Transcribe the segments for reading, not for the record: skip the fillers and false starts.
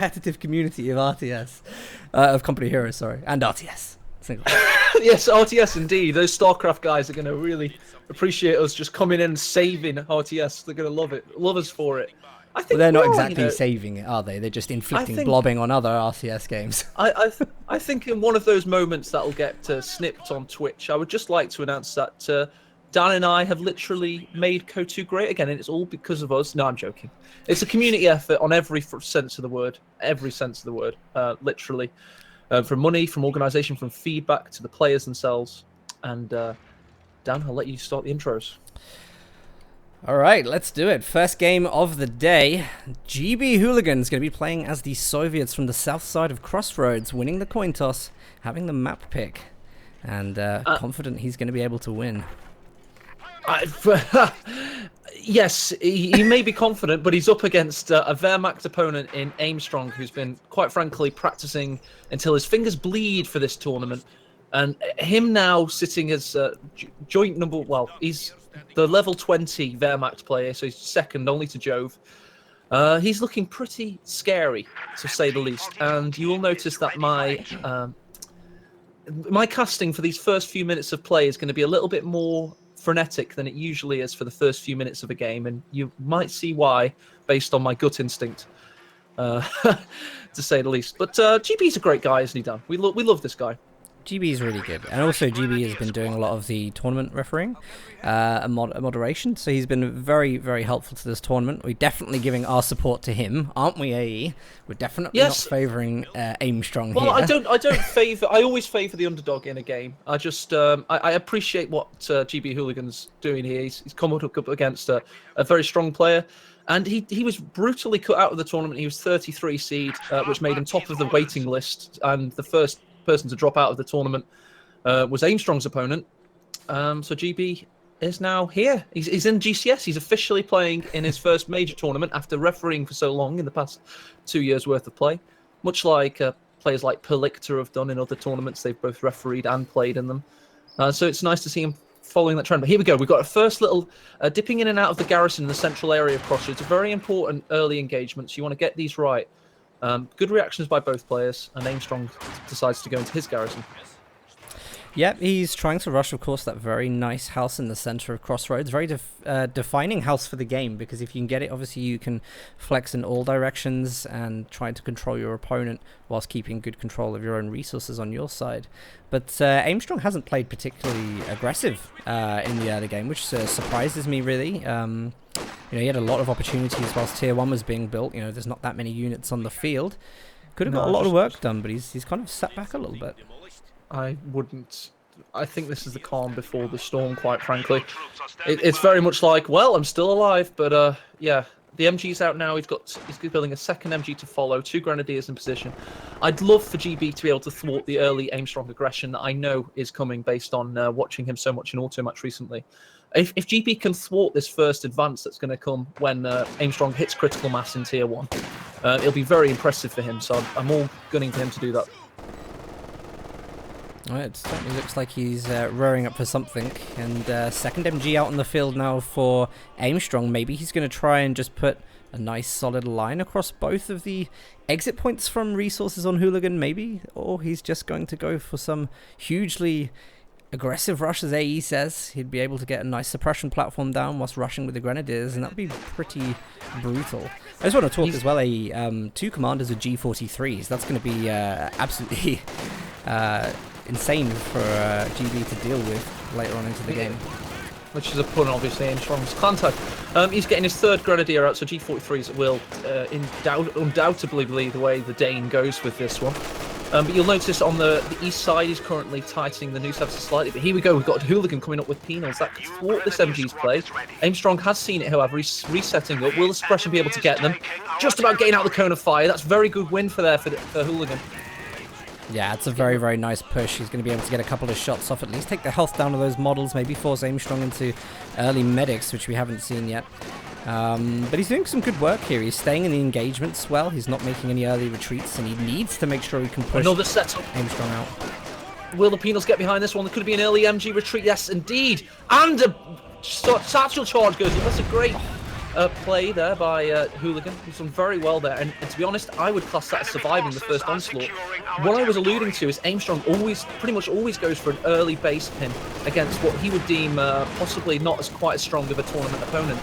competitive community of RTS, of Company Heroes, sorry, and RTS. Yes, RTS indeed. Those StarCraft guys are going to really appreciate us just coming in and saving RTS. They're going to love it, love us for it. I think Well, they're not we are, exactly saving it, are they? They're just inflicting think, blobbing on other RTS games. I think in one of those moments that'll get snipped on Twitch, I would just like to announce that Dan and I have literally made CoH2 great again, and it's all because of us. No, I'm joking. It's a community effort on every sense of the word. Every sense of the word, literally. From money, from organisation, from feedback to the players themselves. And Dan, I'll let you start the intros. All right, let's do it. First game of the day. GB Hooligans going to be playing as the Soviets from the south side of Crossroads, winning the coin toss, having the map pick, and confident he's going to be able to win. Yes, he may be confident, but he's up against a Wehrmacht opponent in Aimstrong, who's been, quite frankly, practicing until his fingers bleed for this tournament. And him now sitting as joint number, well, he's the level 20 Wehrmacht player, so he's second only to Jove. He's looking pretty scary, to say the least. And you will notice that my casting for these first few minutes of play is going to be a little bit more frenetic than it usually is for the first few minutes of a game, and you might see why based on my gut instinct, to say the least. But GB's a great guy, isn't he, Dan? We love this guy. GB is really good, and also GB has been doing a lot of the tournament refereeing and moderation, so he's been very, very helpful to this tournament. We're definitely giving our support to him, aren't we, AE? We're definitely not favouring Aimstrong here. Well, I don't favour. I always favour the underdog in a game. I just I appreciate what GB Hooligans doing here. He's come up against a very strong player. And he was brutally cut out of the tournament. He was 33 seed, which made him top of the waiting list, and the first person to drop out of the tournament was Aimstrong's opponent. So GB is now here. He's in GCS. He's officially playing in his first major tournament after refereeing for so long in the past 2 years' worth of play. Much like players like Perlictor have done in other tournaments. They've both refereed and played in them. So it's nice to see him following that trend. But here we go. We've got a first little dipping in and out of the garrison in the central area of Crossroads. It's a very important early engagement, so you want to get these right. Good reactions by both players, and Aimstrong decides to go into his garrison. Yep, he's trying to rush, of course, that very nice house in the center of Crossroads. Very defining house for the game, because if you can get it, obviously you can flex in all directions and try to control your opponent whilst keeping good control of your own resources on your side. But Aimstrong hasn't played particularly aggressive in the early game, which surprises me, really. He had a lot of opportunities whilst Tier 1 was being built. There's not that many units on the field. Could have got a lot of work done, but he's kind of sat back a little bit. I wouldn't. I think this is the calm before the storm, quite frankly. It's very much like, well, I'm still alive, but yeah, the MG's out now. He's building a second MG to follow, 2 Grenadiers in position. I'd love for GB to be able to thwart the early Aimstrong aggression that I know is coming based on watching him so much in Auto Match recently. If GB can thwart this first advance that's going to come when Aimstrong hits critical mass in Tier 1, it'll be very impressive for him, so I'm all gunning for him to do that. Well, it certainly looks like he's rearing up for something, and second MG out on the field now for Aimstrong. Maybe he's going to try and just put a nice solid line across both of the exit points from resources on Hooligan, maybe, or he's just going to go for some hugely aggressive rush, as AE says. He'd be able to get a nice suppression platform down whilst rushing with the Grenadiers, and that'd be pretty brutal. I just want to talk as well, AE, 2 commanders with G43s. That's going to be absolutely insane for GB to deal with later on into the game. Which is a pun, obviously, Aimstrong's clan type. He's getting his 3rd Grenadier out, so G43s will undoubtedly be the way the Dane goes with this one. But you'll notice on the east side, he's currently tightening the noose ever so slightly. But here we go, we've got Hooligan coming up with penals. That could thwart this MG's play. Aimstrong has seen it, however. He's resetting up. Will the suppression be able to get them? Just about getting out the cone of fire. That's a very good win for Hooligan. Yeah, it's a very, very nice push. He's going to be able to get a couple of shots off, at least take the health down of those models, maybe force Aimstrong into early medics, which we haven't seen yet. But he's doing some good work here. He's staying in the engagements well. He's not making any early retreats, and he needs to make sure he can push another setup. Aimstrong out. Will the penals get behind this one? There could be an early MG retreat. Yes, indeed. And a satchel charge goes in. That's a great play there by Hooligan. He's done very well there, and to be honest, I would class that as surviving the first onslaught. What I was alluding to is Aimstrong pretty much always goes for an early base pin against what he would deem possibly not as quite as strong of a tournament opponent.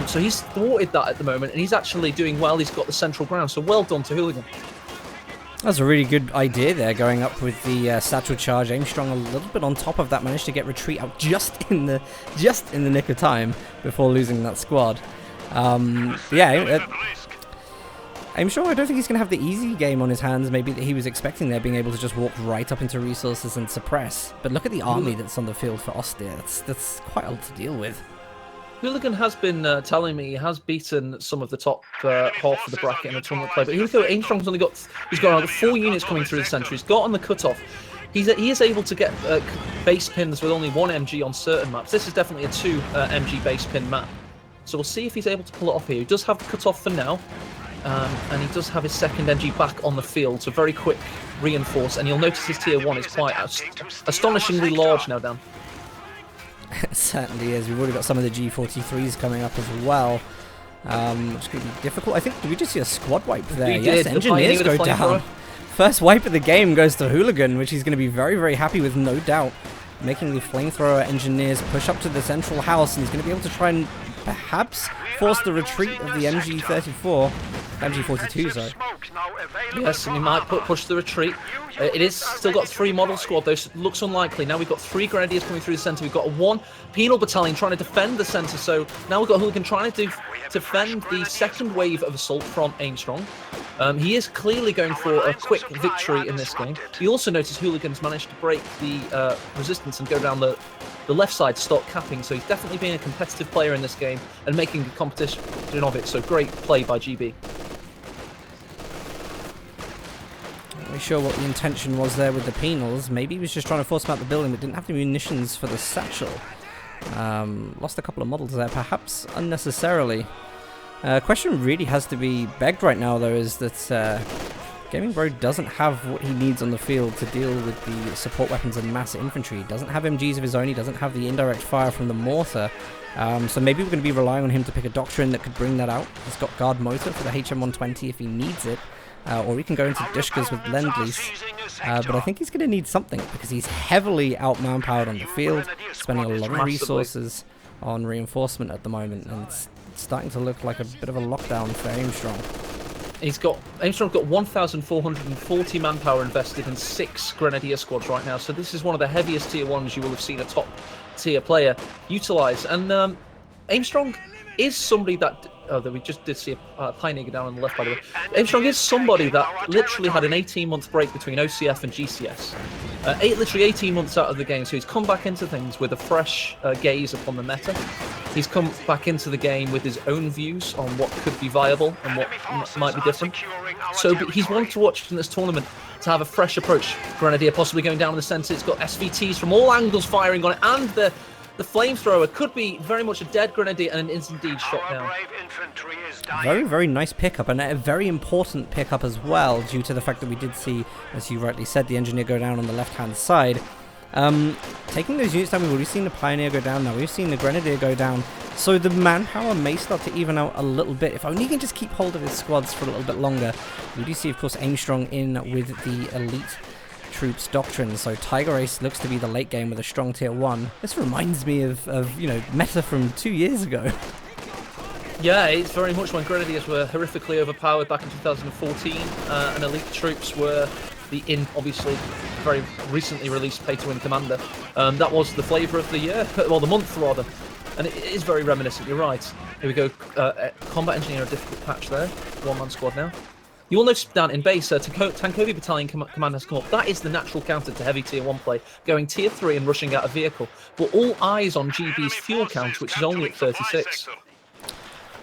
So he's thwarted that at the moment, and he's actually doing well. He's got the central ground, so well done to Hooligan. That's a really good idea there, going up with the satchel charge. Aimstrong a little bit on top of that, managed to get retreat out just in the nick of time before losing that squad. Yeah, Aimstrong, I don't think he's going to have the easy game on his hands, maybe that he was expecting there, being able to just walk right up into resources and suppress. But look at the army that's on the field for Austere. That's quite a lot to deal with. Hooligan has been telling me he has beaten some of the top half of the bracket in the tournament play, but Aimstrong's he's got another 4 units coming through the centre. He's got on the cutoff. He is able to get base pins with only 1 MG on certain maps. This is definitely a 2 MG base pin map. So we'll see if he's able to pull it off here. He does have the cutoff for now, and he does have his second MG back on the field, so very quick reinforce. And you'll notice his tier 1 is quite astonishingly large now, Dan. It certainly is. We've already got some of the G43s coming up as well, which could be difficult. I think, did we just see a squad wipe there? Yes, engineers go down. First wipe of the game goes to Hooligan, which he's going to be very, very happy with, no doubt. Making the flamethrower engineers push up to the central house, and he's going to be able to try and perhaps force the retreat of the MG42, sorry. Yes, and he might push the retreat. It is still got 3 model squad, though, so it looks unlikely. Now we've got 3 grenadiers coming through the centre. We've got 1 penal battalion trying to defend the centre, so now we've got Hooligan trying to defend the second wave of assault from Aimstrong. He is clearly going for a quick victory in this game. You also notice Hooligan's managed to break the resistance and go down the left side to start capping, so he's definitely been a competitive player in this game and making a competition of it, so great play by GB. Not really sure what the intention was there with the penals. Maybe he was just trying to force them out the building but didn't have the munitions for the satchel. Lost a couple of models there, perhaps unnecessarily. Question really has to be begged right now, though, is that Gaming Bro doesn't have what he needs on the field to deal with the support weapons and mass infantry. He doesn't have MGs of his own, he doesn't have the indirect fire from the mortar. So maybe we're going to be relying on him to pick a doctrine that could bring that out. He's got guard motor for the HM120 if he needs it. Or we can go into Dishkas with Lend-Lease. But I think he's going to need something, because he's heavily out-manpowered on the field, spending a lot of resources on reinforcement at the moment, and it's starting to look like a bit of a lockdown for Aimstrong. Aimstrong's got 1,440 manpower invested in 6 grenadier squads right now, so this is one of the heaviest tier 1s you will have seen a top tier player utilise. And Aimstrong is somebody that we just did see a Pioneer go down on the left, by the way. Aimstrong is somebody that literally had an 18-month break between OCF and GCS. Literally 18 months out of the game, so he's come back into things with a fresh gaze upon the meta. He's come back into the game with his own views on what could be viable and what might be different. So he's one to watch in this tournament to have a fresh approach. Grenadier possibly going down in the centre. It's got SVTs from all angles firing on it, and the flamethrower could be very much a dead grenadier and an indeed shot down. Very, very nice pickup, and a very important pickup as well, due to the fact that we did see, as you rightly said, the engineer go down on the left-hand side. Taking those units down, we've already seen the Pioneer go down now, we've seen the Grenadier go down, so the manpower may start to even out a little bit, if only he can just keep hold of his squads for a little bit longer. We do see, of course, Aimstrong in with the elite troops doctrine, so Tiger Ace looks to be the late game with a strong tier 1. This reminds me of meta from 2 years ago. Yeah, it's very much when Grenadiers were horrifically overpowered back in 2014, and elite troops were obviously very recently released pay-to-win commander. That was the flavour of the year, well, the month rather, and it is very reminiscent. You're right. Here we go. Combat engineer, a difficult patch there. 1-man squad now. You will notice down in base, Tankovi Battalion command has come up. That is the natural counter to heavy tier 1 play, going tier 3 and rushing out a vehicle. But all eyes on GB's fuel count, which is only at 36.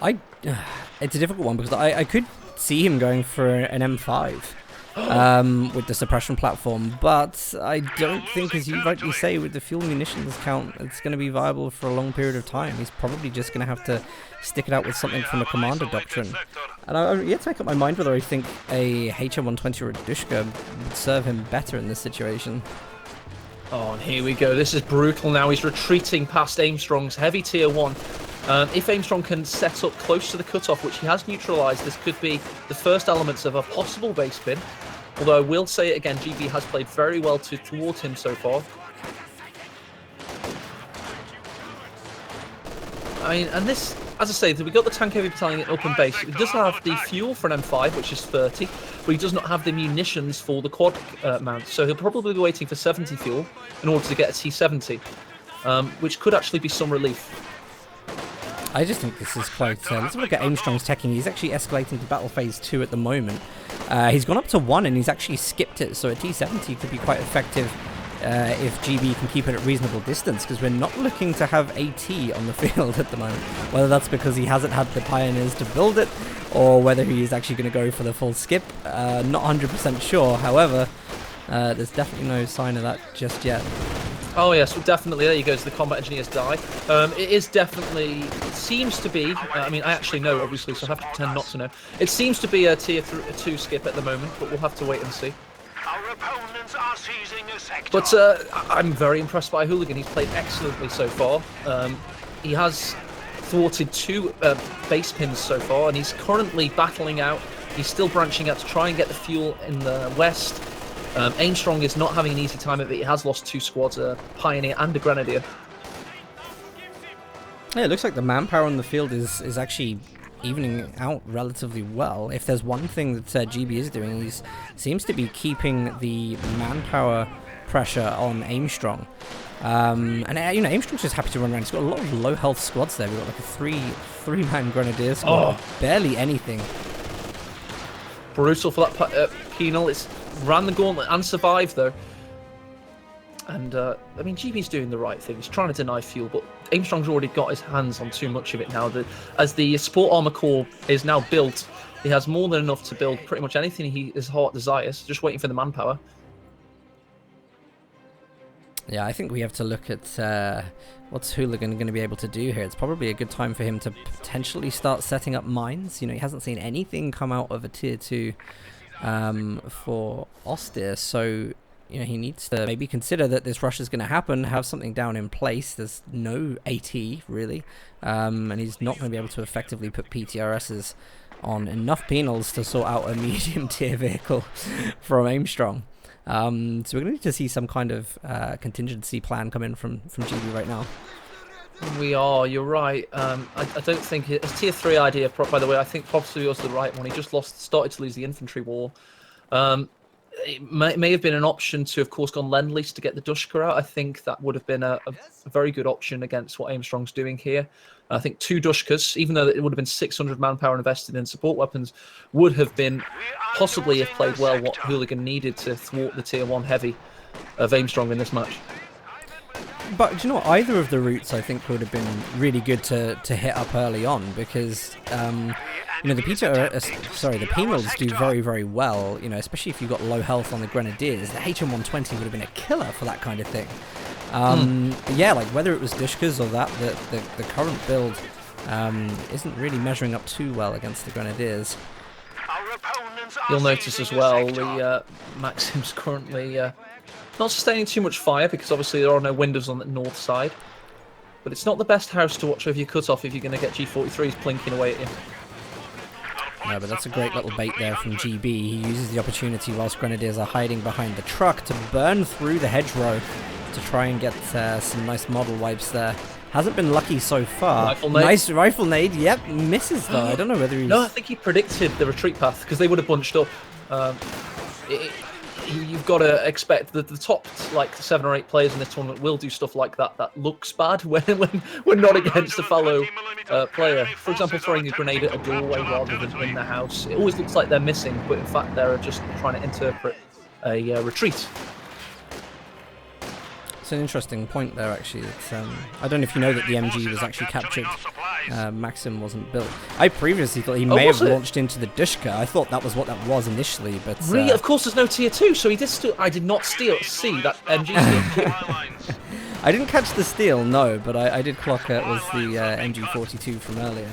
It's a difficult one, because I could see him going for an M5 with the suppression platform, but I don't think, as you rightly say, with the fuel munitions count, it's going to be viable for a long period of time. He's probably just going to have to stick it out with something from the commander doctrine. And I'm yet to make up my mind whether I think a HM120 or a Dushka would serve him better in this situation. Oh, and here we go. This is brutal now. He's retreating past Aimstrong's heavy tier 1. If Aimstrong can set up close to the cutoff, which he has neutralised, this could be the first elements of a possible base spin. Although I will say it again, GB has played very well towards him so far. I mean, and this, as I say, we got the tank heavy battalion up in base. He does have the fuel for an M5, which is 30, but he does not have the munitions for the quad mount. So he'll probably be waiting for 70 fuel in order to get a T70, which could actually be some relief. I just think this is quite... let's look at Aimstrong's teching. He's actually escalating to battle phase 2 at the moment. He's gone up to 1 and he's actually skipped it, so a T70 could be quite effective if GB can keep it at reasonable distance, because we're not looking to have AT on the field at the moment. Whether that's because he hasn't had the Pioneers to build it, or whether he is actually going to go for the full skip, not 100% sure. However, there's definitely no sign of that just yet. Oh yes, well, definitely. There you go. The combat engineers die. It is definitely. It seems to be. I mean, I actually know, obviously, so I have to pretend not to know. It seems to be a tier 2 skip at the moment, but we'll have to wait and see. Our opponents are seizing a sector. But I'm very impressed by Hooligan. He's played excellently so far. He has thwarted 2 base pins so far, and he's currently battling out. He's still branching out to try and get the fuel in the west. Aimstrong is not having an easy time of it. He has lost 2 squads, a Pioneer and a Grenadier. Yeah, it looks like the manpower on the field is actually evening out relatively well. If there's one thing that GB is doing, he seems to be keeping the manpower pressure on Aimstrong. And you know, Aimstrong's just happy to run around. He's got a lot of low health squads there. We've got like a three-man Grenadier squad. Oh. Barely anything. Brutal for that penal. It's ran the gauntlet and survived though. And I mean, GB's doing the right thing. He's trying to deny fuel, but Aimstrong's already got his hands on too much of it now. As the support armor core is now built, he has more than enough to build pretty much anything his heart desires. Just waiting for the manpower. Yeah, I think we have to look at what's Hooligan going to be able to do here. It's probably a good time for him to potentially start setting up mines. You know, he hasn't seen anything come out of a tier 2 for Austere, so you know, he needs to maybe consider that this rush is going to happen, have something down in place. There's no AT, really, and he's not going to be able to effectively put PTRSs on enough penals to sort out a medium-tier vehicle from Aimstrong. So we're going to need to see some kind of contingency plan come in from GB right now. We are, you're right. I don't think his tier 3 idea, by the way, I think probably was the right one. He just started to lose the infantry war. It may have been an option to, of course, gone Lend-Lease to get the Dushka out. I think that would have been a very good option against what Aimstrong's doing here. I think 2 Dushkas, even though it would have been 600 manpower invested in support weapons, would have been possibly, if played well, what Hooligan needed to thwart the tier 1 heavy of Aimstrong in this match. But do you know what? Either of the routes I think would have been really good to hit up early on, because you know, the penals do very, very well. You know, especially if you've got low health on the Grenadiers. The HM120 would have been a killer for that kind of thing. Yeah, like whether it was Dushkas or that, the current build isn't really measuring up too well against the Grenadiers. You'll notice as well the Maxim's currently not sustaining too much fire, because obviously there are no windows on the north side. But it's not the best house to watch over your cutoff if you're going to get G43s plinking away at you. No, but that's a great little bait there from GB. He uses the opportunity whilst Grenadiers are hiding behind the truck to burn through the hedgerow to try and get some nice model wipes there. Hasn't been lucky so far. Rifle nade. Nice rifle nade. Yep, misses though. I don't know whether he's... No, I think he predicted the retreat path, because they would have bunched up. You've got to expect that the top like 7 or 8 players in this tournament will do stuff like that looks bad when we're not against a fellow player. For example, throwing a grenade at a doorway rather than in the house. It always looks like they're missing, but in fact they're just trying to interpret a retreat. It's an interesting point there, actually. It's, I don't know if you know that the MG was actually captured. Maxim wasn't built. I previously thought he may have launched into the Dushka. I thought that was what that was initially, but... Really? Of course there's no tier 2, so he did still... I did not see that MG steal. I didn't catch the steal, no, but I did clock it was the MG42 from earlier.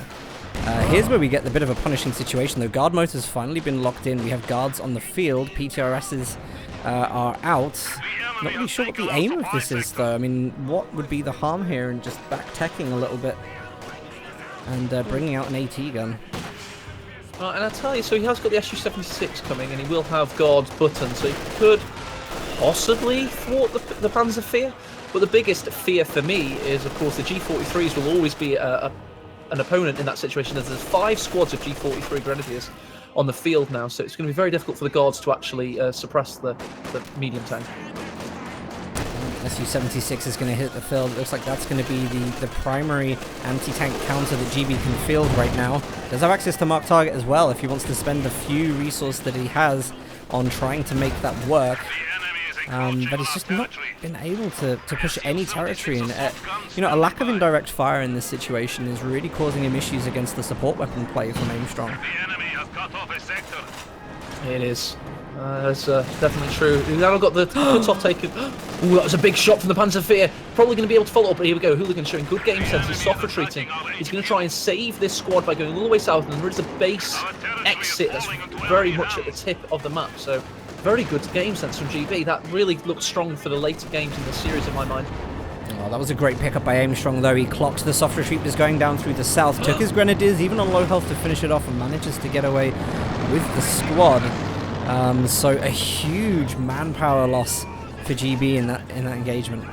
Here's where we get the bit of a punishing situation, though. Guard motor's finally been locked in. We have guards on the field. PTRSs are out. Not really sure what the aim of this is, though. I mean, what would be the harm here in just back-teching a little bit? and bringing out an AT gun. And I tell you, so he has got the SU-76 coming, and he will have Guard's button, so he could possibly thwart the Panzerfahr. But the biggest fear for me is, of course, the G43s will always be an opponent in that situation. There's 5 squads of G43 Grenadiers on the field now, so it's going to be very difficult for the Guards to actually suppress the medium tank. SU-76 is going to hit the field. It looks like that's going to be the primary anti-tank counter that GB can field right now. Does have access to mark target as well if he wants to spend a few resources that he has on trying to make that work. But he's just not been able to push any territory. And you know, a lack of indirect fire in this situation is really causing him issues against the support weapon play from Aimstrong. It is. That's definitely true. He's now got the cut-off taken. Ooh, that was a big shot from the Panzerfahr. Probably going to be able to follow up, but here we go. Hooligan showing good game sense. He's soft retreating. He's going to try and save this squad by going all the way south, and there is a base exit that's very much at the tip of the map. So, very good game sense from GB. That really looks strong for the later games in the series, in my mind. Oh, that was a great pickup by Aimstrong, though. He clocked the soft retreat that's going down through the south, took his Grenadiers, even on low health, to finish it off, and manages to get away with the squad. So a huge manpower loss for GB in that engagement.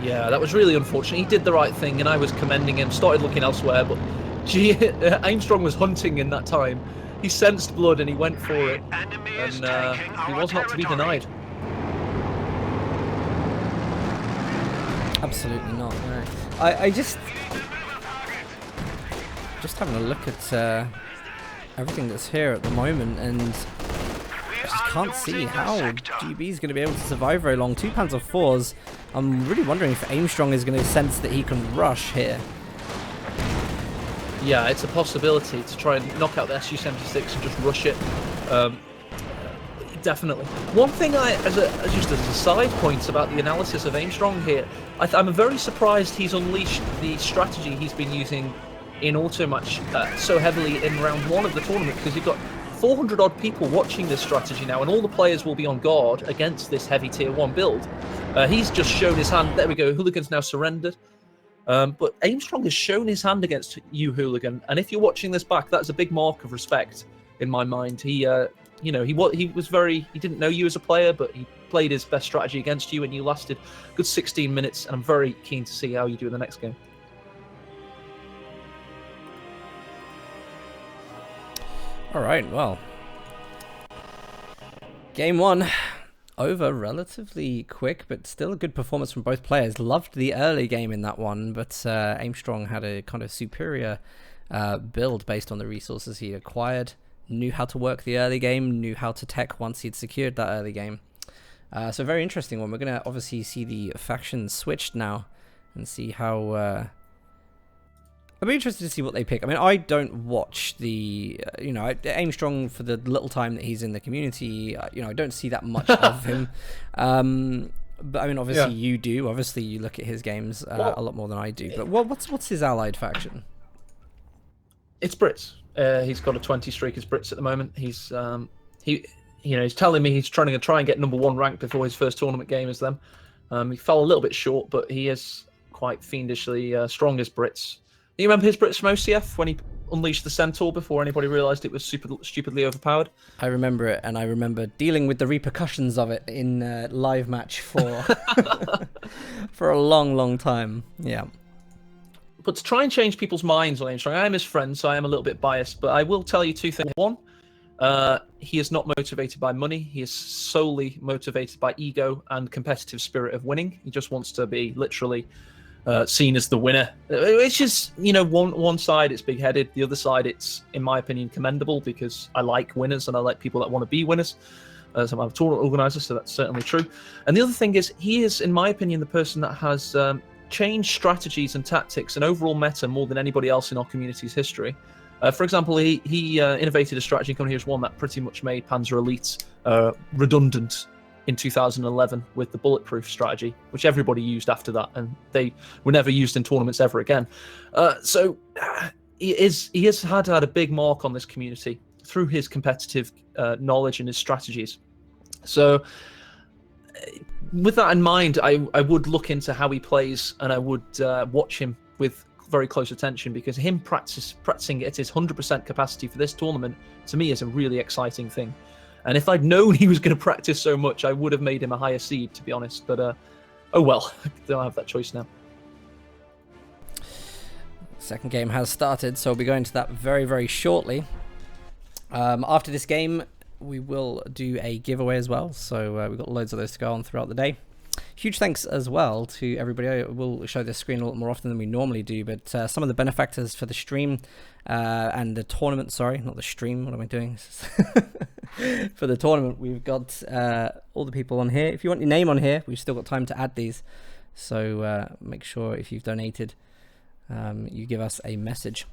Yeah, that was really unfortunate. He did the right thing, and I was commending him. Started looking elsewhere, but Aimstrong was hunting in that time. He sensed blood and he went for it, and he was not to be denied. Absolutely not. No. I just having a look at everything that's here at the moment, and I just can't see how GB is going to be able to survive very long. 2 Panzer IVs. I'm really wondering if Aimstrong is going to sense that he can rush here. Yeah, it's a possibility to try and knock out the SU-76 and just rush it. Definitely. One thing just as a side point about the analysis of Aimstrong here, I'm very surprised he's unleashed the strategy he's been using in auto match so heavily in round 1 of the tournament, because you've got 400 odd people watching this strategy now, and all the players will be on guard against this heavy tier 1 build. He's just shown his hand. There we go. Hooligan's now surrendered. But Aimstrong has shown his hand against you, Hooligan, and if you're watching this back, that's a big mark of respect in my mind. He didn't know you as a player, but he played his best strategy against you, and you lasted a good 16 minutes, and I'm very keen to see how you do in the next game. All right, well, game 1 over relatively quick, but still a good performance from both players. Loved the early game in that one, but Aimstrong had a kind of superior build based on the resources he acquired. Knew how to work the early game, knew how to tech once he'd secured that early game. So very interesting one. We're going to obviously see the factions switched now and see how... I'd be interested to see what they pick. I mean, I don't watch the... Aimstrong, for the little time that he's in the community, I don't see that much of him. But I mean, obviously you do. Obviously you look at his games a lot more than I do. But what's his allied faction? It's Brits. He's got a 20 streak as Brits at the moment. He's telling me he's trying to try and get #1 rank before his first tournament game as them. He fell a little bit short, but he is quite fiendishly strong as Brits. You remember his Brits from OCF when he unleashed the Centaur before anybody realised it was stupidly overpowered? I remember it, and I remember dealing with the repercussions of it in live match for for a long time. Yeah. But to try and change people's minds on Aimstrong, I am his friend, so I am a little bit biased, but I will tell you 2 things. One, he is not motivated by money. He is solely motivated by ego and competitive spirit of winning. He just wants to be literally seen as the winner, which is, one side it's big-headed, the other side it's, in my opinion, commendable, because I like winners and I like people that want to be winners. So I'm a tournament organizer, so that's certainly true. And the other thing is, he is, in my opinion, the person that has changed strategies and tactics and overall meta more than anybody else in our community's history. For example, he innovated a strategy in Here's One that pretty much made Panzer Elite redundant in 2011 with the bulletproof strategy, which everybody used after that, and they were never used in tournaments ever again. So he has had a big mark on this community through his competitive knowledge and his strategies. So with that in mind, I would look into how he plays, and I would watch him with very close attention, because him practicing at his 100% capacity for this tournament, to me, is a really exciting thing. And if I'd known he was going to practice so much, I would have made him a higher seed, to be honest. But oh well, I don't have that choice now. Second game has started, so we'll be going to that very, very shortly. After this game, we will do a giveaway as well, so we've got loads of those to go on throughout the day. Huge thanks as well to everybody. We'll show this screen a lot more often than we normally do, but some of the benefactors for the stream and the tournament, sorry, not the stream, what am I doing? For the tournament, we've got all the people on here. If you want your name on here, we've still got time to add these, so make sure if you've donated, you give us a message.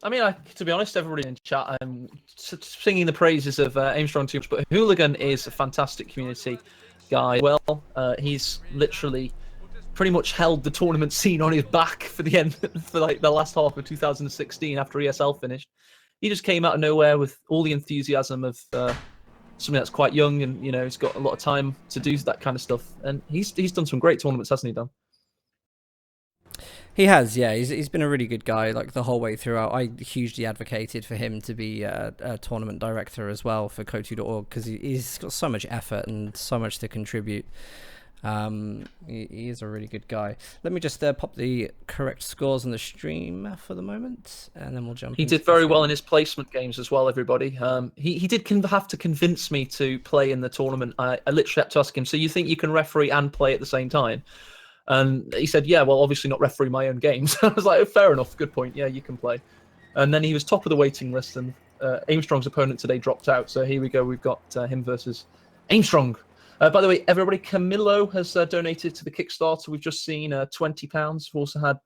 I mean, to be honest, everybody in chat, I'm singing the praises of Aimstrong too much, but Hooligan is a fantastic community guy. Well, he's literally pretty much held the tournament scene on his back for the end, for like the last half of 2016 after ESL finished. He just came out of nowhere with all the enthusiasm of something that's quite young, and you know, he's got a lot of time to do that kind of stuff. And he's done some great tournaments, hasn't he, Dan? He has, yeah. He's been a really good guy, like the whole way throughout. I hugely advocated for him to be a tournament director as well for CoH2.org, because he's got so much effort and so much to contribute. He is a really good guy. Let me just pop the correct scores on the stream for the moment, and then we'll jump. He did very well in his placement games as well, everybody. He did have to convince me to play in the tournament. I literally had to ask him, so you think you can referee and play at the same time? And he said, yeah, well, obviously not referee my own games. I was like, oh, fair enough, good point. Yeah, you can play. And then he was top of the waiting list, and Aimstrong's opponent today dropped out. So here we go. We've got him versus Aimstrong. By the way, everybody, Camillo has donated to the Kickstarter. We've just seen £20. We've also had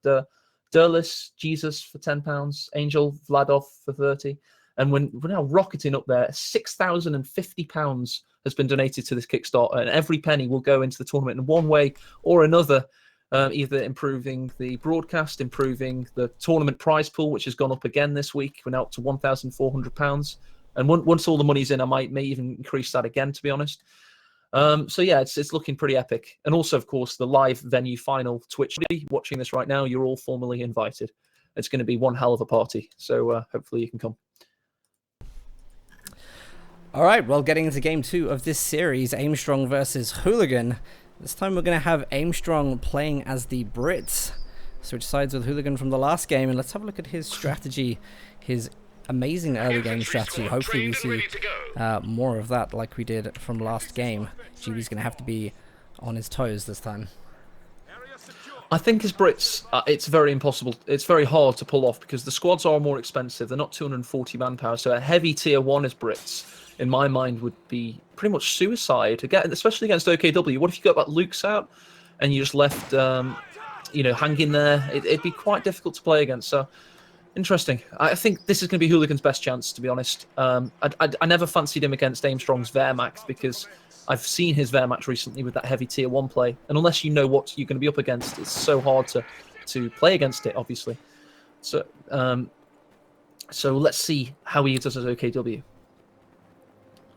Derlis, Jesus for £10, Angel, Vladov for 30. And we're now rocketing up there. £6,050 has been donated to this Kickstarter, and every penny will go into the tournament in one way or another, either improving the broadcast, improving the tournament prize pool, which has gone up again this week. We're now up to £1,400. And once all the money's in, I may even increase that again, to be honest. So yeah, it's looking pretty epic. And also, of course, the live venue final Twitch. Watching this right now, you're all formally invited. It's going to be one hell of a party. So hopefully you can come. All right, well, getting into game 2 of this series, Aimstrong versus Hooligan. This time we're going to have Aimstrong playing as the Brits. Switch sides with Hooligan from the last game, and let's have a look at his strategy, his amazing early game strategy. Hopefully we see more of that like we did from last game. GB's going to have to be on his toes this time. I think as Brits, it's very impossible. It's very hard to pull off because the squads are more expensive. They're not 240 manpower, so a heavy tier 1 as Brits, in my mind, would be pretty much suicide, again, especially against OKW. What if you got that Luke's out and you just left, you know, hanging there? It'd be quite difficult to play against. So, interesting. I think this is going to be Hooligan's best chance, to be honest. I never fancied him against Aimstrong's Wehrmacht because I've seen his Wehrmacht recently with that heavy tier 1 play. And unless you know what you're going to be up against, it's so hard to play against it, obviously. So, so let's see how he does as OKW.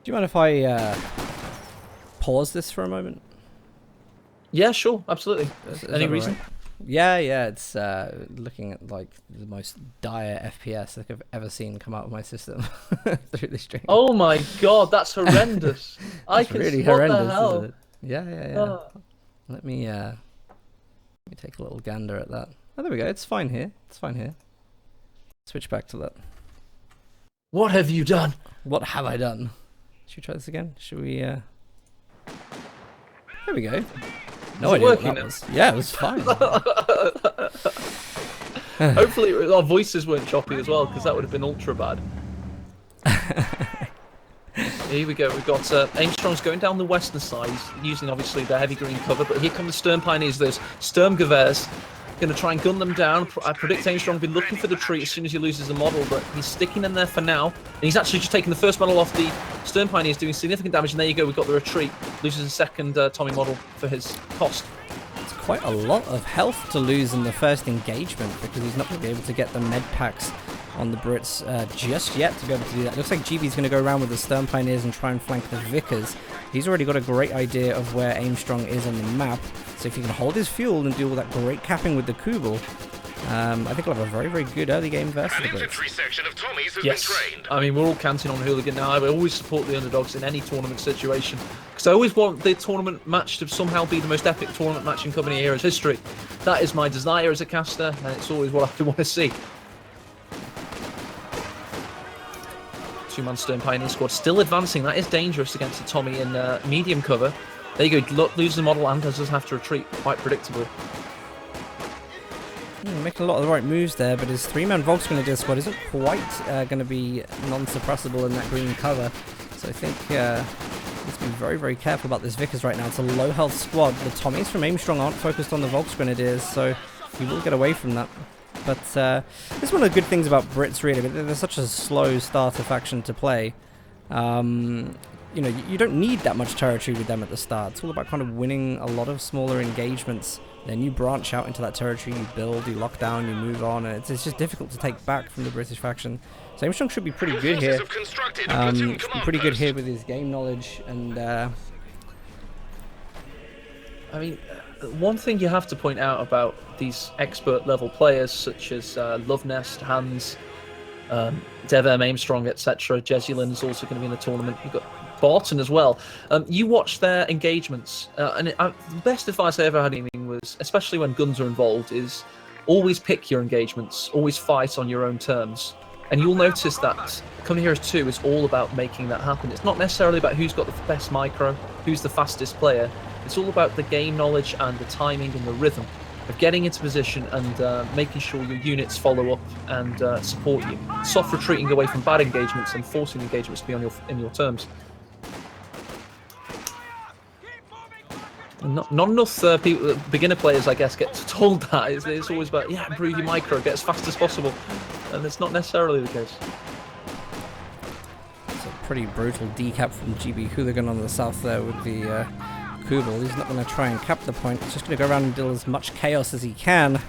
Do you mind if I pause this for a moment? Yeah, sure, absolutely. Any reason? Right? Yeah, it's looking at like the most dire FPS I've ever seen come out of my system through this stream. Oh my god, that's horrendous. It's really horrendous, isn't it? Yeah. Oh. Let me take a little gander at that. Oh, there we go. It's fine here. Switch back to that. What have you done? What have I done? Should we try this again? Should we? There we go. No idea what that was. Yeah, it was fine. Hopefully our voices weren't choppy as well, because that would have been ultra bad. Here we go. We've got Aimstrong's going down the western side, using obviously the heavy green cover, but here come the Sturm Pioneers. There's Sturmgewehrs. Going to try and gun them down. I predict Aimstrong will be looking for the tree as soon as he loses the model, but he's sticking in there for now. And he's actually just taking the first model off the Sturm Pioneers, doing significant damage. And there you go, we've got the retreat. Loses a second Tommy model for his cost. It's quite a lot of health to lose in the first engagement because he's not going to be able to get the med packs on the Brits just yet to be able to do that. Looks like GB's going to go around with the Stern Pioneers and try and flank the Vickers. He's already got a great idea of where Aimstrong is on the map, so if he can hold his fuel and do all that great capping with the Kubel, I think he'll have a very, very good early game versus the Brits. Section of Tommies has Yes, been trained. I mean, we're all counting on Hooligan now. I always support the underdogs in any tournament situation, because I always want the tournament match to somehow be the most epic tournament match in Company Heroes history. That is my desire as a caster, and it's always what I want to see. Two-man Stern Pioneer squad still advancing. That is dangerous against the Tommy in medium cover. There you go, loses the model and does have to retreat quite predictably. Making a lot of the right moves there, but his three-man Volksgrenadier squad isn't quite going to be non-suppressible in that green cover. So I think let's be very, very careful about this Vickers right now. It's a low-health squad. The Tommies from Aimstrong aren't focused on the Volksgrenadiers, so he will get away from that. But this is one of the good things about Brits, really. They're such a slow starter faction to play. You know, you don't need that much territory with them at the start. It's all about kind of winning a lot of smaller engagements. Then you branch out into that territory, you build, you lock down, you move on. And it's just difficult to take back from the British faction. So Aimstrong should be pretty good here. Should be pretty good here with his game knowledge. And I mean, one thing you have to point out about these expert level players, such as Lovenest, Hans, Devem, Aimstrong, etc. Jesulin is also going to be in the tournament. You've got Barton as well. You watch their engagements, and the best advice I ever had was, especially when guns are involved, is always pick your engagements, always fight on your own terms. And you'll notice that Company Heroes 2 is all about making that happen. It's not necessarily about who's got the best micro, who's the fastest player. It's all about the game knowledge and the timing and the rhythm of getting into position and making sure your units follow up and support you. Soft retreating away from bad engagements and forcing engagements to be on in your terms. And not enough people, beginner players, I guess, get told that. It's always about, yeah, improve your micro, get as fast as possible. And it's not necessarily the case. It's a pretty brutal decap from GB Hooligan on the south there with the Kubel. He's not going to try and cap the point. He's just going to go around and deal as much chaos as he can.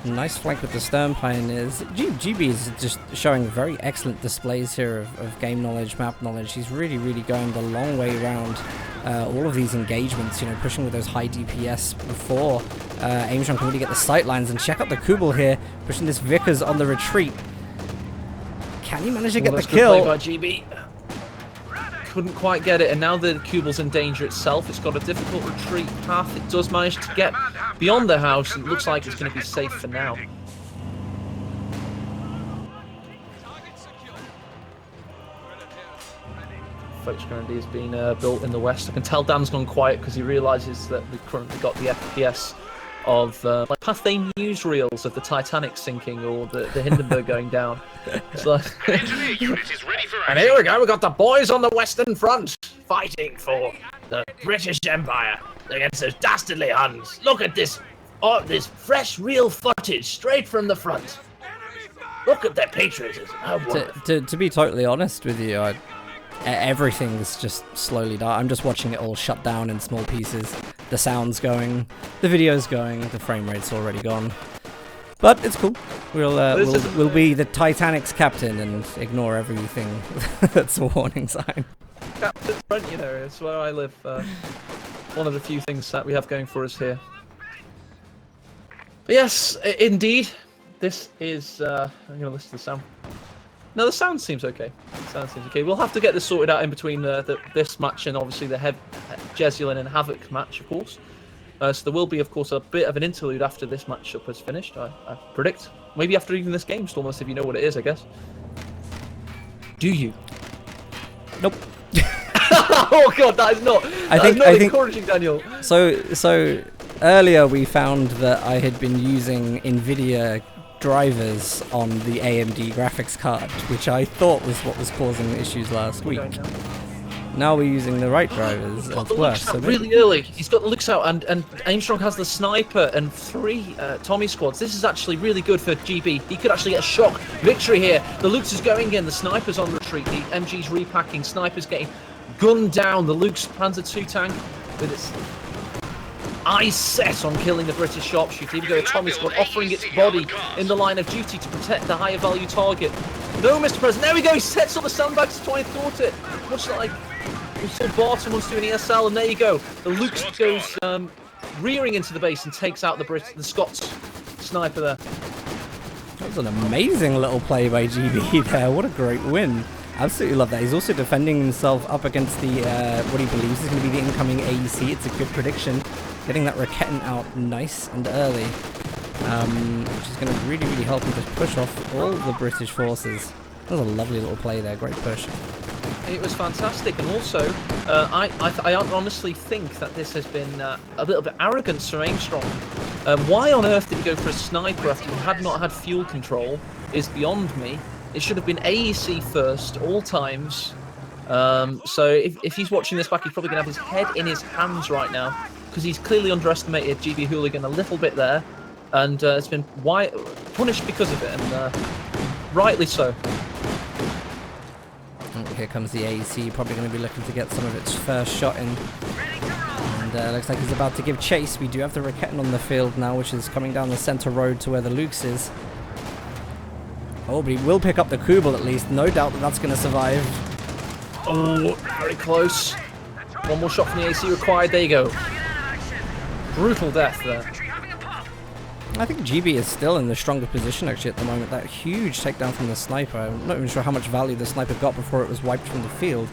Nice flank with the Stern Pioneers. GB is just showing very excellent displays here of game knowledge, map knowledge. He's really, really going the long way around all of these engagements, you know, pushing with those high DPS before Aimstrong can really get the sight lines. And check out the Kubel here, pushing this Vickers on the retreat. Can he manage to get the kill? By GB. Couldn't quite get it, and now the Kubel's in danger itself. It's got a difficult retreat path. It does manage to get beyond the house, and it looks like it's going to be safe for now. Volksgrenadier is being built in the west. I can tell Dan's gone quiet because he realises that we've currently got the FPS of like Pathé newsreels of the Titanic sinking or the Hindenburg going down. It's like and here we go, we've got the boys on the Western Front fighting for the British Empire against those dastardly Huns. Look at this, this fresh, real footage straight from the front. Look at their patriotism. To be totally honest with you, everything's just slowly dying. I'm just watching it all shut down in small pieces. The sound's going, the video's going, the frame rate's already gone. But it's cool. We'll be the Titanic's captain and ignore everything that's a warning sign. Captain front, you know, it's where I live. One of the few things that we have going for us here. But yes, indeed, this is. I'm going to listen to the sound. No, the sound seems okay. The sound seems okay. We'll have to get this sorted out in between this match and obviously the Jesulin and Havoc match, of course. So there will be, of course, a bit of an interlude after this matchup has finished, I predict. Maybe after even this game, Stormless, if you know what it is, I guess. Do you? Nope. Oh god, that is not. I think encouraging, Daniel. So earlier we found that I had been using NVIDIA drivers on the AMD graphics card, which I thought was what was causing issues last week. Now we're using the right drivers. Got the looks out really early. He's got the looks out, and Aimstrong has the sniper and 3 Tommy squads. This is actually really good for GB. He could actually get a shock victory here. The Lux is going in. The sniper's on retreat. The MG's repacking. Sniper's getting gunned down. The Lux Panzer II tank with its eyes set on killing the British sharpshooter. Here we go, Tommy squad offering its body in the line of duty to protect the higher value target. No, Mr. President, there we go, he sets up the sandbags to try and thwart it. Much like we saw Barton once doing ESL, and there you go. The Luke goes rearing into the base and takes out the Scots sniper there. That was an amazing little play by GB there. What a great win. Absolutely love that. He's also defending himself up against the what he believes is going to be the incoming AEC. It's a good prediction. Getting that Raketin out nice and early, which is going to really, really help him just push off all the British forces. That was a lovely little play there. Great push. It was fantastic, and also I honestly think that this has been a little bit arrogance from Aimstrong. Why on earth did he go for a sniper after he had not had fuel control is beyond me. It should have been AEC first, all times. So if he's watching this back, he's probably going to have his head in his hands right now, because he's clearly underestimated GB Hooligan a little bit there, and it's been punished because of it, and rightly so. Oh, here comes the AEC, probably going to be looking to get some of its first shot in. And looks like he's about to give chase. We do have the Raketin on the field now, which is coming down the center road to where the Lukes is. Oh, but he will pick up the Kubel at least. No doubt that that's going to survive. Oh, very close. One more shot from the AC required. There you go. Brutal death there. I think GB is still in the stronger position actually at the moment. That huge takedown from the sniper. I'm not even sure how much value the sniper got before it was wiped from the field.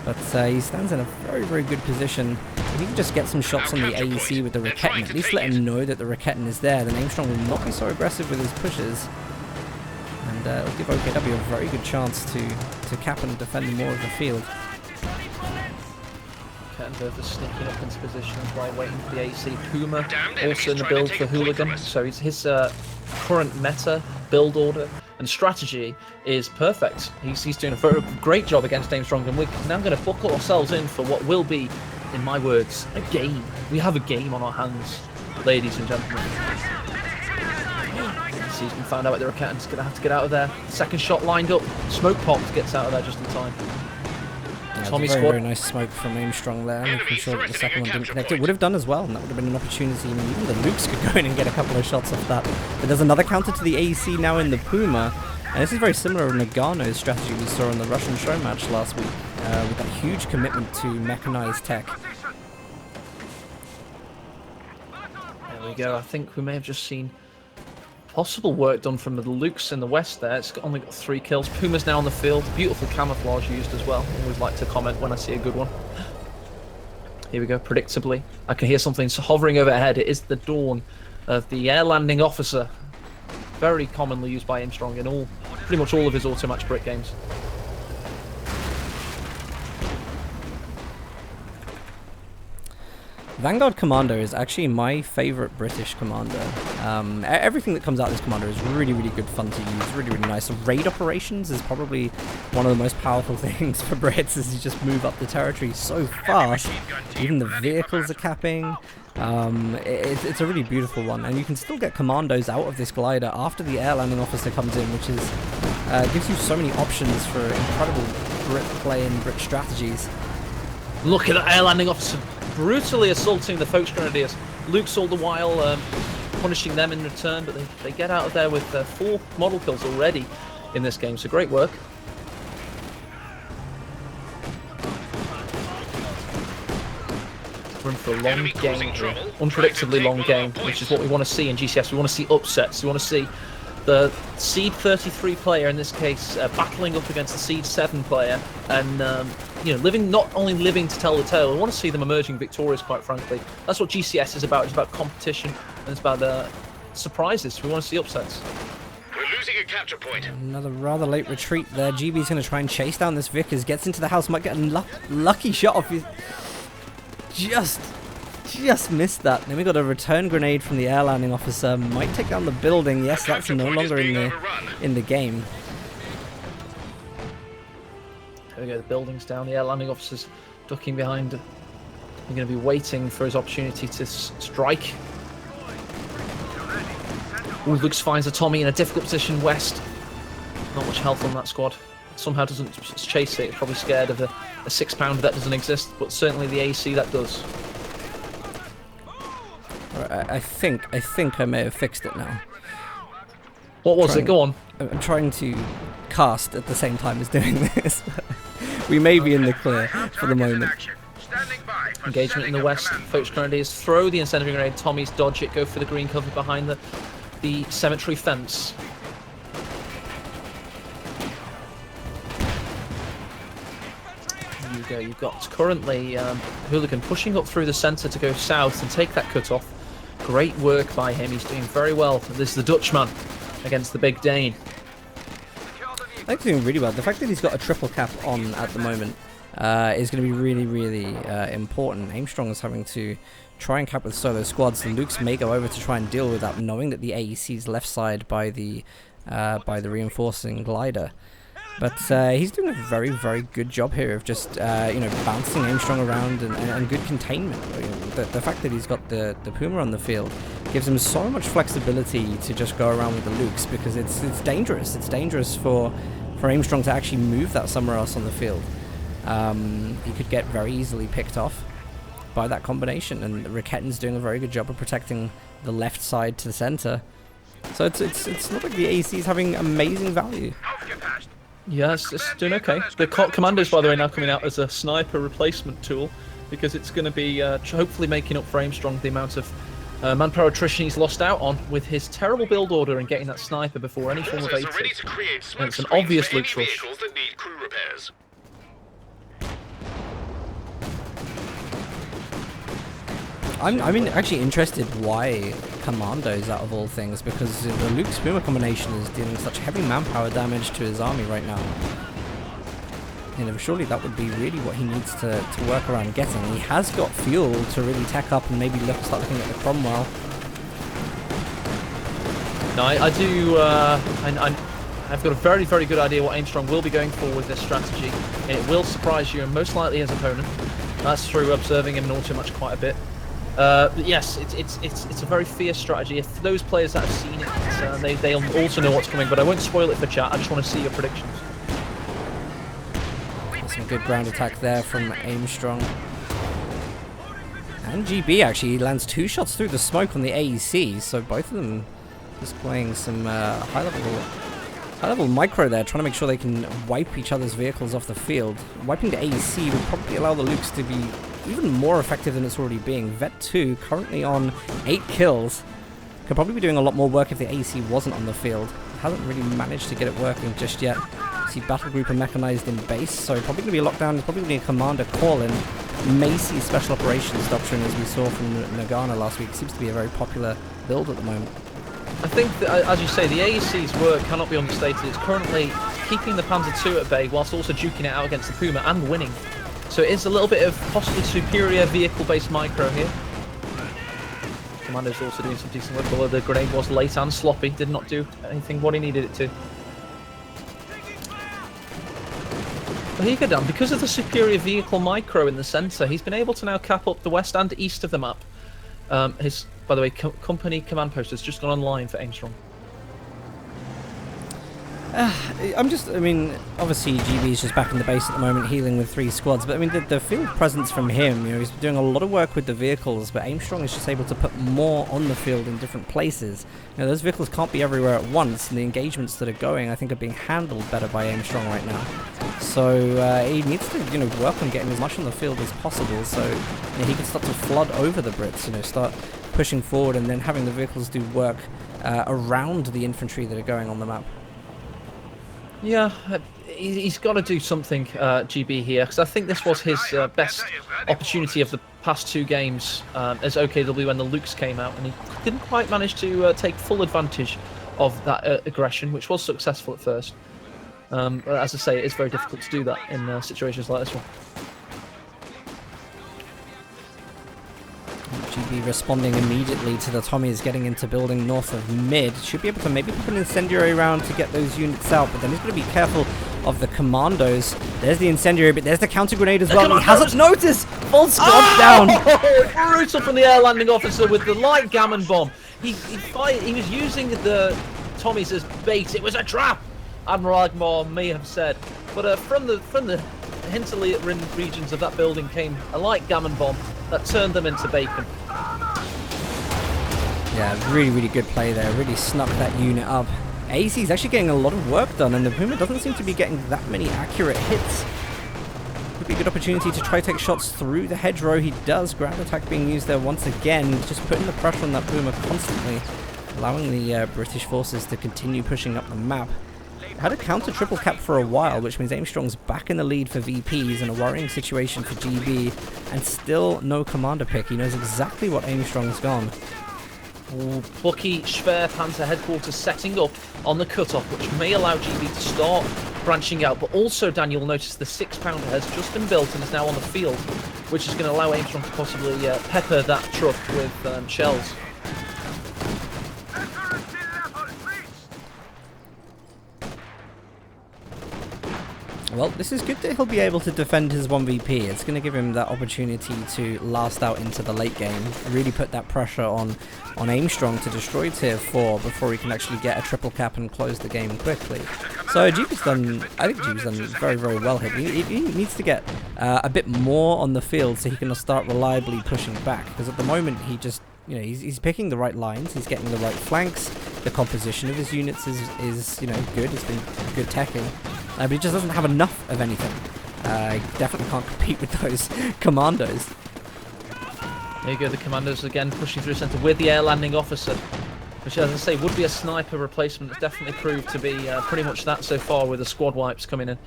But he stands in a very, very good position. If he can just get some shots on the AEC with the Raketin, at least let him know that the Raketin is there, then Aimstrong will not be so aggressive with his pushes. And it'll give OKW a very good chance to cap and defend more of the field. Kettenberg sneaking up into position while waiting for the AC. Puma also in the build for Hooligan. So his current meta, build order, and strategy is perfect. He's doing a very great job against Aimstrong, and we're now going to buckle ourselves in for what will be, in my words, a game. We have a game on our hands, ladies and gentlemen. He's been found out that the Raketin's going to have to get out of there. Second shot lined up. Smoke popped, gets out of there just in time. Yeah, Tommy very, squad. very nice smoke from Aimstrong there. Making sure that the second one didn't connect. It would have done as well, and that would have been an opportunity. I mean, even the Lukes could go in and get a couple of shots off that. But there's another counter to the AEC now in the Puma. And this is very similar to Nagano's strategy we saw in the Russian show match last week, with that huge commitment to mechanized tech. There we go. I think we may have just seen possible work done from the Lukes in the west there. It's only got 3 kills. Puma's now on the field. Beautiful camouflage used as well. I always like to comment when I see a good one. Here we go. Predictably, I can hear something hovering overhead. It is the dawn of the air landing officer. Very commonly used by Aimstrong in pretty much all of his auto-match Brit games. Vanguard Commander is actually my favorite British commander. Everything that comes out of this commander is really, really good fun to use, really, really nice. Raid operations is probably one of the most powerful things for Brits, as you just move up the territory so fast. Even the vehicles are capping. It's a really beautiful one, and you can still get commandos out of this glider after the air landing officer comes in, which is gives you so many options for incredible Brit play and Brit strategies. Look at that air landing officer brutally assaulting the Volksgrenadiers. Luke's all the while punishing them in return, but they get out of there with 4 model kills already in this game, so great work. We're in for a long game here. Unpredictably long game, which is what we want to see in GCS. We want to see upsets. We want to see the Seed 33 player, in this case, battling up against the Seed 7 player, and you know, not only living to tell the tale. We want to see them emerging victorious, quite frankly. That's what GCS is about. It's about competition, and it's about surprises. We want to see upsets. We're losing a capture point. Another rather late retreat there. GB's going to try and chase down this Vickers. Gets into the house, might get a lucky shot off his... Just missed that. Then we got a return grenade from the air landing officer. Might take down the building. Yes, that's no longer in the game. There we go. The building's down. The air landing officer's ducking behind. They're going to be waiting for his opportunity to strike. Ooh, Lux finds a Tommy in a difficult position west. Not much health on that squad. Somehow doesn't chase it. It's probably scared of a 6-pounder that doesn't exist, but certainly the AC that does. I think I may have fixed it now. What was it? Go on. I'm trying to cast at the same time as doing this. We may be in the clear for the moment. Engagement in the west. Focus currently is throw the incendiary grenade. Tommy's dodge it. Go for the green cover behind the cemetery fence. There you go. You've got currently Hooligan pushing up through the centre to go south and take that cut off. Great work by him. He's doing very well. This is the Dutchman against the Big Dane. I think he's doing really well. The fact that he's got a triple cap on at the moment is going to be really, really important. Aimstrong is having to try and cap with solo squads. The Lukes may go over to try and deal with that, knowing that the AEC is left side by the reinforcing glider. But he's doing a very, very good job here of just bouncing Aimstrong around and good containment. The fact that he's got the Puma on the field gives him so much flexibility to just go around with the Lukes, because it's dangerous. It's dangerous for Aimstrong to actually move that somewhere else on the field. He could get very easily picked off by that combination, and Raketten's doing a very good job of protecting the left side to the center. So it's not like the AC is having amazing value. Yeah, it's doing okay. The Commando's, by the way, now coming out as a sniper replacement tool, because it's going to be hopefully making up for Aimstrong the amount of manpower attrition he's lost out on with his terrible build order and getting that sniper before any form of 80. And it's an obvious loot rush. I'm actually interested why Commandos out of all things, because the Luke's Puma combination is dealing such heavy manpower damage to his army right now. Surely that would be really what he needs to work around getting. He has got fuel to really tech up and maybe start looking at the Cromwell. No, I do. I've got a very, very good idea what Aimstrong will be going for with this strategy. It will surprise you, and most likely his opponent. That's through observing him in auto match quite a bit. But yes, it's a very fierce strategy. If those players that have seen it, they'll also know what's coming. But I won't spoil it for chat. I just want to see your predictions. Some good ground attack there from Aimstrong. And GB actually lands 2 shots through the smoke on the AEC, so both of them displaying some high-level micro there, trying to make sure they can wipe each other's vehicles off the field. Wiping the AEC would probably allow the Lukes to be even more effective than it's already being. Vet 2 currently on 8 kills. Could probably be doing a lot more work if the AEC wasn't on the field. Hasn't really managed to get it working just yet. See battle group are mechanized in base, so probably going to be a lockdown. It's probably going to be a commander call-in. Macy special operations doctrine, as we saw from Nagana last week, seems to be a very popular build at the moment. I think that, as you say, the AEC's work cannot be understated. It's currently keeping the Panzer II at bay whilst also duking it out against the Puma and winning. So it is a little bit of possibly superior vehicle-based micro here. Commando's also doing some decent work, although the grenade was late and sloppy. Did not do anything what he needed it to. But here you go, Dan. Because of the superior vehicle micro in the centre, he's been able to now cap up the west and east of the map. His, by the way, company command post has just gone online for Aimstrong. Obviously GB is just back in the base at the moment, healing with 3 squads, but the field presence from him, he's doing a lot of work with the vehicles, but Aimstrong is just able to put more on the field in different places. Those vehicles can't be everywhere at once, and the engagements that are going, I think, are being handled better by Aimstrong right now. So he needs to, work on getting as much on the field as possible, so he can start to flood over the Brits, start pushing forward, and then having the vehicles do work around the infantry that are going on the map. Yeah, he's got to do something, GB, here, because I think this was his best opportunity of the past 2 games as OKW when the Lukes came out, and he didn't quite manage to take full advantage of that aggression, which was successful at first. But as I say, it is very difficult to do that in situations like this one. GB responding immediately to the Tommies getting into building north of mid. Should be able to maybe put an incendiary round to get those units out, but then he's going to be careful of the commandos. There's the incendiary, but there's the counter grenade as well. He hasn't noticed! Full squad down! Brutal from the air landing officer with the light gammon bomb. He was using the Tommies as bait. It was a trap, Admiral Agmore may have said. But from the hinterland regions of that building came a light gammon bomb that turned them into bacon. Yeah, really, really good play there. Really snuck that unit up. AC is actually getting a lot of work done, and the Puma doesn't seem to be getting that many accurate hits. Could be a good opportunity to try to take shots through the hedgerow. He does. Ground attack being used there once again, just putting the pressure on that Puma constantly, allowing the British forces to continue pushing up the map. Had a counter triple cap for a while, which means Aimstrong's back in the lead for VPs in a worrying situation for GB, and still no commander pick. He knows exactly what Aimstrong's gone. Ooh, plucky Schwer Panzer headquarters setting up on the cutoff, which may allow GB to start branching out. But also, Daniel will notice the 6-pounder has just been built and is now on the field, which is going to allow Aimstrong to possibly pepper that truck with shells. Well, this is good that he'll be able to defend his 1VP. It's going to give him that opportunity to last out into the late game, really put that pressure on Aimstrong to destroy tier 4 before he can actually get a triple cap and close the game quickly. So GB's done, I think GB's done very, very well here. He needs to get a bit more on the field so he can start reliably pushing back, because at the moment he just, you know, he's picking the right lines, he's getting the right flanks, the composition of his units is you know, good, it's been good teching. But he just doesn't have enough of anything. He definitely can't compete with those commandos. There you go, the commandos again pushing through centre with the air landing officer, which, as I say, would be a sniper replacement. It's definitely proved to be pretty much that so far, with the squad wipes coming in.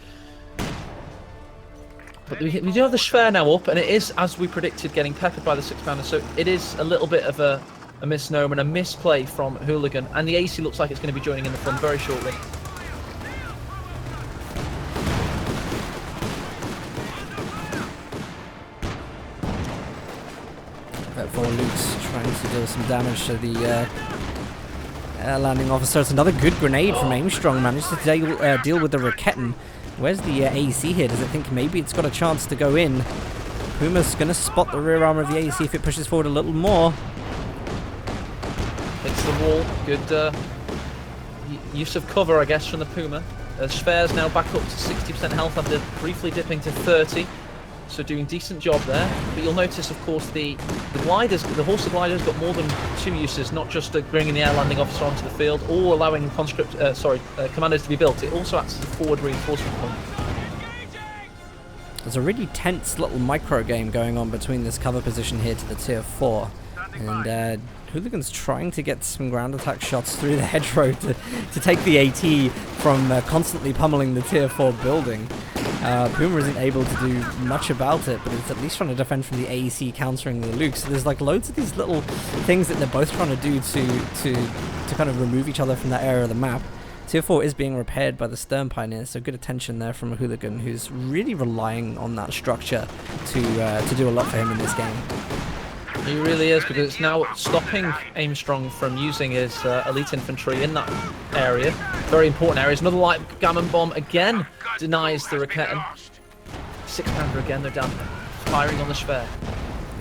But we do have the Schwer now up, and it is, as we predicted, getting peppered by the 6-pounder, so it is a little bit of a misnomer and a misplay from Hooligan, and the AC looks like it's going to be joining in the fun very shortly. For Luke's trying to deal some damage to the air landing officer. It's another good grenade from Aimstrong. Managed to deal with the Raketten. Where's the AC here? Does it think maybe it's got a chance to go in? Puma's going to spot the rear armor of the AC if it pushes forward a little more. Hits the wall. Good use of cover, I guess, from the Puma. Schwer's now back up to 60% health after briefly dipping to 30. So doing decent job there, but you'll notice, of course, the gliders, the Horse glider's got more than 2 uses, not just bringing the air landing officer onto the field or allowing commandos to be built. It also acts as a forward reinforcement point. There's a really tense little micro game going on between this cover position here to the tier 4, and Hooligan's trying to get some ground attack shots through the hedgerow to take the AT from constantly pummeling the tier 4 building. Puma isn't able to do much about it, but it's at least trying to defend from the AEC countering the Luke. So there's like loads of these little things that they're both trying to do to kind of remove each other from that area of the map. Tier 4 is being repaired by the Stern Pioneer, so good attention there from a Hooligan who's really relying on that structure to do a lot for him in this game. He really is, because it's now stopping Aimstrong from using his elite infantry in that area. Very important areas. Another light gammon bomb again denies the Raketten. 6-pounder again, they're down, firing on the Schwer.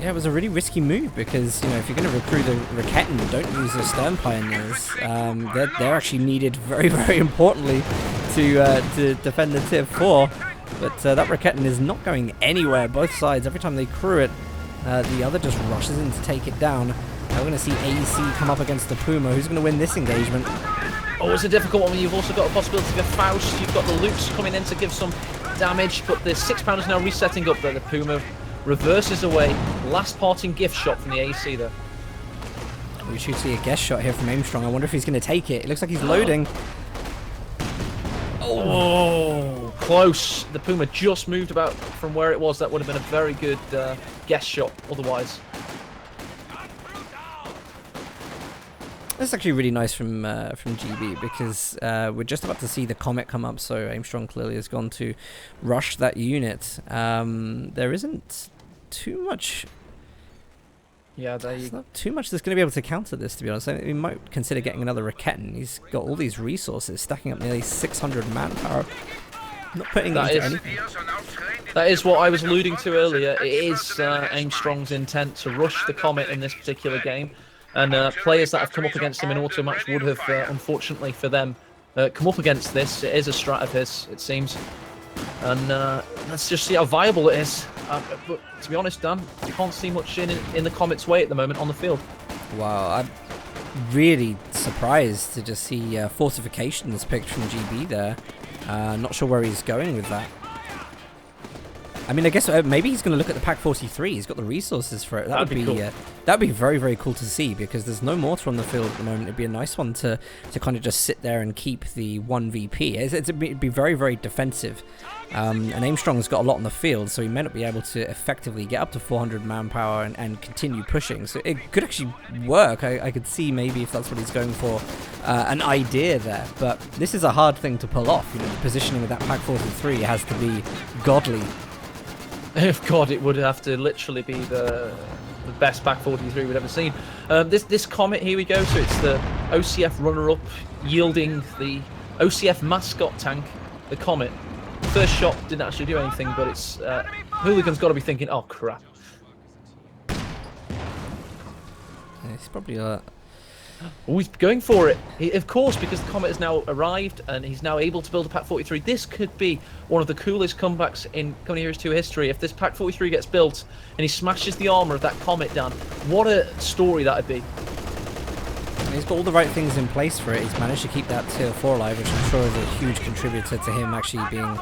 Yeah, it was a really risky move because, you know, if you're going to recruit the Raketten, don't use the Stern Pioneers. They're actually needed very, very importantly to defend the tier 4. But that Raketten is not going anywhere. Both sides, every time they crew it, the other just rushes in to take it down. Now we're going to see AC come up against the Puma. Who's going to win this engagement? Oh, it's a difficult one when you've also got a possibility of a Faust. You've got the Lukes coming in to give some damage, but the 6-pounder's now resetting up there. The Puma reverses away. Last parting gift shot from the AC there. We should see a guest shot here from Aimstrong. I wonder if he's going to take it. It looks like he's loading. Oh, close. The Puma just moved about from where it was. That would have been a very good guest shot otherwise. That's actually really nice from GB because we're just about to see the Comet come up, so Aimstrong clearly has gone to rush that unit. There isn't too much... Yeah, there's not too much that's going to be able to counter this, to be honest. I mean, we might consider getting another Raketten. He's got all these resources, stacking up nearly 600 manpower. Not putting that into anything. That is what I was alluding to earlier. It is Aimstrong's intent to rush the Comet in this particular game. And players that have come up against him in auto match would have, unfortunately for them, come up against this. It is a strat of his, it seems. And let's just see how viable it is. But to be honest, Dan, you can't see much in the Comet's way at the moment on the field. Wow, really surprised to just see fortifications picked from GB there. Not sure where he's going with that. I mean, I guess maybe he's going to look at the Pack 43. He's got the resources for it. That would be cool. That'd be very, very cool to see, because there's no mortar on the field at the moment. It'd be a nice one to kind of just sit there and keep the 1 VP. It'd be very, very defensive. And Aimstrong's got a lot on the field, so he may not be able to effectively get up to 400 manpower and continue pushing. So it could actually work. I could see maybe if that's what he's going for, an idea there. But this is a hard thing to pull off. You know, the positioning of that Pack 43 has to be godly. If God, it would have to literally be the best Pack 43 we've ever seen. This Comet, here we go. So it's the OCF runner-up yielding the OCF mascot tank, the Comet. First shot didn't actually do anything, but it's Hooligan's got to be thinking, oh crap. Yeah, he's probably Oh, he's going for it. Of course, because the Comet has now arrived and he's now able to build a Pack 43. This could be one of the coolest comebacks in Company Heroes 2 history. If this Pack 43 gets built and he smashes the armor of that Comet down, what a story that would be. He's got all the right things in place for it. He's managed to keep that tier 4 alive, which I'm sure is a huge contributor to him actually being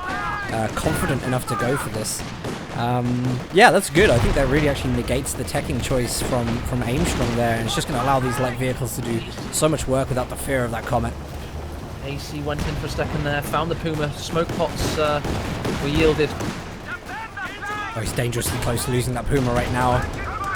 confident enough to go for this. Yeah, that's good. I think that really actually negates the teching choice from Aimstrong there, and it's just going to allow these light vehicles to do so much work without the fear of that Comet. AC went in for a second there, found the Puma. Smoke pots were yielded. Oh, he's dangerously close to losing that Puma right now.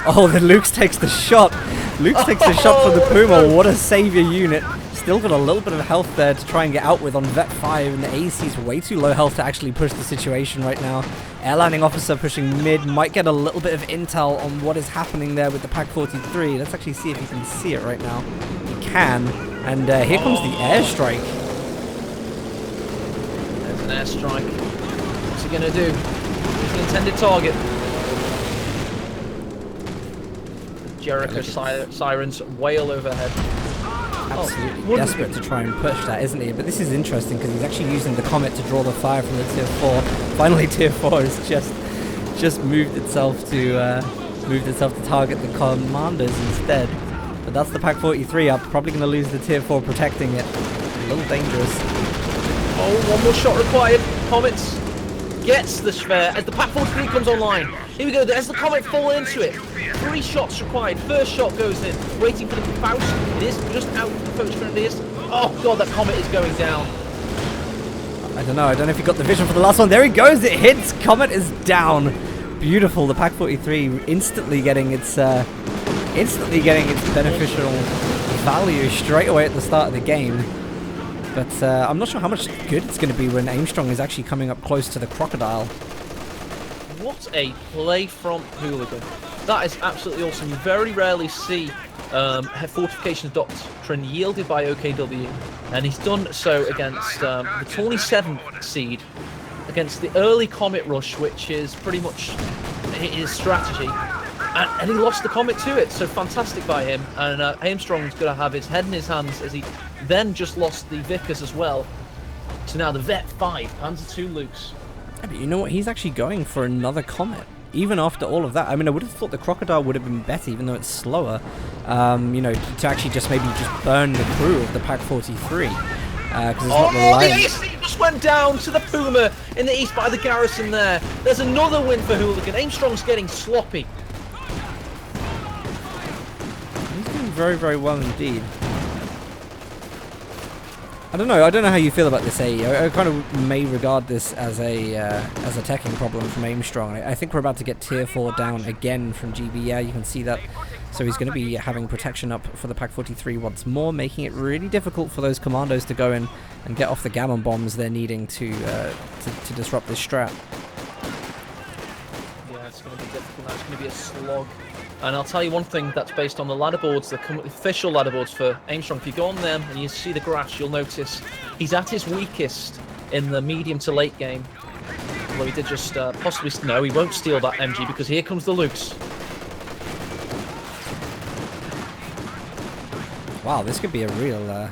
Oh, then Luke's takes the shot. Luke takes the shot for the Puma. What a savior unit. Still got a little bit of health there to try and get out with on Vet 5, and the AC's way too low health to actually push the situation right now. Air landing officer pushing mid, might get a little bit of intel on what is happening there with the Pack 43. Let's actually see if he can see it right now. He can, and here comes the airstrike. There's an airstrike. What's he going to do? Who's the intended target? Jericho sirens wail overhead. Absolutely desperate to try and push that, isn't he? But this is interesting because he's actually using the Comet to draw the fire from the tier 4. Finally, tier 4 has just moved itself to target the commanders instead. But that's the Pack 43 up. Probably going to lose the tier 4 protecting it. A little dangerous. Oh, one more shot required. Comets gets the spare as the Pack 43 comes online. Here we go. There's the Comet fall into it. 3 shots required. First shot goes in. Waiting for the Faust. It is just out of the Focus Grenadiers. Oh god, that Comet is going down. I don't know if he got the vision for the last one. There he goes. It hits. Comet is down. Beautiful. The Pack 43 instantly getting its beneficial value straight away at the start of the game. But I'm not sure how much good it's going to be when Aimstrong is actually coming up close to the Crocodile. What a play from Hooligan. That is absolutely awesome. You very rarely see Fortifications Doctrine yielded by OKW, and he's done so against the 27th seed, against the early Comet Rush, which is pretty much his strategy. And he lost the Comet to it, so fantastic by him. And Aimstrong's going to have his head in his hands as he then just lost the Vickers as well. So now the Vet 5, Panzer 2 Lukes. Yeah, but you know what? He's actually going for another Comet. Even after all of that, I mean, I would have thought the Crocodile would have been better, even though it's slower. You know, to actually just maybe just burn the crew of the Pack 43, because it's not reliant. The AC just went down to the Puma in the east by the garrison there. There's another win for Hooligan. Aimstrong's getting sloppy. He's doing very, very well indeed. I don't know how you feel about this AE. I kind of may regard this as a teching problem from Aimstrong. I think we're about to get tier 4 down again from GB. Yeah, you can see that. So he's going to be having protection up for the Pack 43 once more, making it really difficult for those commandos to go in and get off the gammon bombs they're needing to disrupt this strat. Yeah, it's going to be difficult now. It's going to be a slog. And I'll tell you one thing that's based on the ladder boards, the official ladder boards for Aimstrong. If you go on them and you see the graphs, you'll notice he's at his weakest in the medium to late game. Although he did just possibly... No, he won't steal that MG because here comes the Lukes. Wow, this could be a real...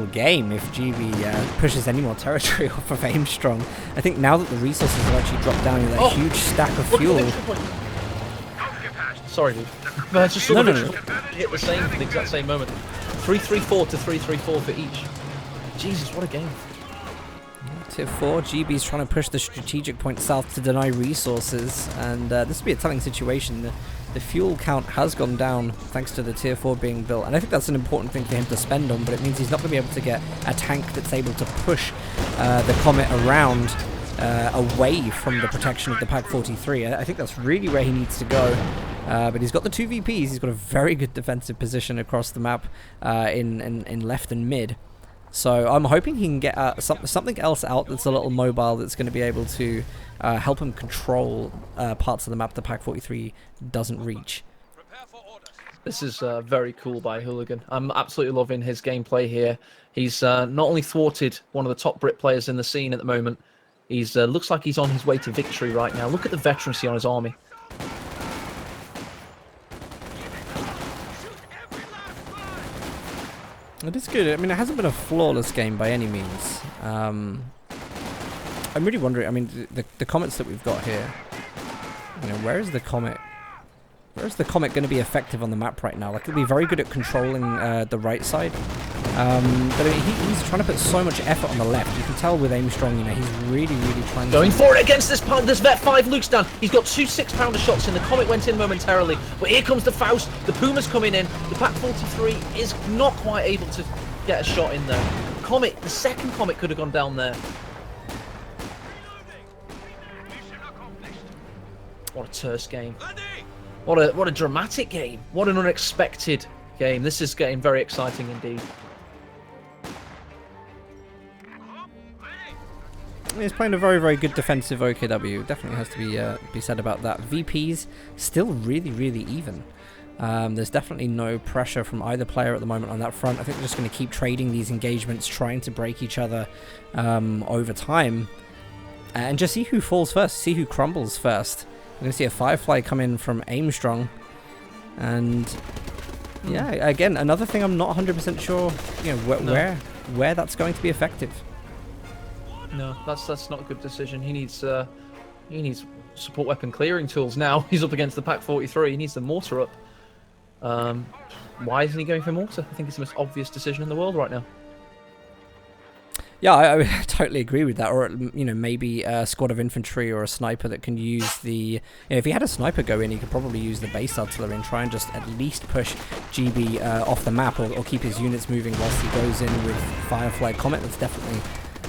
game if GB pushes any more territory off of Aimstrong. I think now that the resources have actually dropped down with that huge stack of fuel... Sorry, dude. Just No. hit the same for the exact same moment. 3-3-4 to 3-3-4 for each. Jesus, what a game. Tier 4, GB's trying to push the strategic point south to deny resources, and this will be a telling situation. The fuel count has gone down thanks to the Tier 4 being built, and I think that's an important thing for him to spend on, but it means he's not going to be able to get a tank that's able to push the Comet around away from the protection of the Pak-43. I think that's really where he needs to go. But he's got the 2 VPs, he's got a very good defensive position across the map in left and mid. So I'm hoping he can get something else out that's a little mobile that's going to be able to help him control parts of the map the Pak-43 doesn't reach. This is very cool by Hooligan. I'm absolutely loving his gameplay here. He's not only thwarted one of the top Brit players in the scene at the moment, he's looks like he's on his way to victory right now. Look at the veterancy on his army. It is good. I mean, it hasn't been a flawless game by any means. I'm really wondering, I mean, the Comets that we've got here, you know, where is the Comet going to be effective on the map right now? Like, it'll be very good at controlling the right side. But I mean, he's trying to put so much effort on the left. You can tell with Aimstrong, you know, he's really trying Going for it against this Vet 5 Luke's down. He's got 2 6-pounder shots in. The Comet went in momentarily. But here comes the Faust. The Puma's coming in. The Pak-43 is not quite able to get a shot in there. Comet, the second Comet could have gone down there. What a terse game. What a dramatic game. What an unexpected game. This is getting very exciting indeed. He's playing a very good defensive OKW. Definitely has to be said about that. VPs still really even. There's definitely no pressure from either player at the moment on that front. I think they're just going to keep trading these engagements, trying to break each other over time, and just see who falls first, see who crumbles first. We're going to see a Firefly come in from Aimstrong, and yeah, again, another thing I'm not 100% sure, you know, where that's going to be effective. No, that's not a good decision. He needs support weapon clearing tools now. He's up against the Pak-43. He needs the mortar up. Why isn't he going for mortar? I think it's the most obvious decision in the world right now. Yeah, I totally agree with that. Or, you know, maybe a squad of infantry or a sniper that can use the... You know, if he had a sniper go in, he could probably use the base artillery and try and just at least push GB off the map, or keep his units moving whilst he goes in with Firefly Comet. That's definitely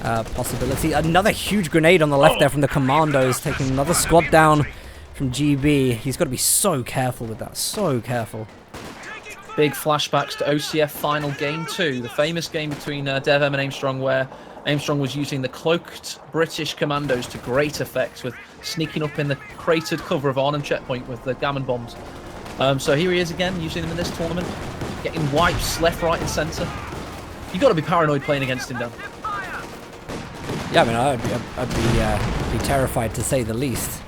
a possibility. Another huge grenade on the left there from the Commandos, taking another squad down from GB. He's got to be so careful with that, so careful. Big flashbacks to OCF Final Game 2, the famous game between DevM and Aimstrong, where Aimstrong was using the cloaked British commandos to great effect, with sneaking up in the cratered cover of Arnhem checkpoint with the gammon bombs. So here he is again, using them in this tournament, getting wipes left, right and centre. You've got to be paranoid playing against him, Dan. Yeah, I mean, I'd be terrified to say the least.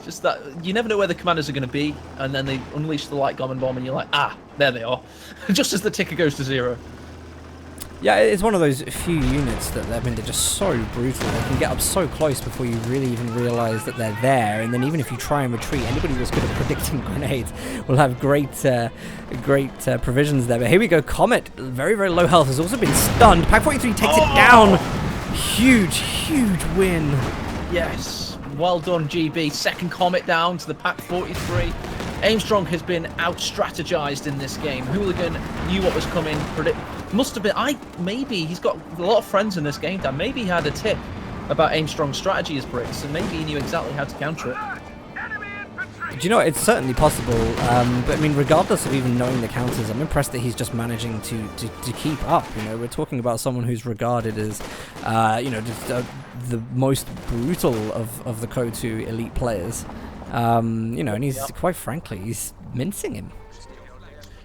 Just that you never know where the commanders are going to be, and then they unleash the light gammon bomb, and you're like, ah, there they are, just as the ticker goes to 0. Yeah, it's one of those few units that, I mean, they're just so brutal. They can get up so close before you really even realise that they're there, and then even if you try and retreat, anybody who's good at predicting grenades will have great provisions there. But here we go, Comet, very low health, has also been stunned. Pak-43 takes it down. Huge win. Yes, well done, GB. Second Comet down to the Pak-43. Aimstrong has been out-strategized in this game. Hooligan knew what was coming. Must have been... Maybe he's got a lot of friends in this game, Dan. Maybe he had a tip about Aimstrong's strategy as Brits, and maybe he knew exactly how to counter it. Do you know, it's certainly possible, but I mean, regardless of even knowing the counters, I'm impressed that he's just managing to keep up. You know, we're talking about someone who's regarded as, you know, just the most brutal of the CoH2 elite players. You know, and he's, quite frankly, he's mincing him.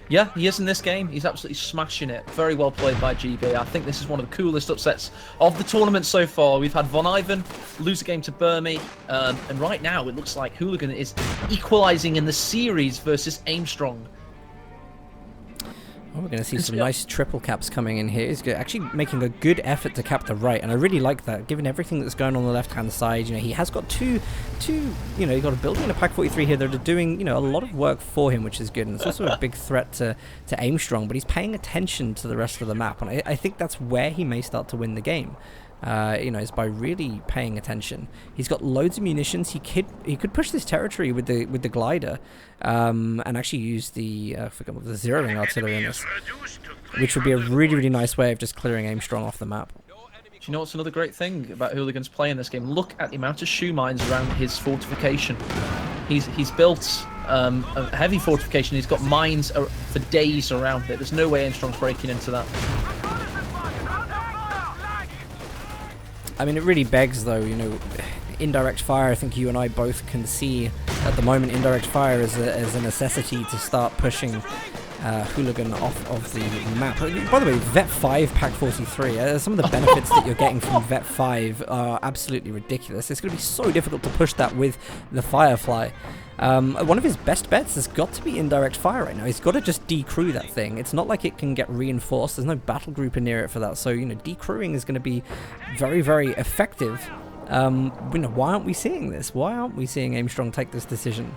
Yeah, he is in this game. He's absolutely smashing it. Very well played by GB. I think this is one of the coolest upsets of the tournament so far. We've had Von Ivan lose a game to Burmy, and right now it looks like Hooligan is equalising in the series versus Aimstrong. Oh, we're going to see some nice triple caps coming in here. He's actually making a good effort to cap the right, and I really like that, given everything that's going on the left-hand side. You know, he has got two, you know, you've got a building and a Pack 43 here that are doing, you know, a lot of work for him, which is good, and it's also a big threat to Aimstrong, but he's paying attention to the rest of the map, and I think that's where he may start to win the game. You know, is by really paying attention. He's got loads of munitions. He could push this territory with the glider, and actually use the I forgot what the zeroing artillery in this, which would be a really nice way of just clearing Aimstrong off the map. Do you know what's another great thing about Hooligan's play in this game? Look at the amount of shoe mines around his fortification. He's built a heavy fortification. He's got mines for days around it. There's no way Aimstrong's breaking into that. I mean, it really begs, though, you know, indirect fire. I think you and I both can see at the moment indirect fire is a necessity to start pushing Hooligan off of the map. By the way, Vet 5 Pack 43, some of the benefits that you're getting from Vet 5 are absolutely ridiculous. It's going to be so difficult to push that with the Firefly. One of his best bets has got to be indirect fire right now. He's got to just decrew that thing. It's not like it can get reinforced. There's no battle group near it for that. So, you know, decrewing is going to be very effective. You know, why aren't we seeing this? Why aren't we seeing Aimstrong take this decision?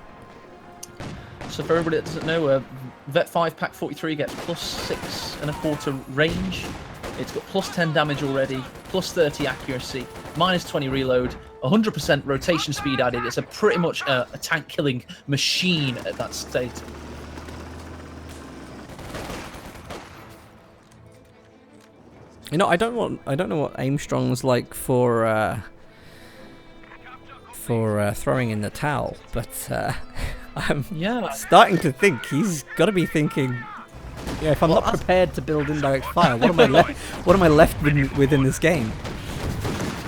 So for everybody that doesn't know, Vet 5 Pack 43 gets +6.25 range. It's got +10 damage already, +30 accuracy, -20 reload, 100% rotation speed added. It's pretty much a tank-killing machine at that state. You know, I don't know what Aimstrong's like for throwing in the towel, but I'm starting to think he's got to be thinking, yeah, if I'm not prepared to build indirect fire, what am I left with in this game?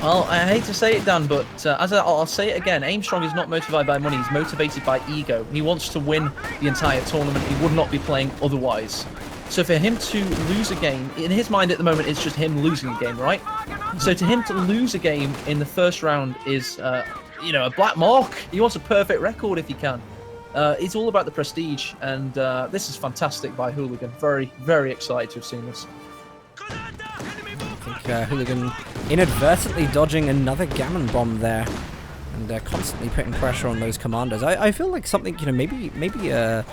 Well, I hate to say it, Dan, but I'll say it again. Aimstrong is not motivated by money. He's motivated by ego. He wants to win the entire tournament. He would not be playing otherwise. So for him to lose a game, in his mind at the moment, it's just him losing a game, right? So to him to lose a game in the first round is, you know, a black mark. He wants a perfect record if he can. It's all about the prestige, and this is fantastic by Hooligan. Very excited to have seen this. I think Hooligan inadvertently dodging another gammon bomb there, and constantly putting pressure on those commandos. I feel like something, you know, maybe a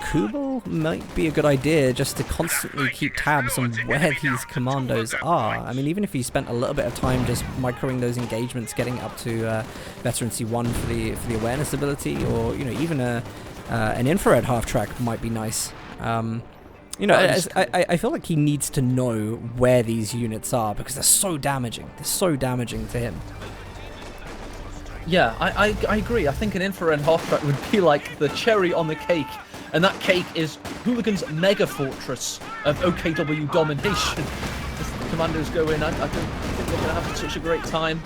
Kubel might be a good idea, just to constantly keep tabs on where these commandos are. I mean, even if he spent a little bit of time just microing those engagements, getting up to veteran C1 for the awareness ability, or, you know, even an infrared half track might be nice. You know, I feel like he needs to know where these units are, because they're so damaging. They're so damaging to him. Yeah, I agree. I think an infrared half track would be like the cherry on the cake, and that cake is Hooligan's mega fortress of OKW domination. As the commandos go in, I don't think they're going to have such a great time.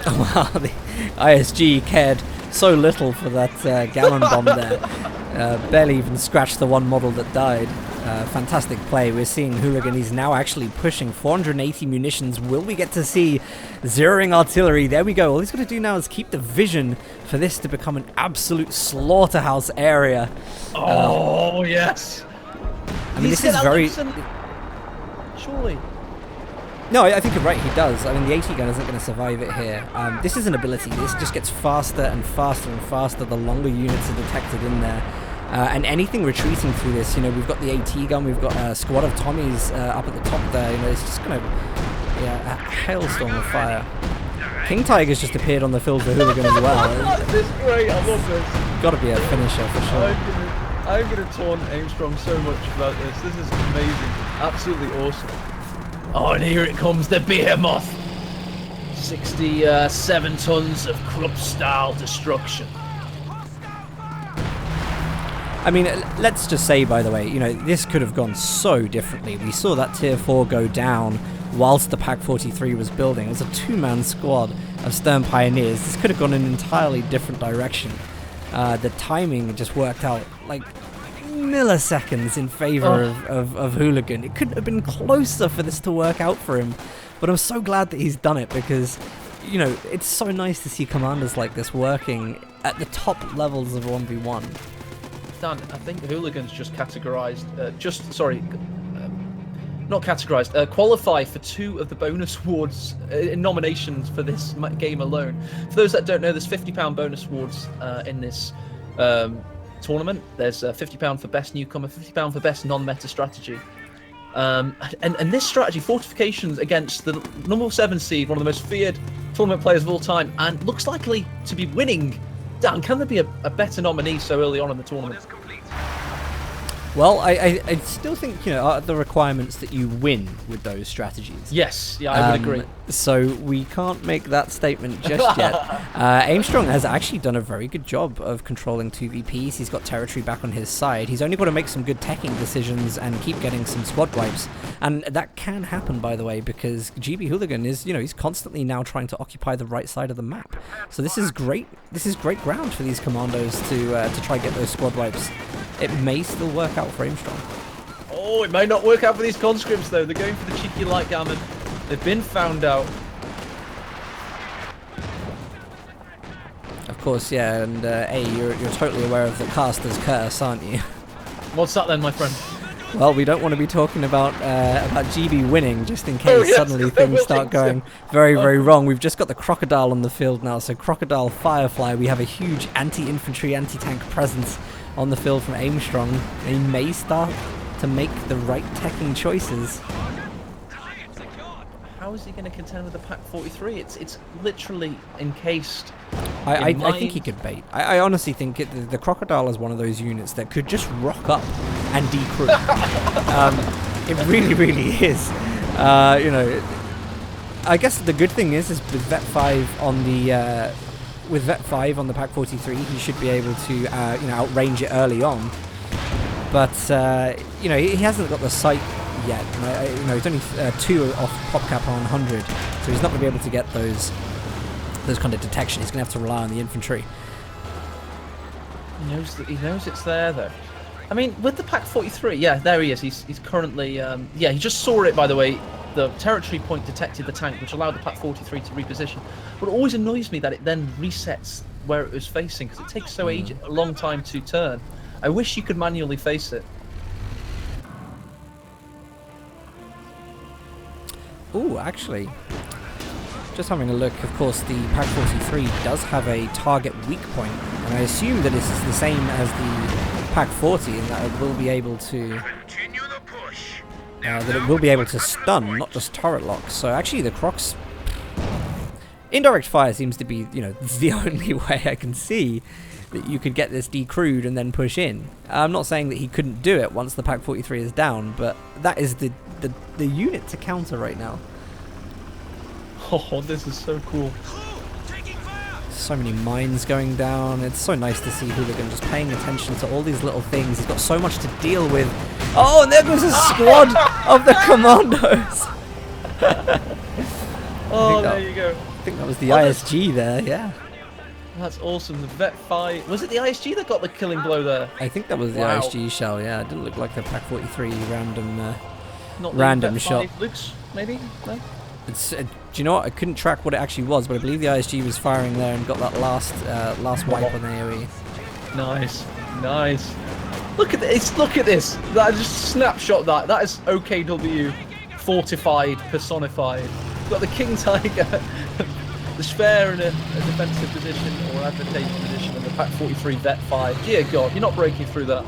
Oh, wow, the ISG cared so little for that gammon bomb there. Barely even scratched the one model that died. Fantastic play. We're seeing Hooligan. He's now actually pushing 480 munitions. Will we get to see zeroing artillery? There we go. All he's got to do now is keep the vision for this to become an absolute slaughterhouse area. Oh, yes. I mean, this is very... Surely. No, I think you're right, he does. I mean, the AT gun isn't going to survive it here. This is an ability. This just gets faster and faster the longer units are detected in there. And anything retreating through this, you know, we've got the AT gun, we've got a squad of Tommies up at the top there. You know, it's just going to, yeah, a hailstorm of fire. King Tiger's just appeared on the field for Hooligan as well. This is great, I love this. Got to be a finisher for sure. I'm going to taunt Aimstrong so much about this. This is amazing. Absolutely awesome. Oh, and here it comes, the behemoth. 67 tons of Krupp-style destruction. I mean, let's just say, by the way, you know, this could have gone so differently. We saw that Tier 4 go down whilst the Pack 43 was building. It was a two-man squad of Stern Pioneers. This could have gone in an entirely different direction. The timing just worked out like milliseconds in favor of Hooligan. It couldn't have been closer for this to work out for him. But I'm so glad that he's done it, because, you know, it's so nice to see commanders like this working at the top levels of 1v1. Dan, I think Hooligans just categorized, not categorized, qualify for 2 of the bonus awards nominations for this game alone. For those that don't know, there's £50 bonus awards in this tournament. There's £50 for best newcomer, £50 for best non-meta strategy. And this strategy, fortifications against the number 7 seed, one of the most feared tournament players of all time, and looks likely to be winning. Dan, can there be a better nominee so early on in the tournament? Well, I still think, are the requirements that you win with those strategies. Yes, yeah, I would agree. So we can't make that statement just yet. Aimstrong has actually done a very good job of controlling 2VPs. He's got territory back on his side. He's only got to make some good teching decisions and keep getting some squad wipes. And that can happen, by the way, because GB Hooligan is, he's constantly now trying to occupy the right side of the map. So this is great. This is great ground for these commandos to try and get those squad wipes. It may still work out for Aimstrong. Oh, it may not work out for these conscripts, though. They're going for the cheeky light gammon. They've been found out. Of course, yeah, and you're totally aware of the caster's curse, aren't you? What's that then, my friend? Well, we don't want to be talking about GB winning, just in case suddenly things start going very, very wrong. We've just got the Crocodile on the field now, so Crocodile Firefly. We have a huge anti-infantry, anti-tank presence on the field from Aimstrong. He may start to make the right teching choices. How is he going to contend with the Pack 43? It's literally encased. I think he could bait. I honestly think the Crocodile is one of those units that could just rock up and decrew. It really, really is. I guess the good thing is with Vet 5 on the Pack 43, he should be able to outrange it early on. But he hasn't got the sight yet. He's only 2 off pop cap on 100, so he's not going to be able to get those kind of detection. He's going to have to rely on the infantry. He knows it's there, though. I mean, with the Pack 43, yeah, there he is. He's currently, he just saw it, by the way. The territory point detected the tank, which allowed the Pack 43 to reposition. But it always annoys me that it then resets where it was facing, because it takes a long time to turn. I wish you could manually face it. Ooh, actually, just having a look, of course, the Pack 43 does have a target weak point, and I assume that this is the same as the Pack 40, and that it will be able to stun, not just turret lock. So actually, the Croc's indirect fire seems to be, the only way I can see that you could get this decrewed and then push in. I'm not saying that he couldn't do it once the Pack 43 is down, but that is the unit to counter right now. Oh, this is so cool. So many mines going down. It's so nice to see Hooligan just paying attention to all these little things. He's got so much to deal with. Oh, and there goes a squad of the commandos. There you go. I think that was the ISG there, yeah. That's awesome. The Vet 5. Was it the ISG that got the killing blow there? I think that was the ISG shell, yeah. It didn't look like the Pack 43 random Not random Vet shot. 5 Luke's, maybe? No? It's, do you know what? I couldn't track what it actually was, but I believe the ISG was firing there and got that last wipe on AoE. Nice. Look at this. Look at this. That just snapshot that. That is OKW fortified, personified. We've got the King Tiger, the Spare in a defensive position or advantageous position, and the Pack 43 Vet 5. Dear God, you're not breaking through that.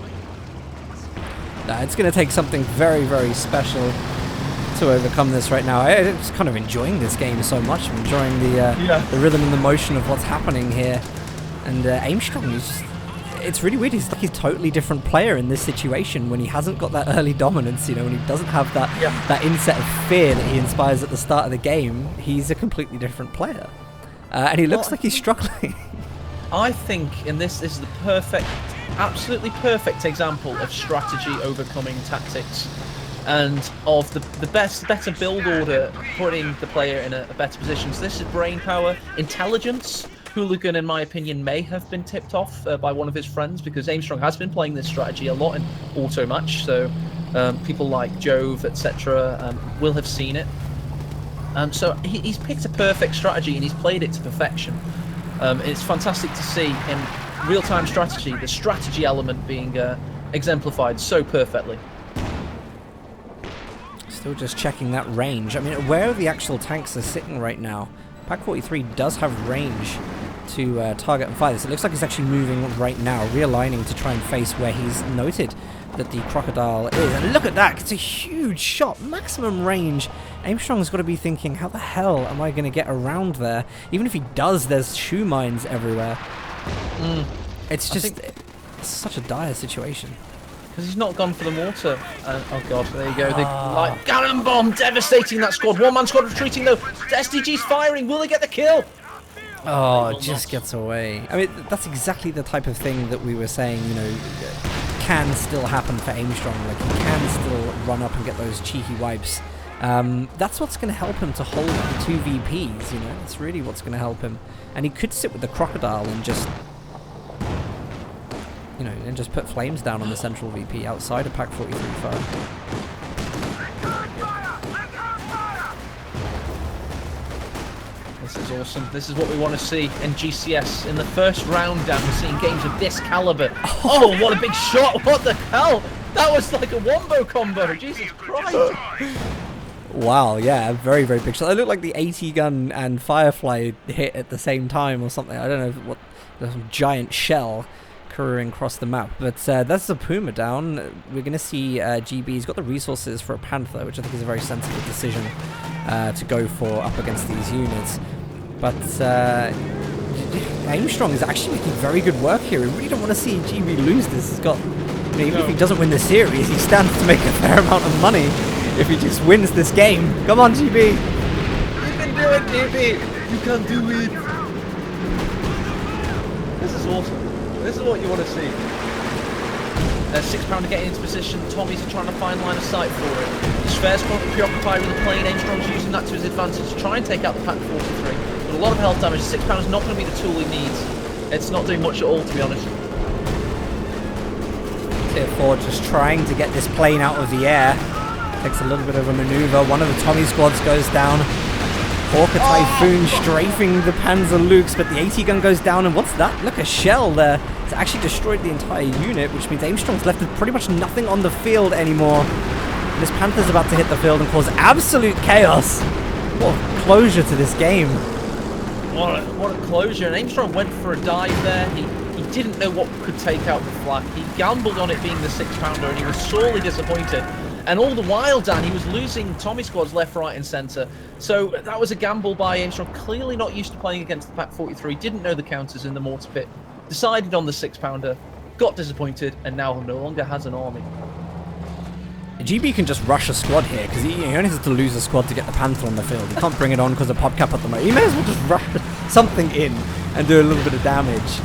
Nah, it's going to take something very, very special to overcome this right now. I'm just kind of enjoying this game so much. I'm enjoying the rhythm and the motion of what's happening here. And Aimstrong is just, it's really weird. He's like a totally different player in this situation when he hasn't got that early dominance, when he doesn't have that inset of fear that he inspires at the start of the game. He's a completely different player. And he looks like he's struggling. I think in this is the perfect, absolutely perfect example of strategy overcoming tactics, and of the better build order, putting the player in a better position. So this is brain power, intelligence. Hooligan, in my opinion, may have been tipped off by one of his friends, because Aimstrong has been playing this strategy a lot in auto match. So people like Jove, etc., will have seen it. So he's picked a perfect strategy and he's played it to perfection. It's fantastic to see him real-time strategy, the strategy element being exemplified so perfectly. Still just checking that range. I mean, where the actual tanks are sitting right now, Pack 43 does have range to target and fire this. It looks like he's actually moving right now, realigning to try and face where he's noted that the crocodile is. And look at that, it's a huge shot, maximum range. Aimstrong's got to be thinking, how the hell am I going to get around there? Even if he does, there's shoe mines everywhere. It's just it's such a dire situation. Because he's not gone for the mortar. Oh god, there you go. The like cannon bomb devastating that squad. One-man squad retreating though. SDG's firing. Will they get the kill? Oh, it just gets away. I mean, that's exactly the type of thing that we were saying, you know, can still happen for Aimstrong. Like, he can still run up and get those cheeky wipes. That's what's going to help him to hold the 2 VPs, you know. That's really what's going to help him. And he could sit with the crocodile and just, you know, and just put flames down on the central VP outside of Pack 43 fire. This is awesome. This is what we want to see in GCS. In the first round, Dan, we're seeing games of this caliber. Oh, what a big shot. What the hell? That was like a wombo combo. Jesus Christ. Wow, yeah, very, very big shot. It looked like the AT gun and Firefly hit at the same time or something. I don't know what, some giant shell careering across the map. But that's the Puma down. We're going to see GB's got the resources for a Panther, which I think is a very sensible decision to go for up against these units. But Aimstrong is actually making very good work here. We really don't want to see GB lose this. He's got, you know, even if he doesn't win the series, he stands to make a fair amount of money if he just wins this game. Come on, GB. You can do it, GB. You can do it. This is awesome. This is what you want to see. 6-pounder getting into position. Tommy's trying to find line of sight for it. Schwer's preoccupied with the plane. Aimstrong's using that to his advantage to try and take out the Pack 43. But a lot of health damage. 6-pounder's not going to be the tool he needs. It's not doing much at all, to be honest. Tier 4 just trying to get this plane out of the air. Takes a little bit of a maneuver. One of the Tommy squads goes down. Hawker Typhoon strafing the Panzer Lukes, but the AT gun goes down. And what's that? Look, a shell there. It's actually destroyed the entire unit, which means Aimstrong's left with pretty much nothing on the field anymore. And this Panther's about to hit the field and cause absolute chaos. What a closure to this game. What a closure. And Aimstrong went for a dive there. He didn't know what could take out the flak. He gambled on it being the 6-pounder, and he was sorely disappointed. And all the while, Dan, he was losing Tommy squads left, right, and centre. So that was a gamble by Aimstrong. Clearly not used to playing against the Pack 43. Didn't know the counters in the mortar pit. Decided on the 6-pounder. Got disappointed, and now no longer has an army. GB can just rush a squad here, because he only has to lose a squad to get the Panther on the field. He can't bring it on because of PopCap at the moment. He may as well just rush something in and do a little bit of damage.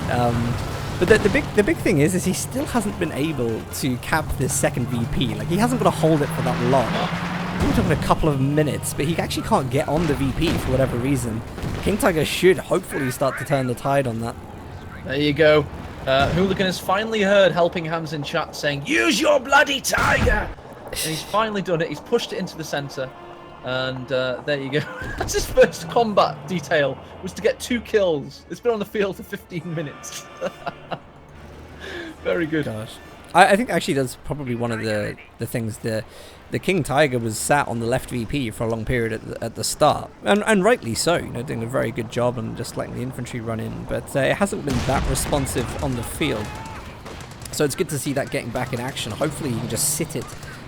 But the big thing is he still hasn't been able to cap this second VP. Like, he hasn't got to hold it for that long. We're talking a couple of minutes, but he actually can't get on the VP for whatever reason. King Tiger should hopefully start to turn the tide on that. There you go. Hooligan has finally heard helping hands in chat saying, "Use your bloody tiger!" And he's finally done it. He's pushed it into the centre. And there you go. That's his first combat detail, was to get 2 kills. It's been on the field for 15 minutes. Very good. Gosh. I think actually that's probably one of the things. The King Tiger was sat on the left VP for a long period at the start. And rightly so, you know, doing a very good job and just letting the infantry run in. But it hasn't been that responsive on the field. So it's good to see that getting back in action. Hopefully you can just sit it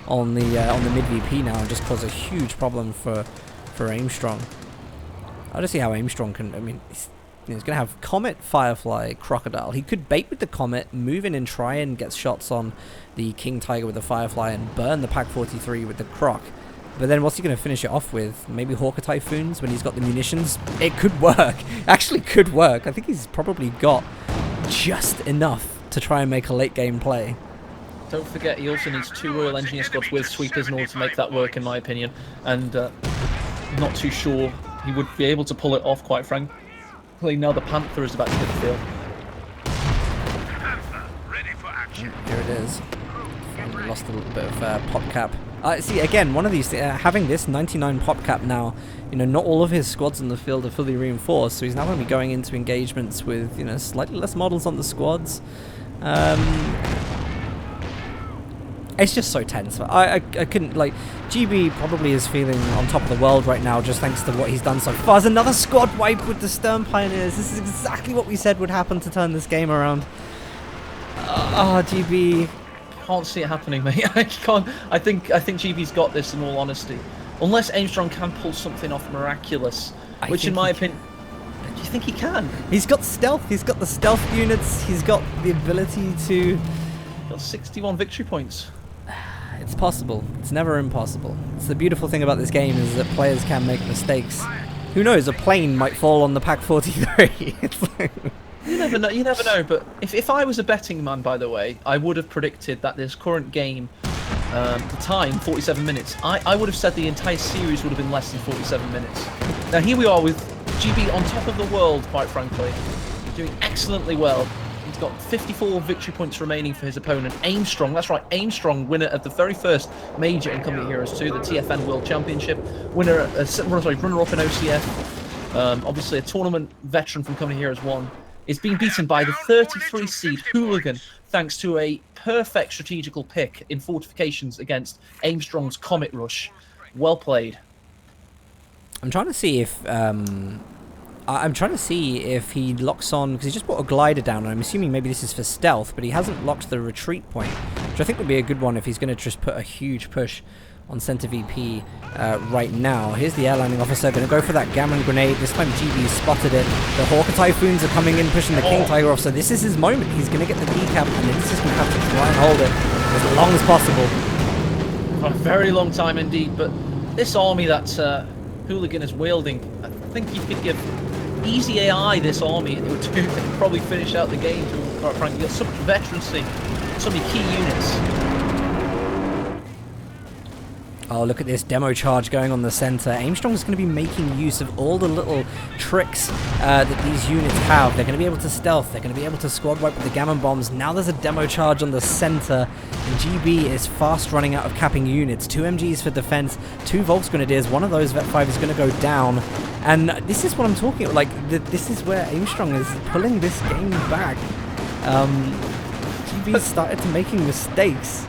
on the mid VP now and just cause a huge problem for Aimstrong. I just see how Aimstrong can. I mean, he's going to have Comet, Firefly, Crocodile. He could bait with the Comet, move in and try and get shots on the King Tiger with the Firefly and burn the Pack 43 with the Croc. But then what's he going to finish it off with? Maybe Hawker Typhoons when he's got the munitions? It could work. Actually could work. I think he's probably got just enough to try and make a late game play. Don't forget, he also needs 2 Royal Engineer squads with sweepers in order to make that work, in my opinion. And not too sure he would be able to pull it off, quite frankly. Now the Panther is about to hit the field. Panther, ready for action. Here it is. Finally lost a little bit of pop cap See, again, one of these, having this 99 pop cap now, not all of his squads in the field are fully reinforced, so he's now going to be going into engagements with, slightly less models on the squads. It's just so tense. I couldn't, GB probably is feeling on top of the world right now just thanks to what he's done so far. There's another squad wipe with the Stern Pioneers. This is exactly what we said would happen to turn this game around. GB. Can't see it happening, mate. I can't. I think GB's got this, in all honesty. Unless Aimstrong can pull something off miraculous, which in my opinion... Do you think he can? He's got stealth. He's got the stealth units. He's got the ability to... Got 61 victory points. It's possible. It's never impossible. It's the beautiful thing about this game is that players can make mistakes. Who knows? A plane might fall on the Pack 43. It's like... You never know. You never know. But if I was a betting man, by the way, I would have predicted that this current game, the time 47 minutes. I would have said the entire series would have been less than 47 minutes. Now here we are with GB on top of the world. Quite frankly, doing excellently well. He's got 54 victory points remaining for his opponent, Aimstrong. That's right, Aimstrong, winner of the very first major in Company Heroes 2, the TFN World Championship, runner-up in OCF, obviously a tournament veteran from Company Heroes 1, is being beaten by the 33 seed Hooligan, thanks to a perfect strategical pick in fortifications against Aimstrong's Comet Rush. Well played. I'm trying to see if he locks on, because he just put a glider down, and I'm assuming maybe this is for stealth, but he hasn't locked the retreat point, which I think would be a good one if he's going to just put a huge push on center VP right now. Here's the airlining officer, going to go for that Gammon grenade. This time GB spotted it. The Hawker Typhoons are coming in, pushing the King Tiger off, so this is his moment. He's going to get the decap, and then he's just going to have to try and hold it as long as possible. For a very long time indeed, but this army that Hooligan is wielding, I think you could give easy AI this army, and it would probably finish out the game, quite frankly. You've got so much veterancy, so many key units. Oh, look at this demo charge going on the center. Aimstrong is going to be making use of all the little tricks that these units have. They're going to be able to stealth. They're going to be able to squad wipe with the Gammon bombs. Now there's a demo charge on the center. And GB is fast running out of capping units. 2 MGs for defense, 2 Volks Grenadiers. One of those Vet 5 is going to go down. And this is what I'm talking about. This is where Aimstrong is pulling this game back. GB started to making mistakes.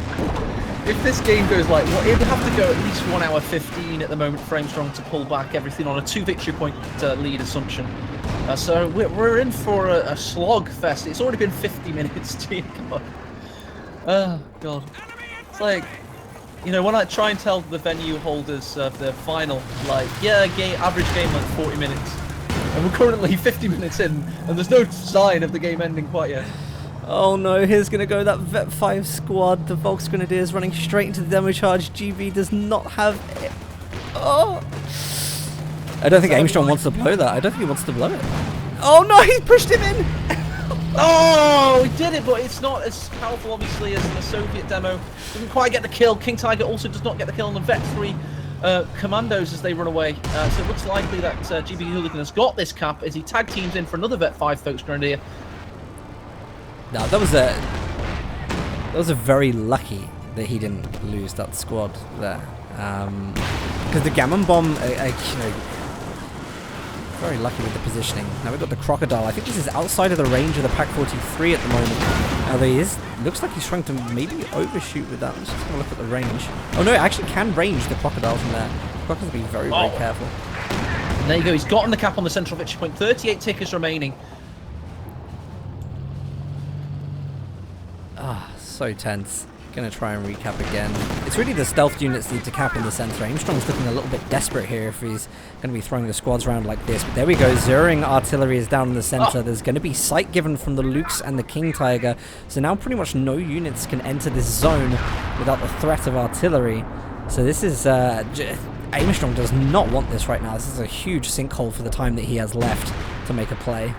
If this game goes it would have to go at least 1 hour 15 at the moment for Aimstrong to pull back everything on a 2 victory point lead assumption. So we're in for a slog fest. It's already been 50 minutes, dear God. Oh, God. It's like, when I try and tell the venue holders of the final, average game 40 minutes. And we're currently 50 minutes in, and there's no sign of the game ending quite yet. Oh no, here's going to go that Vet 5 squad. The Volks Grenadiers running straight into the demo charge. GB does not have it. Oh! I don't think Aimstrong wants to blow that. I don't think he wants to blow it. Oh no, he pushed him in! Oh, he did it, but it's not as powerful, obviously, as the Soviet demo. Doesn't quite get the kill. King Tiger also does not get the kill on the Vet 3 commandos as they run away. So it looks likely that GB Hooligan has got this cap as he tag teams in for another Vet 5 Volks Grenadier. No, that was a very lucky that he didn't lose that squad there, because the Gammon bomb, very lucky with the positioning. Now we've got the Crocodile. I think this is outside of the range of the Pack 43 at the moment. Looks like he's trying to maybe overshoot with that. Let's just have a look at the range. Oh no, it actually can range the Crocodile from there. Crocodile's be very, very careful. And there you go. He's gotten the cap on the central victory point. 38 tickers remaining. So tense. Gonna try and recap again. It's really the stealth units need to cap in the center. Aimstrong's looking a little bit desperate here if he's gonna be throwing the squads around like this. But there we go. Zeroing artillery is down in the center. There's gonna be sight given from the Lukes and the King Tiger. So now pretty much no units can enter this zone without the threat of artillery. So this is Aimstrong does not want this right now. This is a huge sinkhole for the time that he has left to make a play.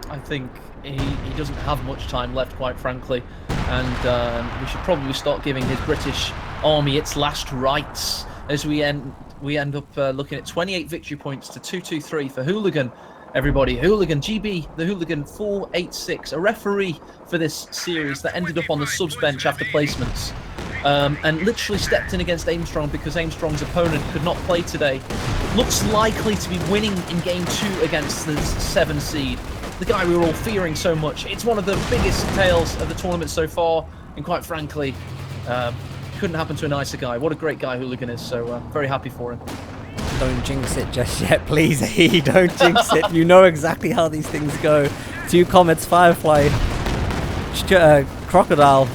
I think he doesn't have much time left, quite frankly. And we should probably start giving his British army its last rites as we end up looking at 28 victory points to 223 for Hooligan. Everybody, Hooligan GB, the Hooligan 486, a referee for this series that ended up on the subs bench after placements. and literally stepped in against Aimstrong because Aimstrong's opponent could not play today. Looks likely to be winning in Game 2 against the 7 seed. The guy we were all fearing so much. It's one of the biggest tales of the tournament so far, and quite frankly, couldn't happen to a nicer guy. What a great guy Hooligan is, so very happy for him. Don't jinx it just yet, please. Don't jinx it. You know exactly how these things go. 2 Comets, Firefly, Crocodile.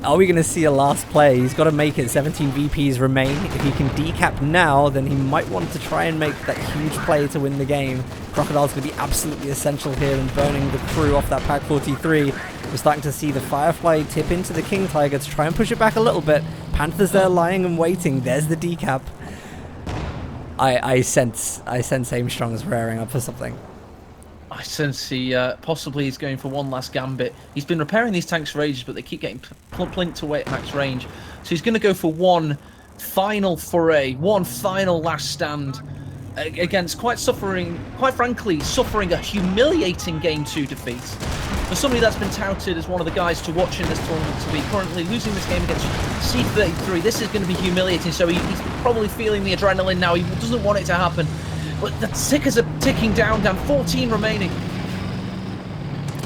Are we going to see a last play? He's got to make it. 17 VPs remain. If he can decap now, then he might want to try and make that huge play to win the game. Crocodile's going to be absolutely essential here in burning the crew off that Pack 43. We're starting to see the Firefly tip into the King Tiger to try and push it back a little bit. Panther's there lying and waiting. There's the decap. I sense Aimstrong's raring up for something. I sense he possibly is going for one last gambit. He's been repairing these tanks for ages, but they keep getting plinked away at max range. So he's going to go for one final foray, one final last stand against quite frankly, suffering a humiliating Game 2 defeat. For somebody that's been touted as one of the guys to watch in this tournament to be currently losing this game against C33, this is going to be humiliating. So he's probably feeling the adrenaline now. He doesn't want it to happen. But the tickers are ticking down 14 remaining.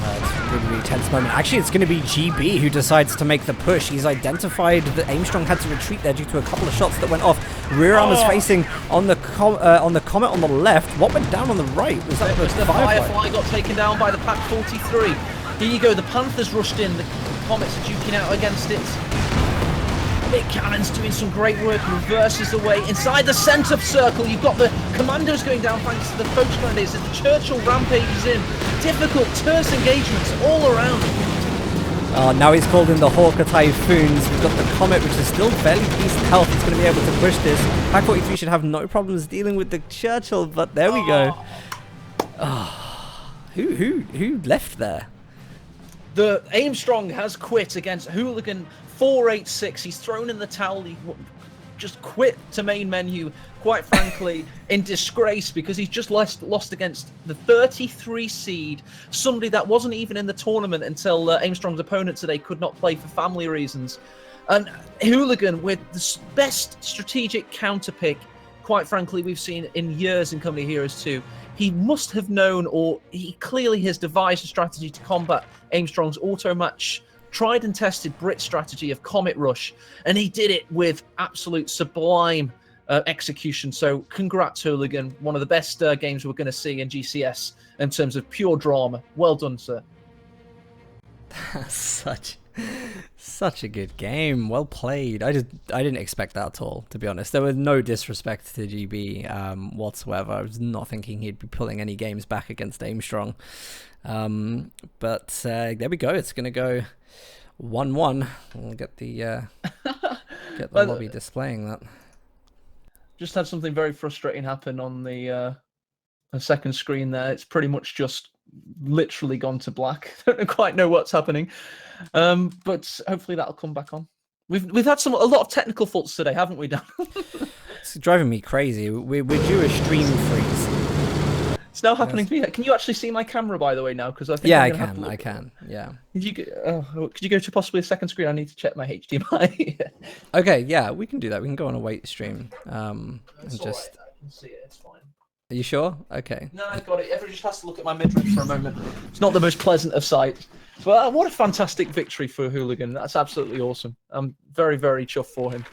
It's a really, really tense moment. Actually, it's going to be GB who decides to make the push. He's identified that Aimstrong had to retreat there due to a couple of shots that went off. Rear arm is facing on the Comet on the left. What went down on the right? Was that the Firefly got taken down by the Pack 43. Here you go. The Panthers rushed in. The Comets are duking out against it. Big Cannon's doing some great work, reverses away. Inside the centre circle, you've got the Commandos going down thanks to the Foch Grenadiers as the Churchill rampages in. Difficult, terse engagements all around. Oh, now he's called in the Hawker Typhoons. We've got the Comet, which is still fairly decent health. He's going to be able to push this. Pack 43 should have no problems dealing with the Churchill, but there we go. Oh, who left there? The Aimstrong has quit against Hooligan 486. He's thrown in the towel. He just quit to main menu, quite frankly, in disgrace because he's just lost against the 33 seed, somebody that wasn't even in the tournament until Aimstrong's opponent today could not play for family reasons. And Hooligan with the best strategic counter pick, quite frankly, we've seen in years in Company Heroes 2. He must have known, or he clearly has devised a strategy to combat Aimstrong's auto match, tried and tested Brit strategy of Comet Rush, and he did it with absolute sublime execution. So congrats, Hooligan. One of the best games we're going to see in GCS in terms of pure drama. Well done, sir. Such a good game. Well played. I didn't expect that at all, to be honest. There was no disrespect to GB whatsoever. I was not thinking he'd be pulling any games back against Aimstrong. But there we go. It's going to go 1-1. We'll get the lobby displaying that. Just had something very frustrating happen on the second screen there. It's pretty much just literally gone to black. Don't quite know what's happening, but hopefully that'll come back on. We've had a lot of technical faults today, haven't we, Dan? It's driving me crazy. We're due a stream freeze. It's now happening to me. Can you actually see my camera, by the way, now? Because I think I can. Yeah. Could you go to possibly a second screen? I need to check my HDMI. Okay. Yeah, we can do that. We can go on a wait stream. And just. Right. I can see it. It's fine. Are you sure? Okay. No, I got it. Everyone just has to look at my mid-range for a moment. It's not the most pleasant of sights. But what a fantastic victory for Hooligan. That's absolutely awesome. I'm very, very chuffed for him.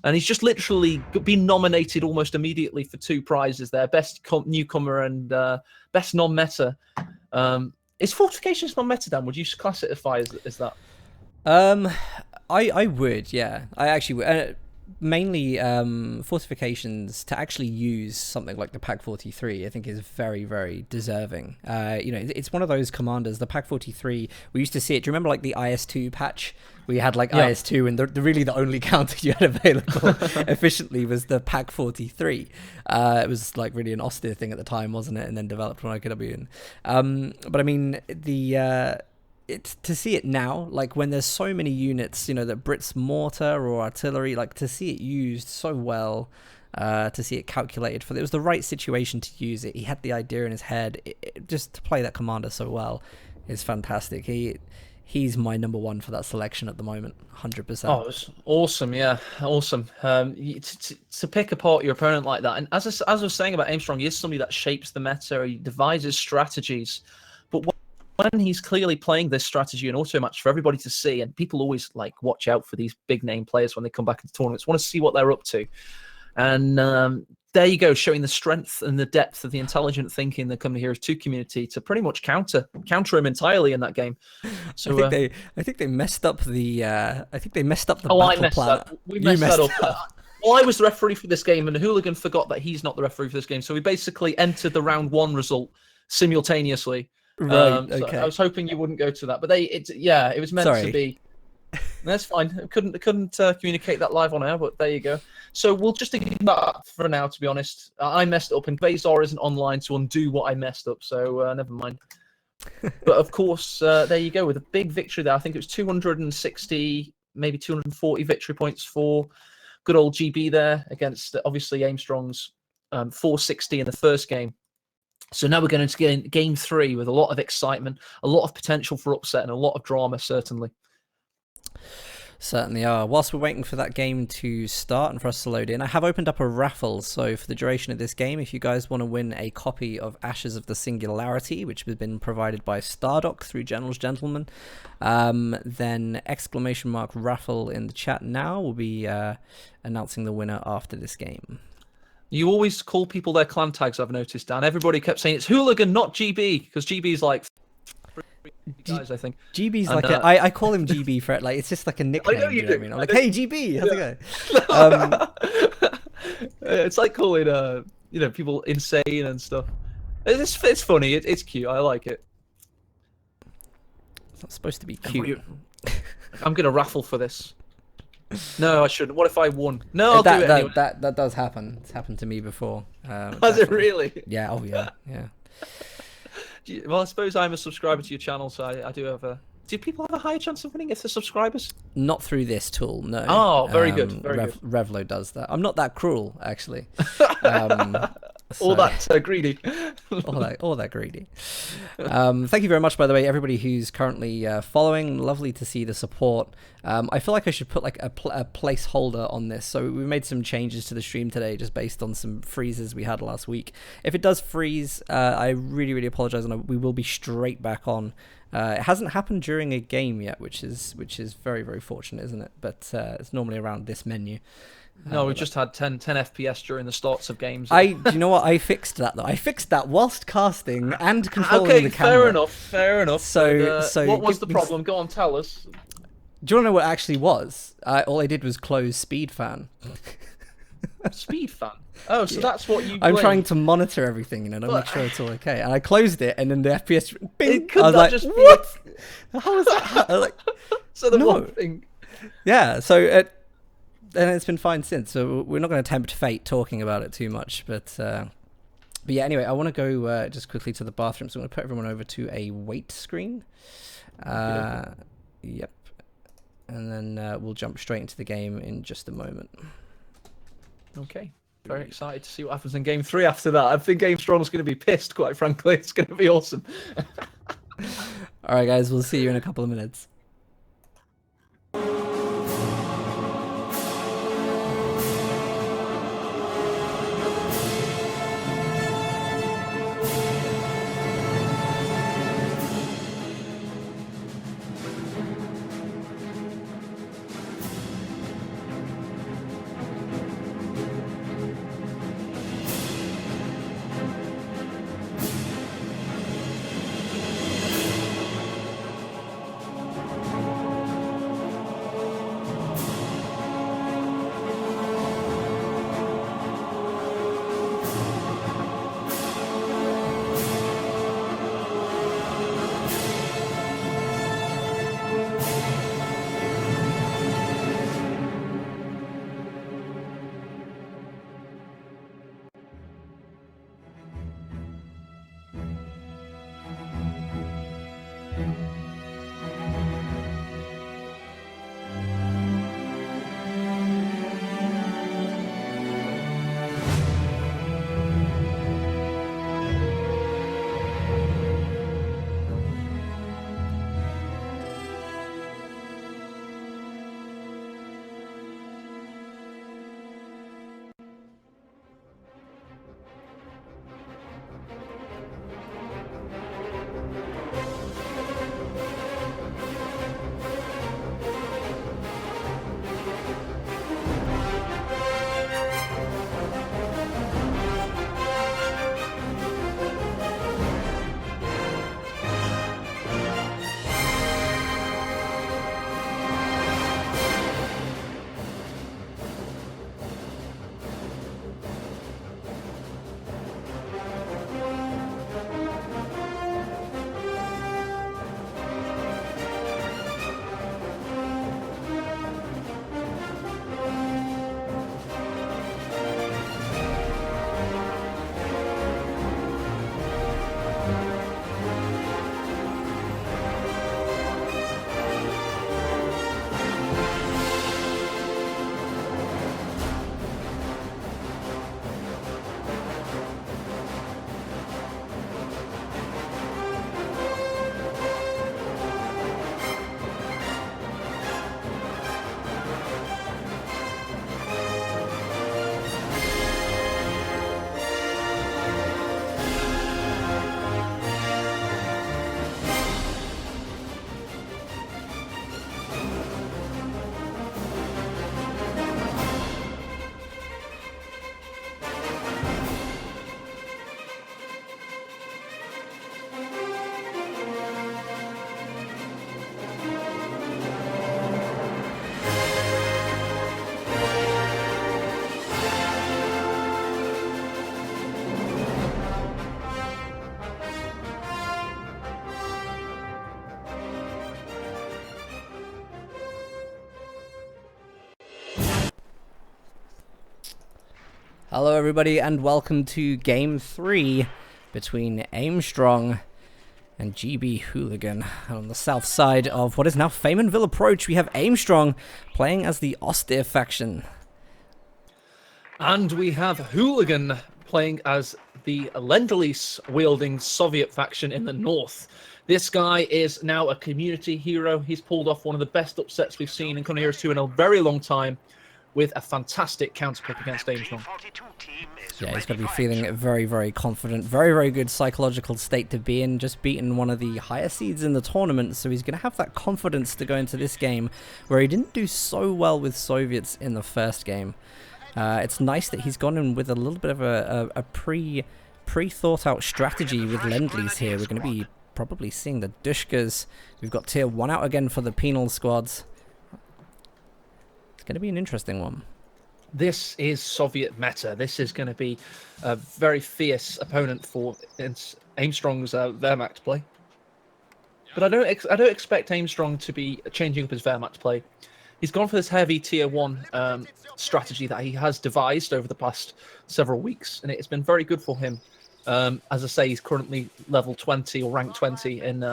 And he's just literally been nominated almost immediately for 2 prizes there. Best newcomer and best non-meta. Is Fortifications non-meta, Dan? Would you classify as that? I would, yeah. I actually would. Mainly Fortifications, to actually use something like the Pack 43, I think is very, very deserving. It's one of those commanders, the Pack 43, we used to see it. Do you remember like the IS2 patch? We had like IS2, and really the only counter you had available efficiently was the Pack 43. It was like really an austere thing at the time, wasn't it? And then developed on IKW. But I mean, to see it now, like when there's so many units, that Brits mortar or artillery, like to see it used so well, to see it calculated it was the right situation to use it. He had the idea in his head. Just to play that commander so well is fantastic. he's my number one for that selection at the moment, 100%. Oh, it's awesome! Yeah, awesome. To pick apart your opponent like that, and as I was saying about Aimstrong, he is somebody that shapes the meta. He devises strategies, but when he's clearly playing this strategy in auto match for everybody to see, and people always like watch out for these big name players when they come back into tournaments, want to see what they're up to, and there you go, showing the strength and the depth of the intelligent thinking the Come Heroes 2 community to pretty much counter him entirely in that game. So I think they messed up the battle I messed plan. that. We messed that up. Well, I was the referee for this game, and Hooligan forgot that he's not the referee for this game. So we basically entered the round 1 result simultaneously. Right. So Okay. I was hoping you wouldn't go to that, but it was meant to be. That's fine. I couldn't communicate that live on air, but there you go. So we'll just ignore that for now, to be honest. I messed up, and Bazar isn't online to undo what I messed up, so never mind. But of course, there you go, with a big victory there. I think it was 260, maybe 240 victory points for good old GB there against, obviously, Aimstrong's 460 in the first game. So now we're going to get game 3 with a lot of excitement, a lot of potential for upset, and a lot of drama, certainly. Certainly are. Whilst we're waiting for that game to start and for us to load in, I have opened up a raffle. So for the duration of this game, if you guys want to win a copy of Ashes of the Singularity, which has been provided by Stardock through General's Gentleman, then !raffle in the chat now. We'll be announcing the winner after this game. You always call people their clan tags, I've noticed, Dan. Everybody kept saying it's Hooligan, not GB, because GB's like guys, I think. GB's like I call him GB for it, like it's just like a nickname. I know you know do. what I mean? I'm like, hey GB, how's it going? It's like calling people insane and stuff. It's funny. It's cute. I like it. It's not supposed to be cute. I'm gonna raffle for this. No, I shouldn't. What if I won? No, I'll do it anyway. That does happen. It's happened to me before. Has it really? Yeah. Oh yeah. Yeah. Well, I suppose I'm a subscriber to your channel, so I do have a. Do people have a higher chance of winning if they're subscribers? Not through this tool, no. Oh, very good. Very good. Revlo does that. I'm not that cruel, actually. All that greedy. all that greedy. Thank you very much, by the way, everybody who's currently following. Lovely to see the support. I feel like I should put like a placeholder on this. So we made some changes to the stream today, just based on some freezes we had last week. If it does freeze, I really, really apologize, and we will be straight back on. It hasn't happened during a game yet, which is very, very fortunate, isn't it? But it's normally around this menu. No, we just had 10 FPS during the starts of games. Do you know what? I fixed that though. I fixed that whilst casting and controlling the camera. Fair enough. So what was the problem? Go on, tell us. Do you want to know what it actually was? All I did was close speed fan. Speed fan? Oh, so that's what you. I'm trying to monitor everything, to make sure it's all okay. And I closed it, and then the FPS. Bing, could I was that like, just be what? How is that? I was like, so the no. one thing. Yeah. So and it's been fine since. So we're not going to tempt fate talking about it too much, but yeah. Anyway, I want to go just quickly to the bathroom, so I'm going to put everyone over to a wait screen. Yep. And then we'll jump straight into the game in just a moment. Okay. Very excited to see what happens in game 3 after that. I think Aimstrong's going to be pissed, quite frankly. It's going to be awesome. All right, guys. We'll see you in a couple of minutes. Hello everybody and welcome to Game 3 between Aimstrong and GB Hooligan. On the south side of what is now Faymonville Approach, we have Aimstrong playing as the austere faction. And we have Hooligan playing as the Lend-Lease wielding Soviet faction in the north. This guy is now a community hero. He's pulled off one of the best upsets we've seen in Counter Heroes 2 in a very long time, with a fantastic counterpick against Aimstrong. Yeah, he's going to be feeling very, very confident. Very, very good psychological state to be in. Just beaten one of the higher seeds in the tournament, so he's going to have that confidence to go into this game, where he didn't do so well with Soviets in the first game. It's nice that he's gone in with a little bit of a pre-thought-out strategy with Lend-Lease here. We're going to be probably seeing the Dushkas. We've got tier 1 out again for the penal squads. Going to be an interesting one. This is Soviet meta. This is going to be a very fierce opponent for Aimstrong's Wehrmacht play. But I don't expect Aimstrong to be changing up his Wehrmacht play. He's gone for this heavy tier 1 strategy that he has devised over the past several weeks, and it's been very good for him. As I say, he's currently level 20 or rank 20 in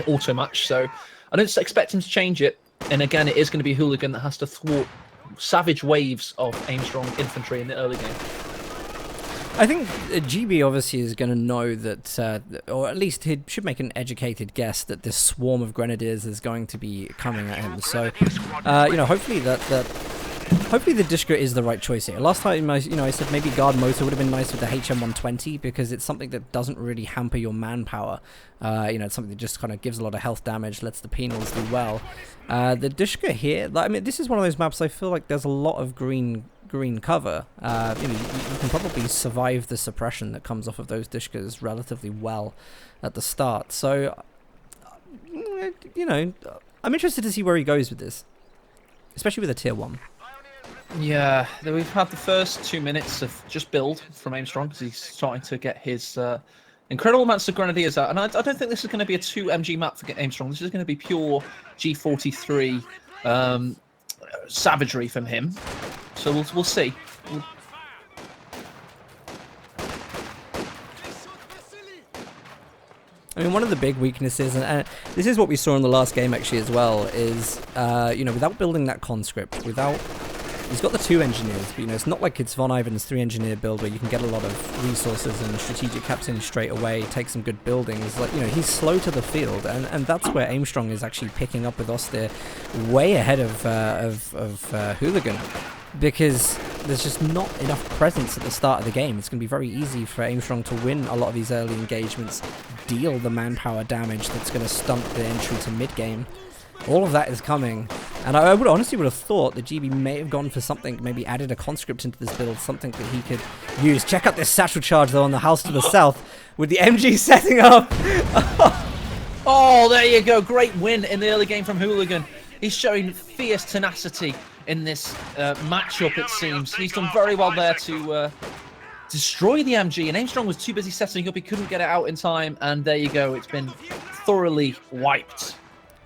auto match, so I don't expect him to change it. And again, it is going to be Hooligan that has to thwart savage waves of Aimstrong infantry in the early game. I think GB obviously is going to know that, or at least he should make an educated guess that this swarm of grenadiers is going to be coming at him. So, you know, hopefully hopefully the Dishka is the right choice here. Last time, I said maybe guard motor would have been nice with the HM120 because it's something that doesn't really hamper your manpower. It's something that just kind of gives a lot of health damage, lets the penals do well. The Dishka here, I mean, this is one of those maps I feel like there's a lot of green cover. You can probably survive the suppression that comes off of those Dishkas relatively well at the start. So, I'm interested to see where he goes with this, especially with a tier 1. Yeah, we've had the first 2 minutes of just build from Aimstrong because he's starting to get his incredible amounts of grenadiers out. And I don't think this is going to be a 2 MG map for Aimstrong. This is going to be pure G43 savagery from him. So we'll see. I mean, one of the big weaknesses, and this is what we saw in the last game actually as well, is, without building that conscript, he's got the 2 engineers, but, it's not like it's Von Ivan's 3 engineer build where you can get a lot of resources and strategic caps in straight away, take some good buildings. Like, he's slow to the field, and that's where Aimstrong is actually picking up with Austere way ahead of Hooligan, because there's just not enough presence at the start of the game. It's going to be very easy for Aimstrong to win a lot of these early engagements, deal the manpower damage that's going to stunt the entry to mid-game. All of that is coming, and I would honestly have thought that GB may have gone for something, maybe added a conscript into this build, something that he could use. Check out this satchel charge though on the house to the south, with the MG setting up. Oh, there you go. Great win in the early game from Hooligan. He's showing fierce tenacity in this matchup, it seems. He's done very well there to destroy the MG, and Aimstrong was too busy setting up. He couldn't get it out in time, and there you go. It's been thoroughly wiped.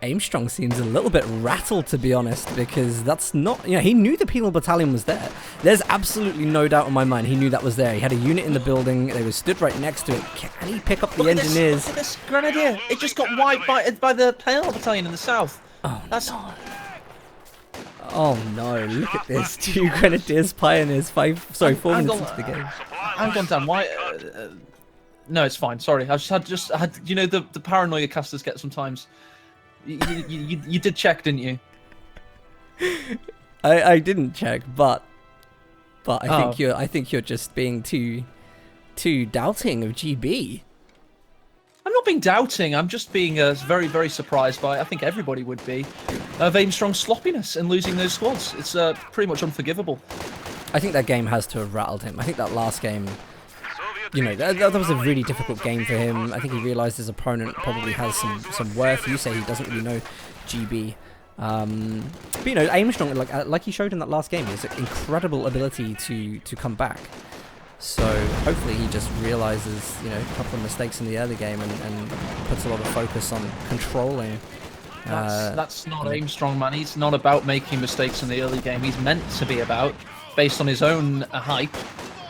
Aimstrong seems a little bit rattled, to be honest, because that's not... he knew the penal battalion was there. There's absolutely no doubt in my mind he knew that was there. He had a unit in the building. They were stood right next to it. Can he pick up the engineers? Look at this grenadier. It just got wiped by the penal battalion in the south. Oh, no. Oh, no. Look at this. 2 grenadiers, pioneers, 4 minutes into the game. Hang on, Dan. Why... no, it's fine. Sorry. I just had the paranoia casters get sometimes... You did check, didn't you? I didn't check, but I think you're just being too doubting of GB. I'm not being doubting. I'm just being very, very surprised by, I think everybody would be, of Aimstrong's sloppiness in losing those squads. It's pretty much unforgivable. I think that game has to have rattled him. I think that last game, that was a really difficult game for him. I think he realized his opponent probably has some worth. You say he doesn't really know GB. But Aimstrong, like he showed in that last game, he has an incredible ability to come back. So hopefully he just realizes, a couple of mistakes in the early game and puts a lot of focus on controlling. That's not Aimstrong, man. He's not about making mistakes in the early game. He's meant to be about based on his own hype.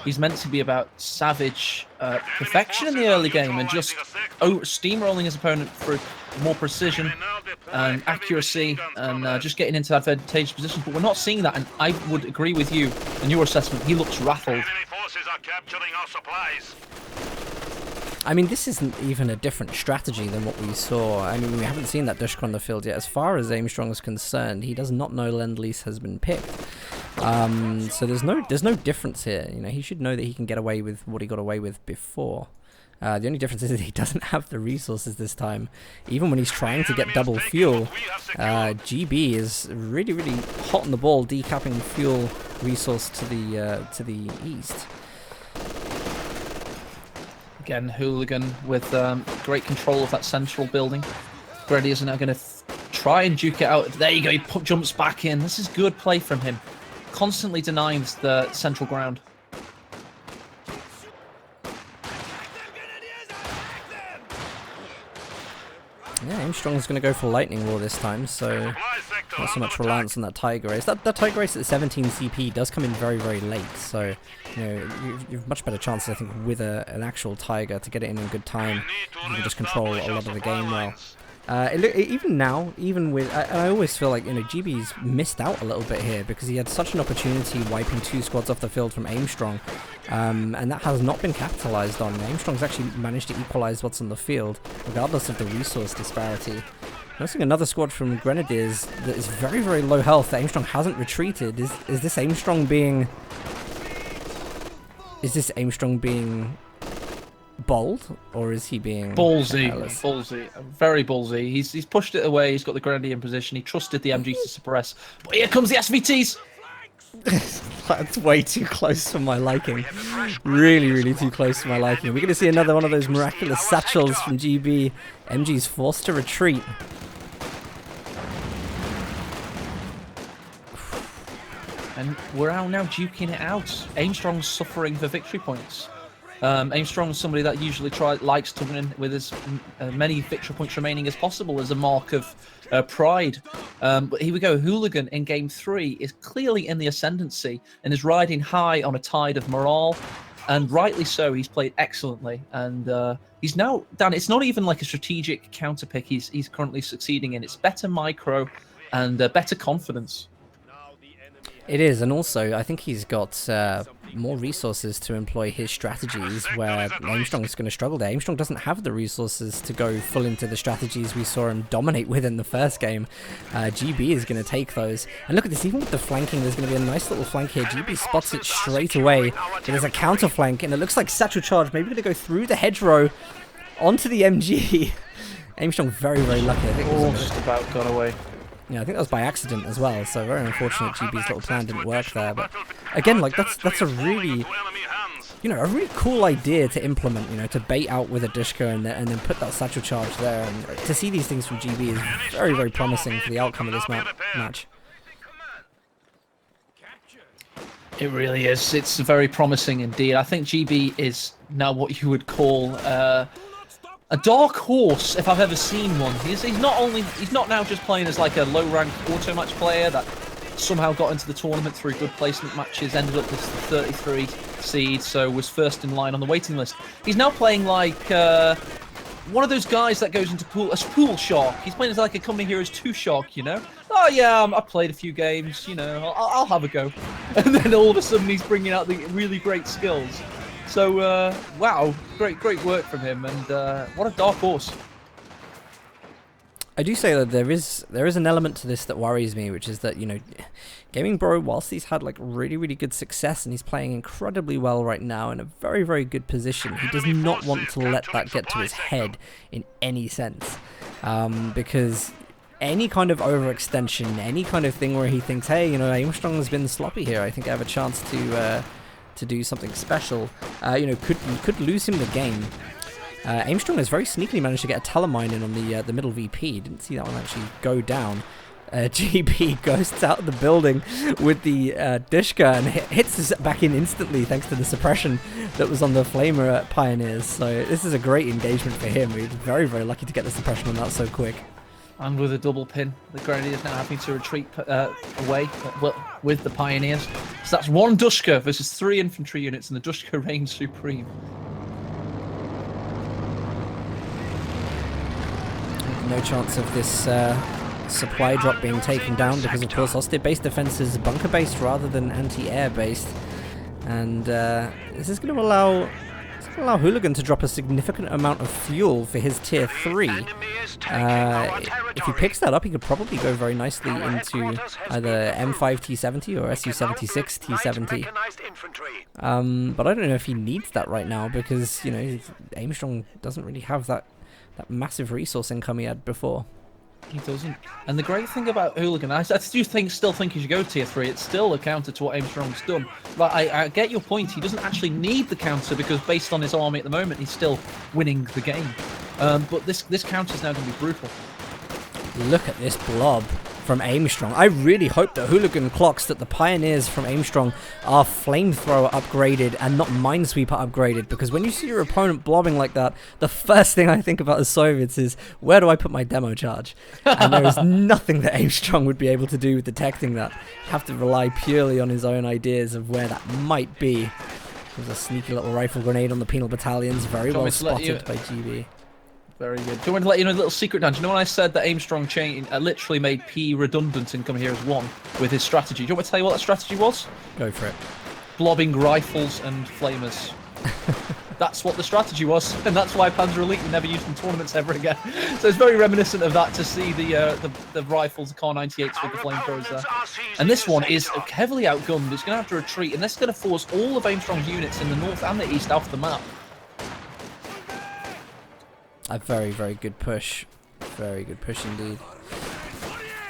He's meant to be about savage perfection in the early game and just steamrolling his opponent for more precision and accuracy and just getting into advantageous positions. But we're not seeing that, and I would agree with you in your assessment. He looks rattled. I mean, this isn't even a different strategy than what we saw. I mean, we haven't seen that Dushka on the field yet. As far as Aimstrong is concerned, he does not know Lend-Lease has been picked. So there's no difference here. You know, he should know that he can get away with what he got away with before. The only difference is that he doesn't have the resources this time. Even when he's trying to get double fuel, GB is really, really hot on the ball, decapping fuel resource to the east. Again, Hooligan with great control of that central building. Grady is now going to try and duke it out. There you go, he jumps back in. This is good play from him. Constantly denying the central ground. Yeah, Aimstrong's going to go for Lightning Roar this time, so not so much reliance on that Tiger Race. That Tiger Race at 17 CP does come in very, very late, so you know you have much better chances, I think, with an actual Tiger to get it in good time. You can just control a lot of the game well. Even now, even with, I always feel like, you know, GB's missed out a little bit here because he had such an opportunity wiping 2 squads off the field from Aimstrong, and that has not been capitalized on. Aimstrong's actually managed to equalize what's on the field, regardless of the resource disparity. Noticing another squad from Grenadiers that is very, very low health that Aimstrong hasn't retreated. Is this Aimstrong being... Is this Aimstrong being... bold, or is he being ballsy? Very ballsy. He's pushed it away. He's got the Grenadier in position. He trusted the MG to suppress, but here comes the SVTs. That's way too close for my liking. Really, really too close for my liking. We're going to see another one of those miraculous satchels from GB. MG's forced to retreat. And we're now duking it out. Aimstrong's suffering for victory points. Aimstrong is somebody that usually likes to win with as many victory points remaining as possible as a mark of pride. But here we go. Hooligan in Game 3 is clearly in the ascendancy and is riding high on a tide of morale. And rightly so. He's played excellently. And he's now, Dan, it's not even like a strategic counter pick he's currently succeeding in. It's better micro and better confidence. It is, and also I think he's got more resources to employ his strategies where Aimstrong is going to struggle there. Aimstrong doesn't have the resources to go full into the strategies we saw him dominate with in the first game. GB is going to take those. And look at this, even with the flanking, there's going to be a nice little flank here. GB spots it straight away. There's a counter flank, and it looks like Satchel Charge. Maybe going to go through the hedgerow onto the MG. Aimstrong very, very lucky. I think just about got away. Yeah, I think that was by accident as well, so very unfortunate GB's little plan didn't work there. But again, like that's a really, you know, a really cool idea to implement, you know, to bait out with a Dushka and then put that satchel charge there. And to see these things from GB is very, very promising for the outcome of this match. It really is. It's very promising indeed. I think GB is now what you would call a dark horse, if I've ever seen one. He's not now just playing as like a low-ranked auto match player that somehow got into the tournament through good placement matches, ended up with the 33 seed, so was first in line on the waiting list. He's now playing like one of those guys that goes into pool shark. He's playing as like a Company Heroes 2 shark, you know? Oh yeah, I've played a few games, you know, I'll have a go. And then all of a sudden he's bringing out the really great skills. So, wow, great work from him, and what a dark horse. I do say that there is an element to this that worries me, which is that, you know, Gaming Bro, whilst he's had like really, really good success and he's playing incredibly well right now in a very, very good position, he does not want to let that get to his head in any sense, because any kind of overextension, any kind of thing where he thinks, hey, you know, Aimstrong has been sloppy here, I think I have a chance to do something special, you know, could lose him the game. Aimstrong has very sneakily managed to get a telemine in on the middle VP. Didn't see that one actually go down. GB ghosts out of the building with the Dushka and hits this back in instantly thanks to the suppression that was on the Flamer at Pioneers. So this is a great engagement for him. He's very, very lucky to get the suppression on that so quick. And with a double pin, the Grenadiers now having to retreat away with the Pioneers. So that's 1 Dushka versus 3 infantry units, and the Dushka reigns supreme. No chance of this supply drop being taken down because, of course, Austin base defense is bunker-based rather than anti-air based. And this is going to allow Hooligan to drop a significant amount of fuel for his tier 3. If he picks that up, he could probably go very nicely into either M5 T70 or SU-76 T70. But I don't know if he needs that right now because, you know, Aimstrong doesn't really have that massive resource income he had before. He doesn't. And the great thing about Hooligan, I do still think he should go tier 3. It's still a counter to what Aimstrong's done. But I get your point. He doesn't actually need the counter because based on his army at the moment, he's still winning the game. But this counter is now going to be brutal. Look at this blob from Aimstrong. I really hope that Hooligan clocks that the Pioneers from Aimstrong are flamethrower upgraded and not minesweeper upgraded, because when you see your opponent blobbing like that, the first thing I think about as Soviets is, where do I put my demo charge? And there is nothing that Aimstrong would be able to do with detecting that. You have to rely purely on his own ideas of where that might be. There's a sneaky little rifle grenade on the penal battalions, very well spotted by GB. Very good. Do you want to let you know a little secret, Dan? Do you know when I said that Aimstrong literally made P redundant and come here as 1 with his strategy? Do you want me to tell you what that strategy was? Go for it. Blobbing rifles and flamers. That's what the strategy was, and that's why Panzer Elite were never used in tournaments ever again. So it's very reminiscent of that to see the rifles, the Kar-98s with the flamethrowers there. And this one is heavily outgunned. It's going to have to retreat, and this is going to force all of Aimstrong's units in the north and the east off the map. A very, very good push. Very good push indeed.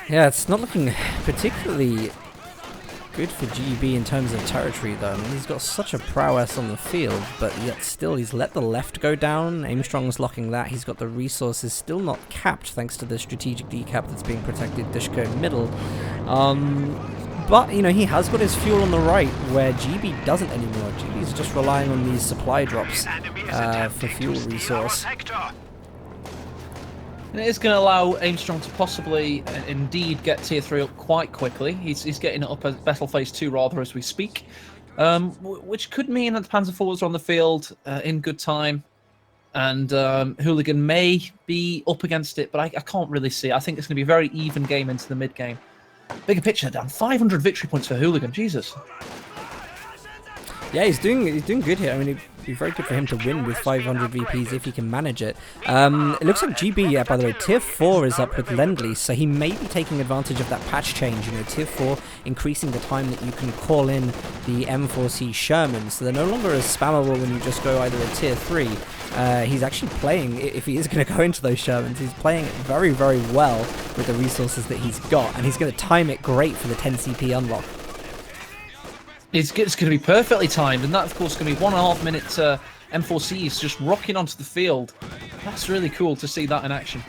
Yeah, it's not looking particularly good for GB in terms of territory, though. I mean, he's got such a prowess on the field, but yet still he's let the left go down. Aimstrong's locking that. He's got the resources still not capped thanks to the strategic decap that's being protected. Dushka middle. But, you know, he has got his fuel on the right, where GB doesn't anymore. GB's just relying on these supply drops for fuel resource. And it is going to allow Aimstrong to possibly, indeed, get tier 3 up quite quickly. He's getting it up as Battle Phase 2, rather, as we speak. Which could mean that the Panzer IVs are on the field in good time. And Hooligan may be up against it, but I can't really see it. I think it's going to be a very even game into the mid-game. Bigger picture, Dan. 500 victory points for Hooligan. Jesus. Yeah, he's doing good here. I mean, it'd be very good for him to win with 500 VPs if he can manage it. It looks like GB, by the way, tier 4 is up with Lend-Lease, so he may be taking advantage of that patch change. You know, tier 4 increasing the time that you can call in the M4C Sherman, so they're no longer as spammable when you just go either a tier 3. He's actually playing, if he is going to go into those Shermans, he's playing it very, very well with the resources that he's got, and he's going to time it great for the 10 CP unlock. It's going to be perfectly timed, and that, of course, is going to be 1.5 minute M4Cs just rocking onto the field. That's really cool to see that in action.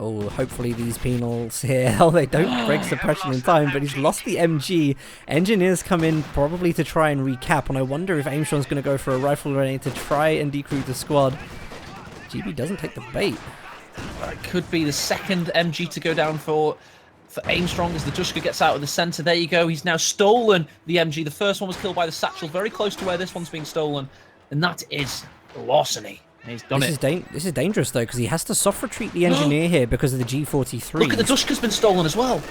Oh, hopefully these penals here, they don't break suppression in time, but he's lost the MG. Engineers come in probably to try and recap, and I wonder if Aimstrong's going to go for a rifle grenade to try and decrew the squad. GB doesn't take the bait. That could be the second MG to go down for Aimstrong as the Dushka gets out of the centre. There you go. He's now stolen the MG. The first one was killed by the Satchel, very close to where this one's being stolen. And that is larceny. He's done it. This is dangerous, though, because he has to soft retreat the engineer here because of the G43. Look at the Dushka's been stolen as well.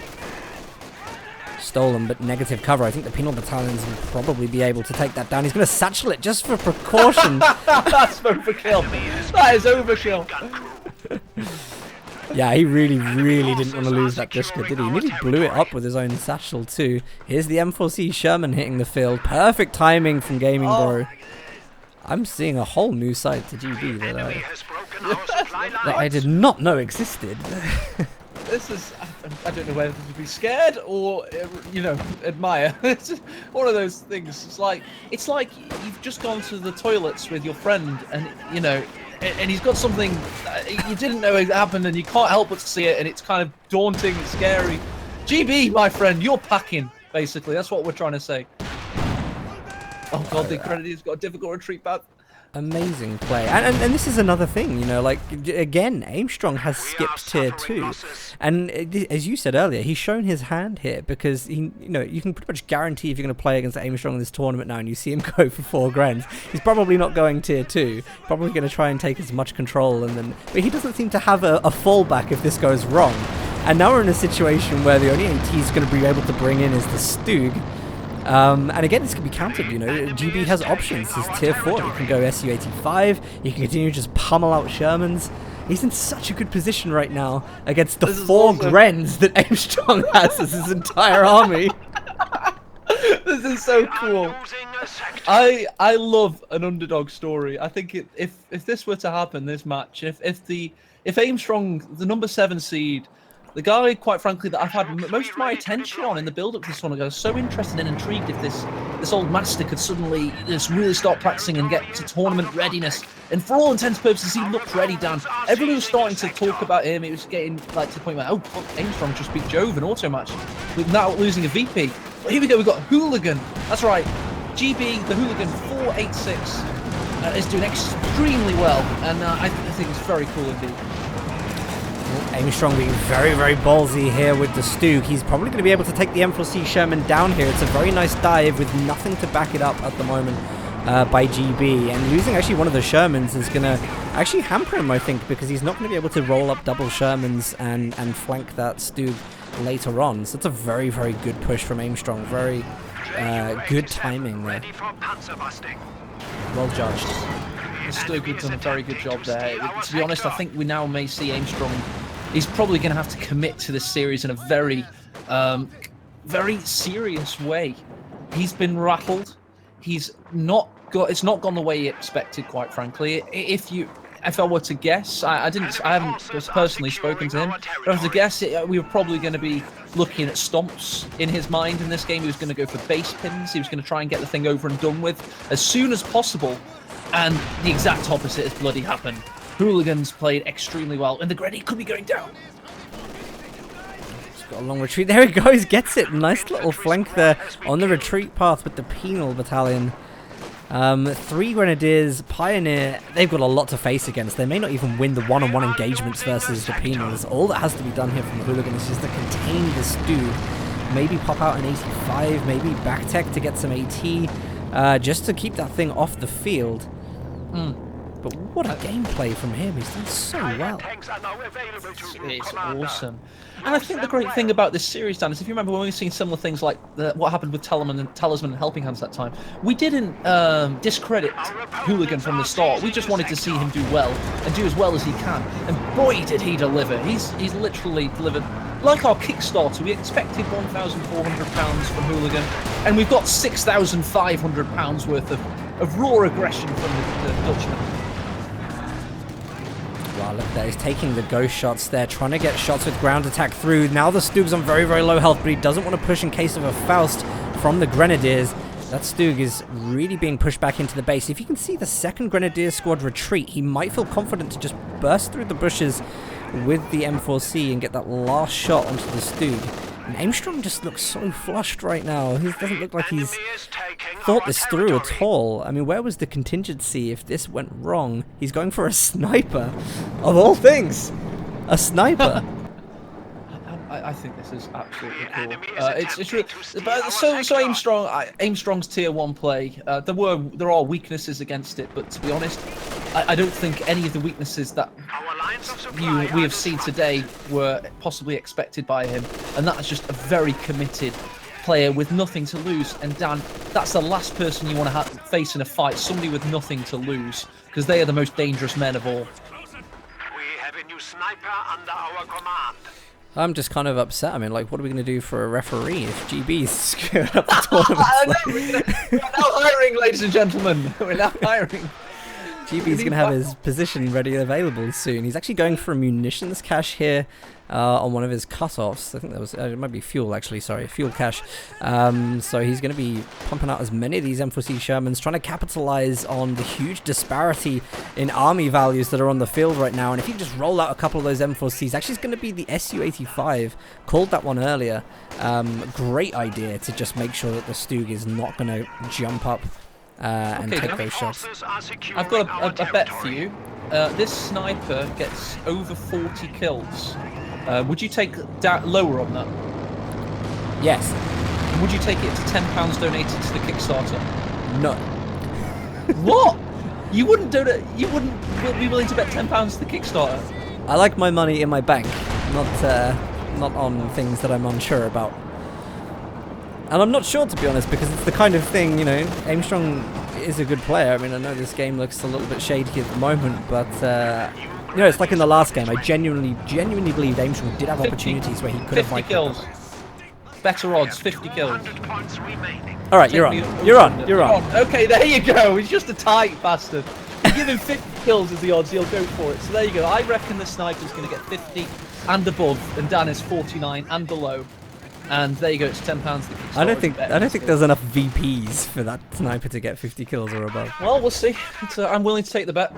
Stolen, but negative cover. I think the penal battalions will probably be able to take that down. He's going to satchel it just for precaution. That's overkill. That is overkill. Yeah, he really, really didn't want to lose that Dushka, did he? He nearly blew it up with his own satchel, too. Here's the M4C Sherman hitting the field. Perfect timing from Gaming Bro. I'm seeing a whole new side to GB that I did not know existed. This is, I don't know whether to be scared or, you know, admire. It's just one of those things. It's like you've just gone to the toilets with your friend and, you know, and he's got something you didn't know it happened and you can't help but see it and it's kind of daunting and scary. GB, my friend, you're packing, basically. That's what we're trying to say. Oh, God, the Grenadiers got a difficult retreat back. Amazing play, and this is another thing, you know, like again, Aimstrong has skipped tier 2, and as you said earlier, he's shown his hand here because he, you know, you can pretty much guarantee if you're going to play against Aimstrong in this tournament now, and you see him go for 4 grands, he's probably not going tier 2, probably going to try and take as much control, and then, but he doesn't seem to have a fallback if this goes wrong, and now we're in a situation where the only AT he's going to be able to bring in is the Stug. And again, this can be countered, you know, GB has options. He's tier 4, he can go SU-85, he can continue to just pummel out Shermans. He's in such a good position right now against the 4 Grens that Aimstrong has as his entire army. This is so cool. I love an underdog story. I think if this were to happen, this match, if Aimstrong, the number 7 seed, the guy, quite frankly, that I've had most of my attention on in the build-up to this one, I was so interested and intrigued if this old master could suddenly just really start practicing and get to tournament readiness. And for all intents and purposes, he looked ready, Dan. Everyone was starting to talk about him. It was getting like to the point where, oh, fuck, Aimstrong just beat Jove in auto match without losing a VP. But here we go. We've got Hooligan. That's right. GB, the Hooligan 486 is doing extremely well, and I think it's very cool indeed. Aimstrong being very, very ballsy here with the Stug. He's probably going to be able to take the M4C Sherman down here. It's a very nice dive with nothing to back it up at the moment by GB. And losing actually one of the Shermans is going to actually hamper him, I think, because he's not going to be able to roll up double Shermans and flank that Stug later on. So it's a very, very good push from Aimstrong. Very good timing there. Well judged. Stug has done a very good job there. To be honest, I think we now may see Aimstrong. He's probably going to have to commit to this series in a very, very serious way. He's been rattled. He's not got. It's not gone the way he expected, quite frankly. If I were to guess, I haven't personally spoken to him, but if I was to guess, we were probably going to be looking at stomps in his mind in this game. He was going to go for base pins. He was going to try and get the thing over and done with as soon as possible. And the exact opposite has bloody happened. Hooligans played extremely well, and the Grenny could be going down. He's got a long retreat. There he goes, gets it. Nice little flank there on the retreat path with the Penal Battalion. 3 Grenadiers, Pioneer, they've got a lot to face against. They may not even win the one-on-one engagements versus the Penals. All that has to be done here from the Hooligan is just to contain the Stug. Maybe pop out an 85, maybe back tech to get some AT, just to keep that thing off the field. But what a gameplay from him. He's done so well. It's awesome. And I think the great thing about this series, Dan, is if you remember when we were seeing similar things like what happened with Talisman and Helping Hands that time, we didn't discredit Hooligan from the start. We just wanted to see him do well and do as well as he can. And boy, did he deliver. He's literally delivered. Like our Kickstarter, we expected £1,400 from Hooligan, and we've got £6,500 worth of raw aggression from the Dutchman. Wow, look at that. He's taking the ghost shots there, trying to get shots with ground attack through. Now the Stug's on very, very low health, but he doesn't want to push in case of a Faust from the Grenadiers. That Stug is really being pushed back into the base. If you can see the second Grenadier squad retreat, he might feel confident to just burst through the bushes with the M4C and get that last shot onto the Stug. And Aimstrong just looks so flushed right now. He doesn't look like he's thought this through at all. I mean, where was the contingency if this went wrong? He's going for a sniper. Of all things, a sniper. I think this is absolutely cool. It's really, but so Aimstrong's tier 1 play. There are weaknesses against it, but to be honest, I don't think any of the weaknesses that we have seen today were possibly expected by him, and that's just a very committed player with nothing to lose. And Dan, that's the last person you want to face in a fight, somebody with nothing to lose, because they are the most dangerous men of all. We have a new sniper under our command. I'm just kind of upset. I mean, like, what are we going to do for a referee if GB's screwed up the tournament? We're now hiring, ladies and gentlemen. We're now hiring. GB's going to have his position ready available soon. He's actually going for a munitions cache here on one of his cutoffs. I think that was, it might be fuel actually, sorry, fuel cache. So he's going to be pumping out as many of these M4C Shermans, trying to capitalize on the huge disparity in army values that are on the field right now. And if you just roll out a couple of those M4Cs, actually it's going to be the SU-85, called that one earlier. Great idea to just make sure that the Stug is not going to jump up and Okay, take Dan. those shots. Forces are securing I've got our a bet for territory. you. This sniper gets over 40 kills. Would you take lower on that? Yes. And would you take it to £10 donated to the Kickstarter? No. What? You wouldn't donate? You wouldn't be willing to bet £10 to the Kickstarter? I like my money in my bank, not on things that I'm unsure about. And I'm not sure, to be honest, because it's the kind of thing, you know, Aimstrong is a good player. I mean, I know this game looks a little bit shady at the moment, but, you know, it's like in the last game. I genuinely believed Aimstrong did have 50 opportunities where he could have 50 wiped kills. them. Better odds, 50 kills. 100 points remaining. All right, you're on. You're on. You're on. Okay, there you go. He's just a tight bastard. You give him 50 kills as the odds, he'll go for it. So there you go. I reckon the sniper's going to get 50 and above, and Dan is 49 and below. And there you go. It's £10. The Kickstarter I don't think bet. there's enough VPs for that sniper to get 50 kills or above. Well, we'll see. I'm willing to take the bet.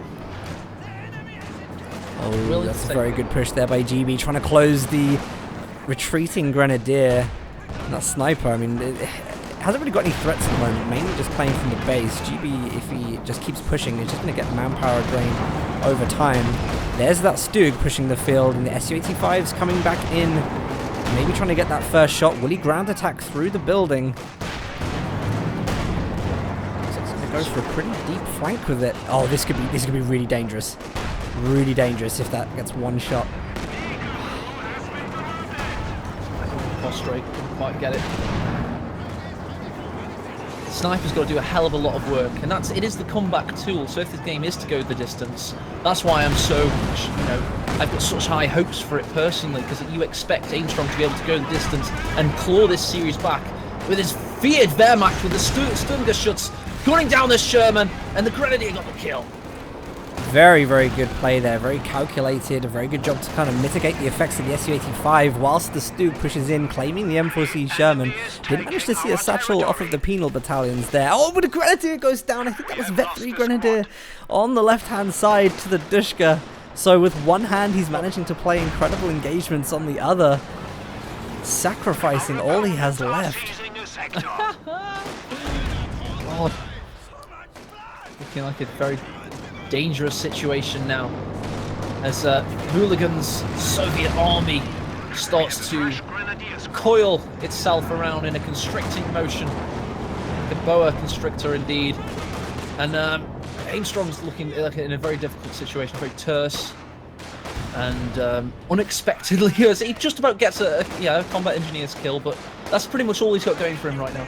Oh, that's a very good push there by GB, trying to close the retreating Grenadier. And that sniper, I mean, it hasn't really got any threats at the moment, mainly just playing from the base. GB, if he just keeps pushing, he's just going to get manpower drain over time. There's that Stug pushing the field, and the Su-85's coming back in. Maybe trying to get that first shot. Will he ground attack through the building? So he's going to go for a pretty deep flank with it. Oh, this could be really dangerous. Really dangerous if that gets one shot. Prostrate, couldn't quite get it. The sniper's got to do a hell of a lot of work, and it is the comeback tool. So if this game is to go the distance, that's why I'm so, you know, I've got such high hopes for it personally, because you expect Aimstrong to be able to go the distance and claw this series back with his feared Wehrmacht with the Sturmgeschütz gunning down the Sherman, and the Grenadier got the kill. Very, very good play there. Very calculated. A very good job to kind of mitigate the effects of the Su-85 whilst the Stug pushes in, claiming the M4C Sherman. Didn't manage to see a satchel off of the penal battalions there. Oh, but the Grenadier goes down. I think that was Vet 3 Grenadier on the left-hand side to the Dushka. So with one hand, he's managing to play incredible engagements on the other, sacrificing all he has left. God. Looking like a very dangerous situation now as Hooligan's Soviet army starts to coil itself around in a constricting motion, like a boa constrictor indeed. And Aimstrong's looking like in a very difficult situation, very terse, and unexpectedly he just about gets a combat engineer's kill, but that's pretty much all he's got going for him right now.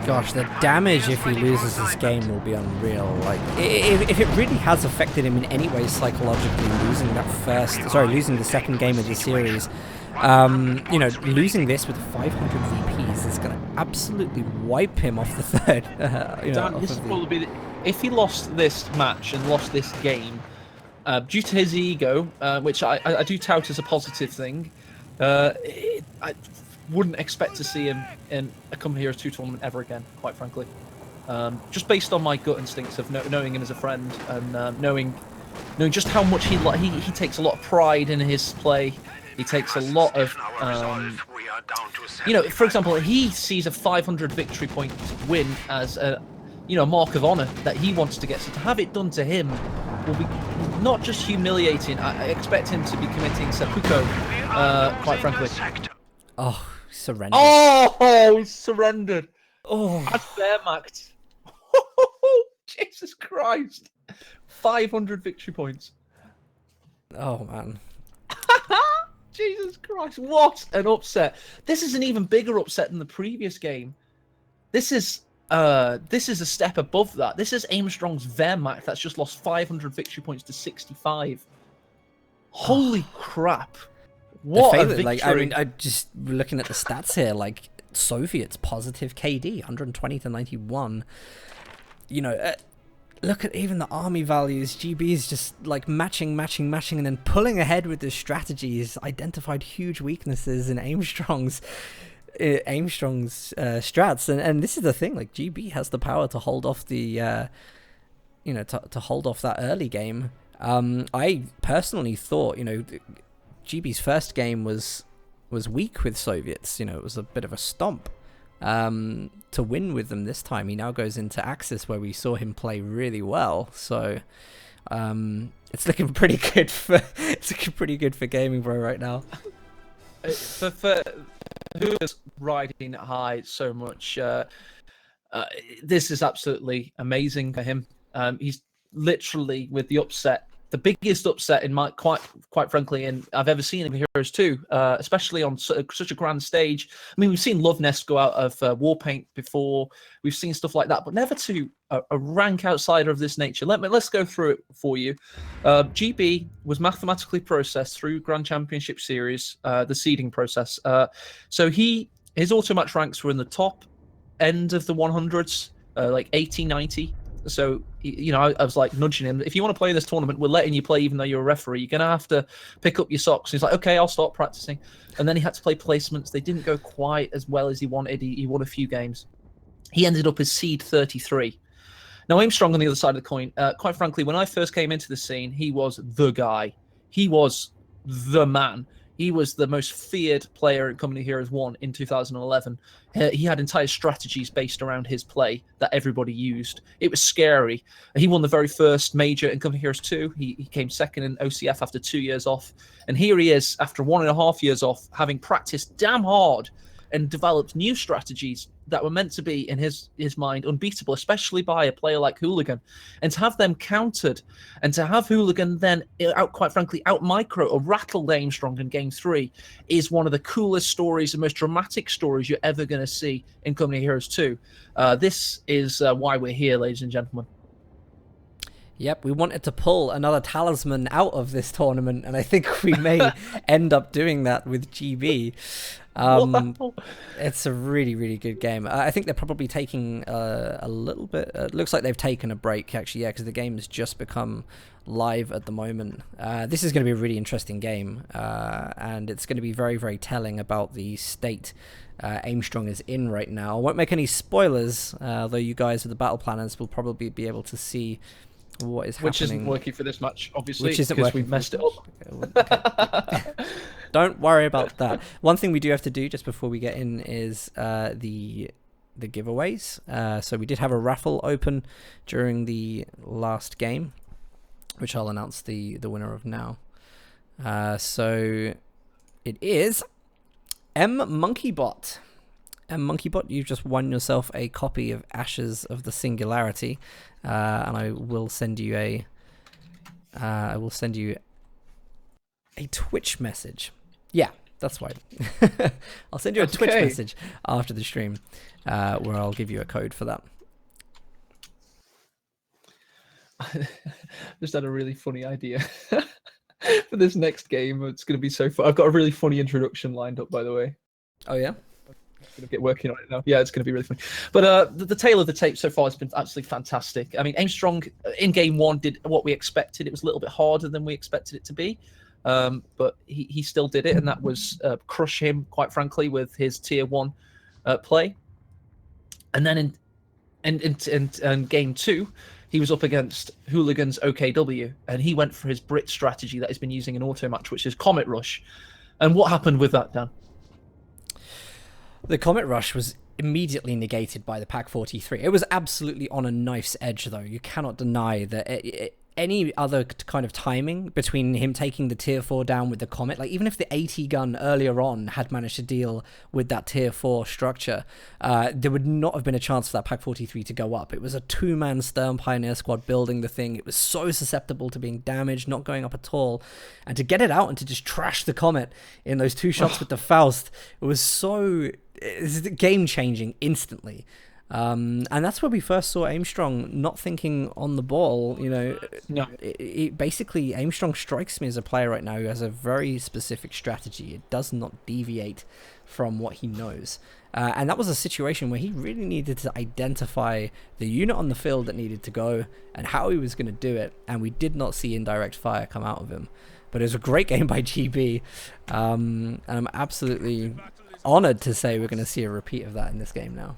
Gosh, the damage if he loses this game will be unreal. Like, if it really has affected him in any way psychologically, losing the second game of the series, you know, losing this with 500 VPs is going to absolutely wipe him off the third. If he lost this match and lost this game, due to his ego, which I do tout as a positive thing, I wouldn't expect to see him in a Come Here 2 tournament ever again, quite frankly. Just based on my gut instincts of knowing him as a friend and knowing just how much he takes a lot of pride in his play. He takes a lot of, you know, for example, he sees a 500 victory point win as a, you know, mark of honor that he wants to get. So to have it done to him will be not just humiliating. I expect him to be committing seppuku, quite frankly. Oh, surrender. Oh, he surrendered. Oh, that's Wehrmacht. Jesus Christ. 500 victory points. Oh, man. Jesus Christ, what an upset. This is an even bigger upset than the previous game. This is a step above that. This is Aimstrong's Wehrmacht that's just lost 500 victory points to 65. Holy crap. What a victory. Like, I mean, I just looking at the stats here, like, Soviets positive KD, 120 to 91. You know, look at even the army values. GB is just like matching, and then pulling ahead with the strategies. Identified huge weaknesses in Aimstrong's strats, and this is the thing. Like, GB has the power to hold off the, you know, to hold off that early game. I personally thought, you know, GB's first game was weak with Soviets. You know, it was a bit of a stomp. to win with them this time. He now goes into Axis, where we saw him play really well. So it's looking pretty good for Gaming Bro right now. For who's riding high so much, this is absolutely amazing for him. He's literally with the upset, the biggest upset in my quite frankly, I've ever seen in Heroes 2, especially on such a grand stage. I mean, we've seen Love Nest go out of Warpaint before. We've seen stuff like that, but never to a rank outsider of this nature. Let's go through it for you. GB was mathematically processed through Grand Championship Series, the seeding process. So his auto match ranks were in the top end of the 100s, like 80, 90. So, you know, I was like nudging him. If you want to play in this tournament, we're letting you play even though you're a referee. You're going to have to pick up your socks. And he's like, okay, I'll start practicing. And then he had to play placements. They didn't go quite as well as he wanted. He won a few games. He ended up as seed 33. Now, Aimstrong on the other side of the coin, quite frankly, when I first came into the scene, he was the guy. He was the man. He was the most feared player in Company Heroes 1 in 2011. He had entire strategies based around his play that everybody used. It was scary. He won the very first major in Company Heroes 2. He came second in OCF after 2 years off. And here he is, after 1.5 years off, having practiced damn hard and developed new strategies that were meant to be, in his mind, unbeatable, especially by a player like Hooligan. And to have them countered, and to have Hooligan then, quite frankly, out micro or rattled Aimstrong in Game 3 is one of the coolest stories, the most dramatic stories you're ever going to see in Company Heroes 2. This is why we're here, ladies and gentlemen. Yep, we wanted to pull another talisman out of this tournament, and I think we may end up doing that with GB. It's a really, really good game. I think they're probably taking a little bit... it looks like they've taken a break, actually, yeah, because the game has just become live at the moment. This is going to be a really interesting game, and it's going to be very, very telling about the state Aimstrong is in right now. I won't make any spoilers, though you guys with the battle planners will probably be able to see what is happening. Which isn't working for this match, obviously, which isn't because working we've messed it up. Okay. Don't worry about that. One thing we do have to do just before we get in is the giveaways. So we did have a raffle open during the last game, which I'll announce the winner of now. So it is MMonkeybot. MMonkeybot, you've just won yourself a copy of Ashes of the Singularity, and I will send you a Twitch message. Yeah, that's right. I'll send you a Twitch message after the stream, where I'll give you a code for that. Just had a really funny idea for this next game. It's going to be so fun. I've got a really funny introduction lined up, by the way. Oh yeah. Going to get working on it now. Yeah, it's going to be really funny. But the tale of the tape so far has been absolutely fantastic. I mean, Aimstrong in Game 1 did what we expected. It was a little bit harder than we expected it to be, but he still did it, and that was crush him, quite frankly, with his Tier 1 play. And then in Game 2, he was up against Hooligan's OKW, and he went for his Brit strategy that he's been using in Auto Match, which is Comet Rush. And what happened with that, Dan? The Comet Rush was immediately negated by the Pack 43. It was absolutely on a knife's edge, though. You cannot deny that any other kind of timing between him taking the Tier 4 down with the Comet, like even if the AT gun earlier on had managed to deal with that Tier 4 structure, there would not have been a chance for that Pack 43 to go up. It was a two-man Stern Pioneer squad building the thing. It was so susceptible to being damaged, not going up at all. And to get it out and to just trash the Comet in those two shots with the Faust, it was so... it's game-changing instantly. And that's where we first saw Aimstrong not thinking on the ball. You know, no. Basically, Aimstrong strikes me as a player right now who has a very specific strategy. It does not deviate from what he knows. And that was a situation where he really needed to identify the unit on the field that needed to go and how he was going to do it. And we did not see indirect fire come out of him. But it was a great game by GB. And I'm absolutely honored to say we're going to see a repeat of that in this game now.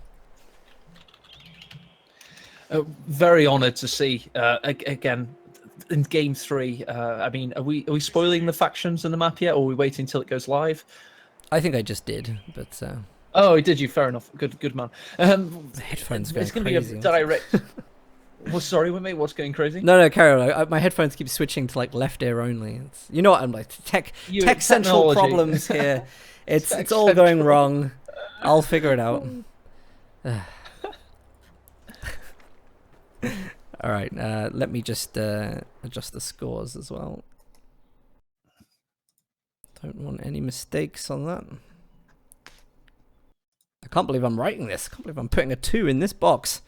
Very honoured to see again in Game 3. I mean, are we spoiling the factions and the map yet, or are we waiting until it goes live? I think I just did, but Oh, did you? Fair enough. Good man. The headphones going It's going to crazy. be a direct. Well, sorry, mate. What's going crazy? No, carry on. My headphones keep switching to like left ear only. You know what I'm like? Tech central Technology. problems here. It's all going wrong. I'll figure it out. All right. Let me just adjust the scores as well. Don't want any mistakes on that. I can't believe I'm writing this. I can't believe I'm putting a 2 in this box.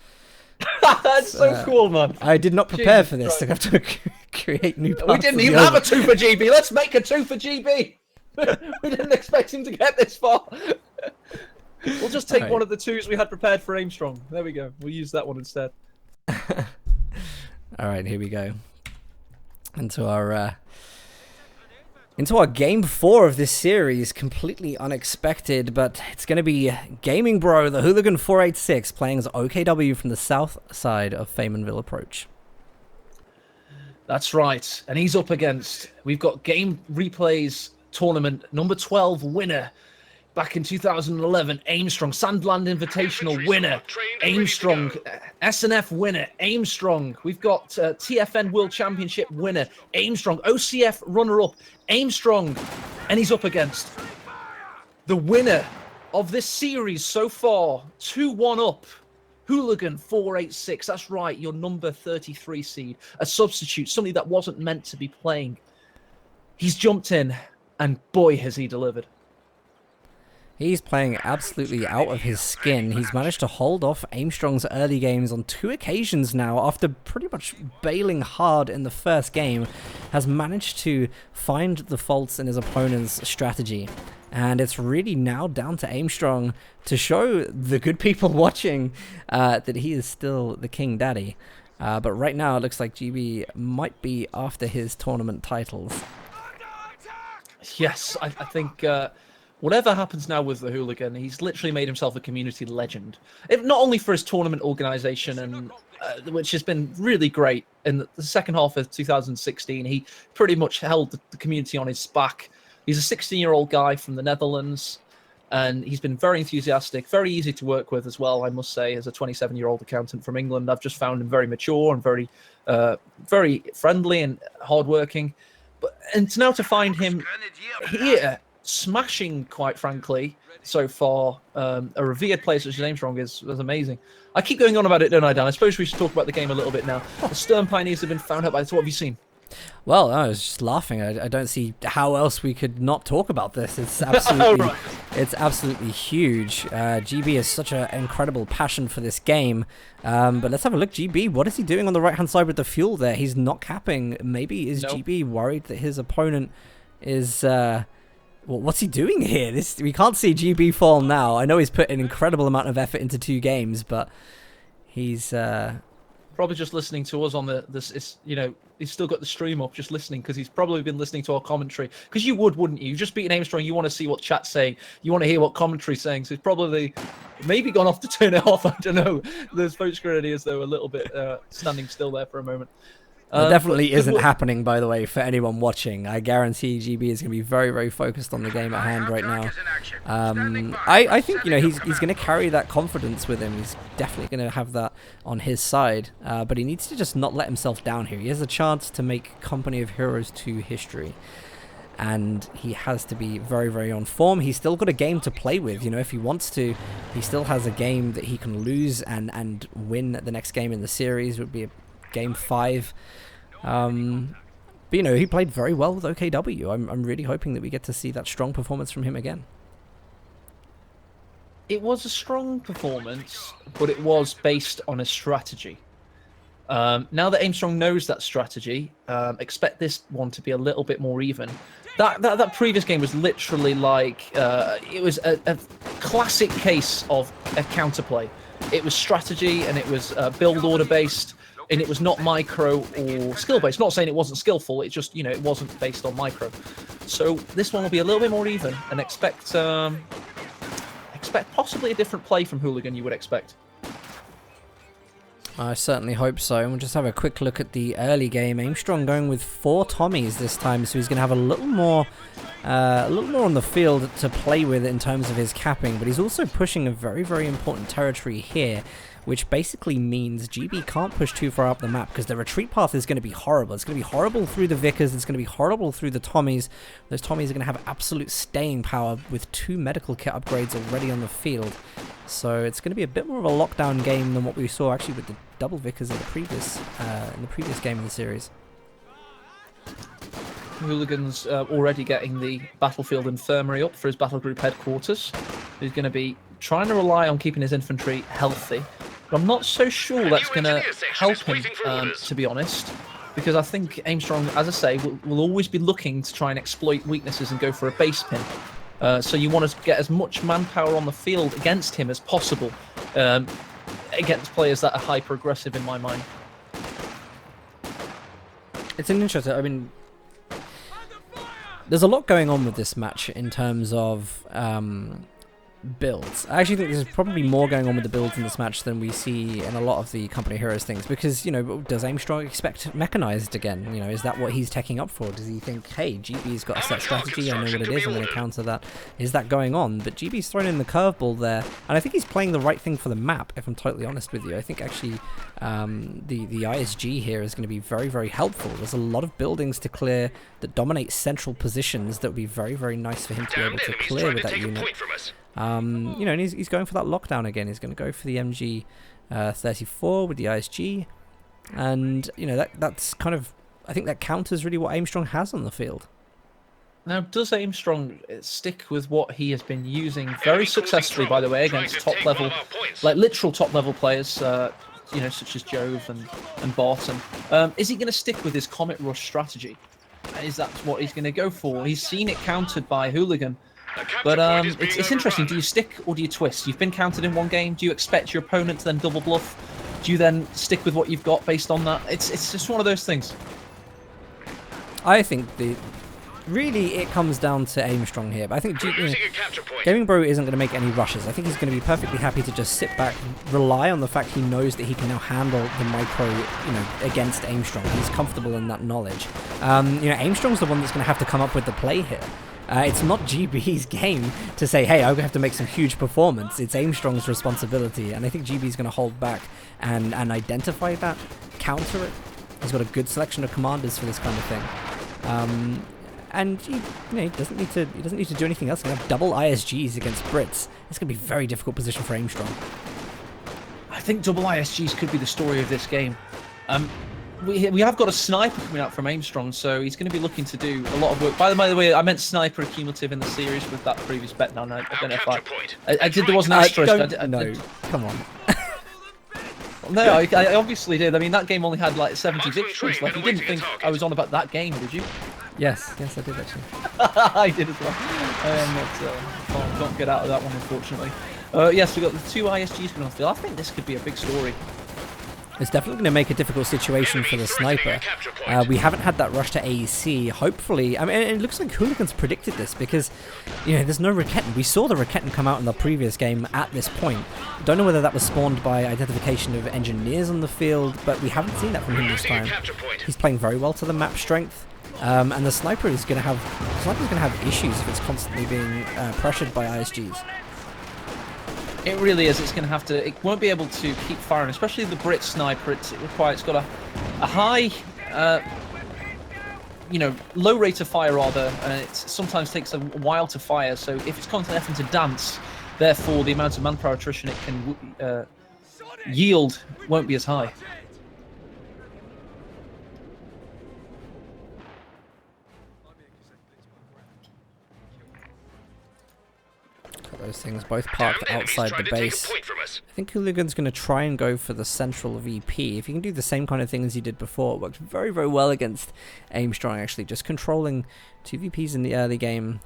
That's so cool, man. I did not prepare for this. Christ. I have to create new parts. We didn't even have a 2 for GB. Let's make a 2 for GB. We didn't expect him to get this far. We'll just take one of the 2s we had prepared for Aimstrong. There we go. We'll use that one instead. All right, here we go. Into our game 4 of this series. Completely unexpected, but it's going to be Gaming Bro, the Hooligan 486, playing as OKW from the south side of Faymanville Approach. That's right. And he's up against, we've got Game Replays Tournament number 12 winner. Back in 2011, Aimstrong, Sandland Invitational winner, Aimstrong, SNF winner, Aimstrong. We've got TFN World Championship winner, Aimstrong, OCF runner-up, Aimstrong. And he's up against the winner of this series so far, 2-1 up, Hooligan 486. That's right, your number 33 seed, a substitute, somebody that wasn't meant to be playing. He's jumped in, and boy, has he delivered. He's playing absolutely out of his skin. He's managed to hold off Aimstrong's early games on 2 occasions now, after pretty much bailing hard in the first game, has managed to find the faults in his opponent's strategy. And it's really now down to Aimstrong to show the good people watching that he is still the King Daddy. But right now it looks like GB might be after his tournament titles. Yes, I think... whatever happens now with the Hooligan, he's literally made himself a community legend. Not only for his tournament organisation, and which has been really great. In the second half of 2016, he pretty much held the community on his back. He's a 16-year-old guy from the Netherlands, and he's been very enthusiastic, very easy to work with as well, I must say, as a 27-year-old accountant from England. I've just found him very mature and very friendly and hardworking. And now to find him here, smashing, quite frankly, so far, a revered player such as Aimstrong is amazing. I keep going on about it, don't I, Dan? I suppose we should talk about the game a little bit now. The Stern Pioneers have been found out by this. What have you seen? Well, I was just laughing. I don't see how else we could not talk about this. It's absolutely, Right. It's absolutely huge. GB has such an incredible passion for this game. But let's have a look. GB, what is he doing on the right-hand side with the fuel there? He's not capping. Maybe is GB worried that his opponent is... well, what's he doing here? We can't see GB fall now. I know he's put an incredible amount of effort into 2 games, but he's... probably just listening to us on he's still got the stream up, just listening, because he's probably been listening to our commentary. Because you wouldn't you? You've just beaten Aimstrong, you want to see what chat's saying, you want to hear what commentary's saying, so he's probably maybe gone off to turn it off, I don't know. Those vote scrutineers, though, a little bit standing still there for a moment. That definitely isn't happening, by the way, for anyone watching. I guarantee GB is going to be very, very focused on the game at hand right now. I think, he's going to carry that confidence with him. He's definitely going to have that on his side. But he needs to just not let himself down here. He has a chance to make Company of Heroes 2 history. And he has to be very, very on form. He's still got a game to play with. If he wants to, he still has a game that he can lose and win the next game in the series. It would be a Game 5. But he played very well with OKW. I'm really hoping that we get to see that strong performance from him again. It was a strong performance, but it was based on a strategy. Now that Aimstrong knows that strategy, expect this one to be a little bit more even. That previous game was literally like it was a classic case of a counterplay. It was strategy, and it was build order based. And it was not micro or skill-based. Not saying it wasn't skillful, it just, it wasn't based on micro. So this one will be a little bit more even, and expect possibly a different play from Hooligan, you would expect. I certainly hope so. And we'll just have a quick look at the early game. Aimstrong going with 4 Tommies this time, so he's going to have a little more a little more on the field to play with in terms of his capping, but he's also pushing a very, very important territory here, which basically means GB can't push too far up the map because the retreat path is going to be horrible. It's going to be horrible through the Vickers, it's going to be horrible through the Tommies. Those Tommies are going to have absolute staying power with 2 medical kit upgrades already on the field. So it's going to be a bit more of a lockdown game than what we saw actually with the double Vickers in the previous game of the series. Hooligans already getting the battlefield infirmary up for his battle group headquarters. He's going to be trying to rely on keeping his infantry healthy. But I'm not so sure that's going to help him, to be honest. Because I think Aimstrong, as I say, will always be looking to try and exploit weaknesses and go for a base pin. So you want to get as much manpower on the field against him as possible. Against players that are hyper-aggressive in my mind. It's an interesting... I mean... There's a lot going on with this match in terms of builds. I actually think there's probably more going on with the builds in this match than we see in a lot of the Company Heroes things, because, you know, does Aimstrong expect mechanized again? You know, is that what he's teching up for? Does he think, hey, GB's got a set strategy, I know what it is, I'm going to counter that? Is that going on? But GB's thrown in the curveball there, and I think he's playing the right thing for the map, if I'm totally honest with you. I think actually the ISG here is going to be very, very helpful. There's a lot of buildings to clear that dominate central positions that would be very, very nice for him to be able to clear with that unit. You know, and he's going for that lockdown again. He's going to go for the MG 34 with the ISG, and you know that's kind of, I think that counters really what Aimstrong has on the field. Now, does Aimstrong stick with what he has been using very successfully, by the way, against top level, like literal top level players, you know, such as Jove and Barton? Is he going to stick with his Comet Rush strategy? Is that what he's going to go for? He's seen it countered by Hooligan. But it's interesting. Do you stick or do you twist? You've been countered in one game. Do you expect your opponent to then double bluff? Do you then stick with what you've got based on that? It's just one of those things. I think really it comes down to Aimstrong here. But I think Gaming Bro isn't going to make any rushes. I think he's going to be perfectly happy to just sit back, rely on the fact he knows that he can now handle the micro, you know, against Aimstrong. He's comfortable in that knowledge. You know, Aimstrong's the one that's going to have to come up with the play here. It's not GB's game to say, hey, I have to make some huge performance. It's Aimstrong's responsibility, and I think GB's going to hold back and identify that, counter it. He's got a good selection of commanders for this kind of thing. And you know, he doesn't need to do anything else. He's going to have double ISGs against Brits. It's going to be a very difficult position for Aimstrong. I think double ISGs could be the story of this game. We have got a sniper coming out from Aimstrong, so he's going to be looking to do a lot of work. By the way, I meant sniper accumulative in the series with that previous bet down. I don't know if I did. There was an asterisk. No, come on. No, I obviously did. I mean, that game only had like 70 victories left. You didn't think I was on about that game, did you? Yes, I did actually. I did as well. I am not. Can't get out of that one, unfortunately. Yes, we've got the 2 ISGs coming off the field. I think this could be a big story. It's definitely going to make a difficult situation for the sniper. We haven't had that rush to AEC. Hopefully, I mean, it looks like Hooligans predicted this because, you know, there's no Raketten. We saw the Raketten come out in the previous game at this point. Don't know whether that was spawned by identification of engineers on the field, but we haven't seen that from him this time. He's playing very well to the map strength, and the sniper is going to have issues if it's constantly being pressured by ISGs. It really is. It's going to have to. It won't be able to keep firing, especially the Brit sniper. It's got a high, you know, low rate of fire rather, and it sometimes takes a while to fire. So if it's constantly having to dance, therefore the amount of manpower attrition it can yield won't be as high. Those things both parked outside the base. I think Hooligan's going to try and go for the central VP. If you can do the same kind of thing as he did before, it worked very, very well against Aimstrong, actually. Just controlling 2 VPs in the early game.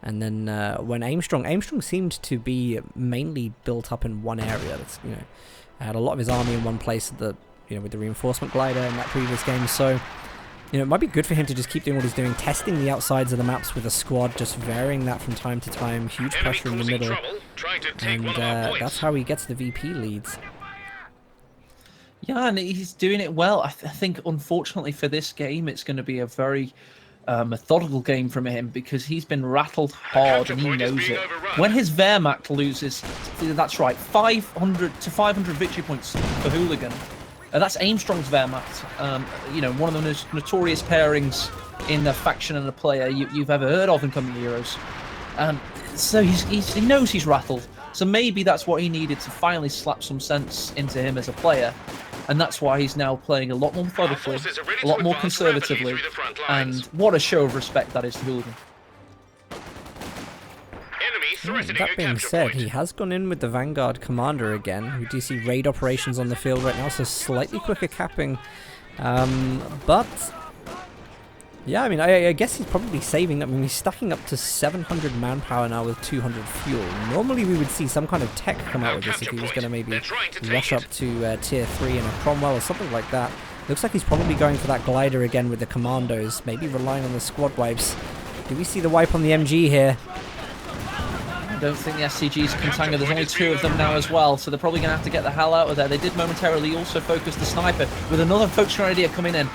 And then when Aimstrong seemed to be mainly built up in one area. That's, you know, had a lot of his army in one place with the reinforcement glider in that previous game. So, you know, it might be good for him to just keep doing what he's doing, testing the outsides of the maps with a squad, just varying that from time to time, huge pressure in the middle, and that's how he gets the VP leads. Yeah, and he's doing it well. I think, unfortunately for this game, it's going to be a very methodical game from him, because he's been rattled hard and he knows it. When his Wehrmacht loses, that's right, 500 to 500 victory points for Hooligan. That's Aimstrong's Wehrmacht. You know, one of the most notorious pairings in a faction and a player you've ever heard of in Coming Heroes. So he knows he's rattled. So maybe that's what he needed to finally slap some sense into him as a player. And that's why he's now playing a lot more methodically, a lot more conservatively. And what a show of respect that is to Hooligan. That being said, he has gone in with the Vanguard Commander again. We do see raid operations on the field right now, so slightly quicker capping. But yeah, I mean, I guess he's probably saving. I mean, he's stacking up to 700 manpower now with 200 fuel. Normally we would see some kind of tech come out with this if he was going to maybe rush up to tier 3 in a Cromwell or something like that. Looks like he's probably going for that glider again with the commandos, maybe relying on the squad wipes. Do we see the wipe on the MG here? I don't think the SCGs can tango. There's only 2 of them now as well, so they're probably going to have to get the hell out of there. They did momentarily also focus the sniper with another focusing idea coming in.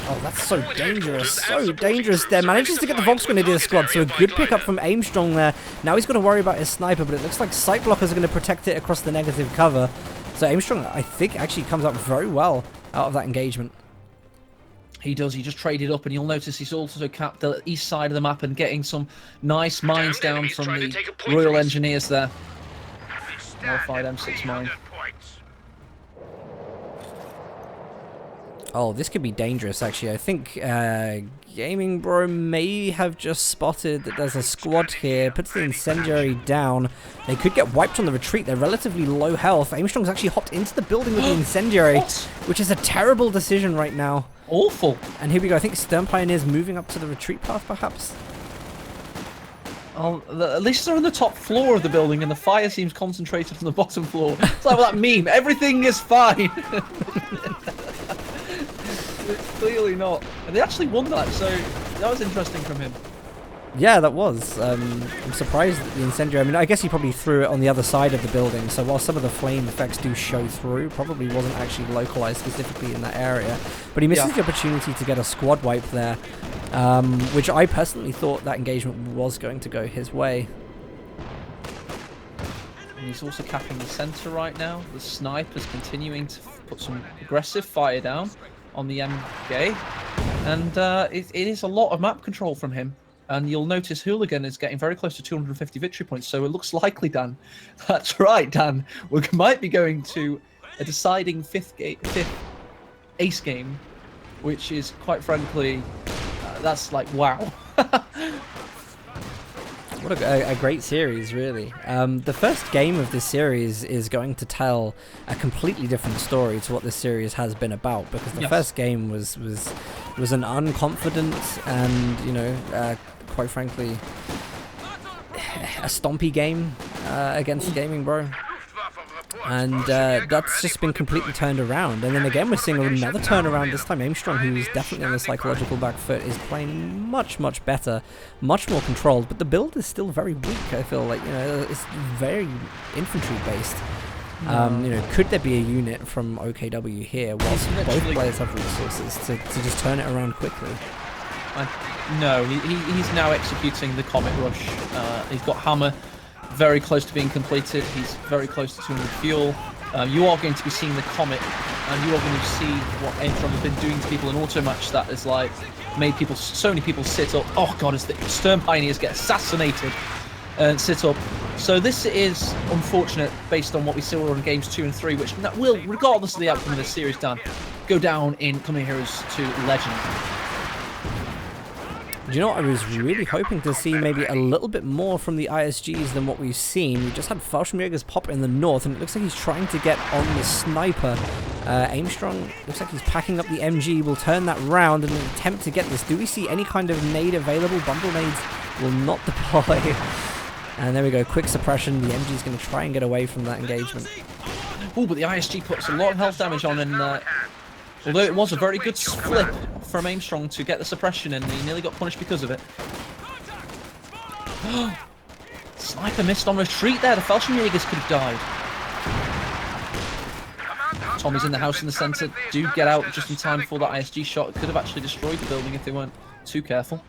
Oh, that's so dangerous there. Manages to get the Volks Grenadier squad, so a good pickup from Aimstrong there. Now he's got to worry about his sniper, but it looks like sight blockers are going to protect it across the negative cover. So Aimstrong, I think, actually comes out very well out of that engagement. He does. He just traded up, and you'll notice he's also capped the east side of the map and getting some nice mines down from the Royal Engineers there. Modified M6 mine. Oh, this could be dangerous, actually. I think Gaming Bro may have just spotted that there's a squad here. Puts the incendiary down. They could get wiped on the retreat. They're relatively low health. Aimstrong's actually hopped into the building with the incendiary, which is a terrible decision right now. Awful. And here we go. I think Stern Pioneer's moving up to the retreat path, perhaps. Oh, at least they're on the top floor of the building, and the fire seems concentrated on the bottom floor. It's like that meme. Everything is fine. Clearly not. And they actually won that, so that was interesting from him. Yeah, that was. I'm surprised that the incendiary... I mean, I guess he probably threw it on the other side of the building, so while some of the flame effects do show through, probably wasn't actually localized specifically in that area. But he misses the opportunity to get a squad wipe there, which I personally thought that engagement was going to go his way. And he's also capping the center right now. The sniper's continuing to put some aggressive fire down on the MG, and it is a lot of map control from him. And you'll notice Hooligan is getting very close to 250 victory points, so it looks likely, Dan. That's right, Dan. We might be going to a deciding fifth ace game, which is, quite frankly, that's like, wow. What a great series, really. The first game of this series is going to tell a completely different story to what this series has been about, because the first game was an unconfident and, you know, quite frankly, a stompy game against Gaming Bro. And that's just been completely turned around. And then again, we're seeing another turnaround. This time Aimstrong, who's definitely on the psychological back foot, is playing much better, much more controlled. But the build is still very weak. I feel like, you know, it's very infantry based. You know, could there be a unit from OKW here whilst both players have resources to just turn it around quickly? No, he's now executing the Comet Rush. He's got Hammer very close to being completed. He's very close to 200 fuel. You are going to be seeing the Comet, and you are going to see what Aimstrong has been doing to people in auto match that has like made people, so many people sit up. Oh god, as the Stern Pioneers get assassinated and sit up. So this is unfortunate based on what we saw in games 2 and 3, which will, regardless of the outcome of this series, Dan, go down in Coming Heroes 2 Legend. Do you know what? I was really hoping to see maybe a little bit more from the ISGs than what we've seen. We just had Fallschirmjäger's pop in the north, and it looks like he's trying to get on the sniper. Aimstrong looks like he's packing up the MG, will turn that round in an attempt to get this. Do we see any kind of nade available? Bundle nades will not deploy. And there we go, quick suppression. The MG is going to try and get away from that engagement. Oh, but the ISG puts a lot of health damage on, and although it was a very good flip from Aimstrong to get the suppression in, he nearly got punished because of it. Sniper missed on retreat there. The Fallschirmjägers could have died. Tommy's in the house in the centre do get out just in time before that ISG shot. It could have actually destroyed the building if they weren't too careful.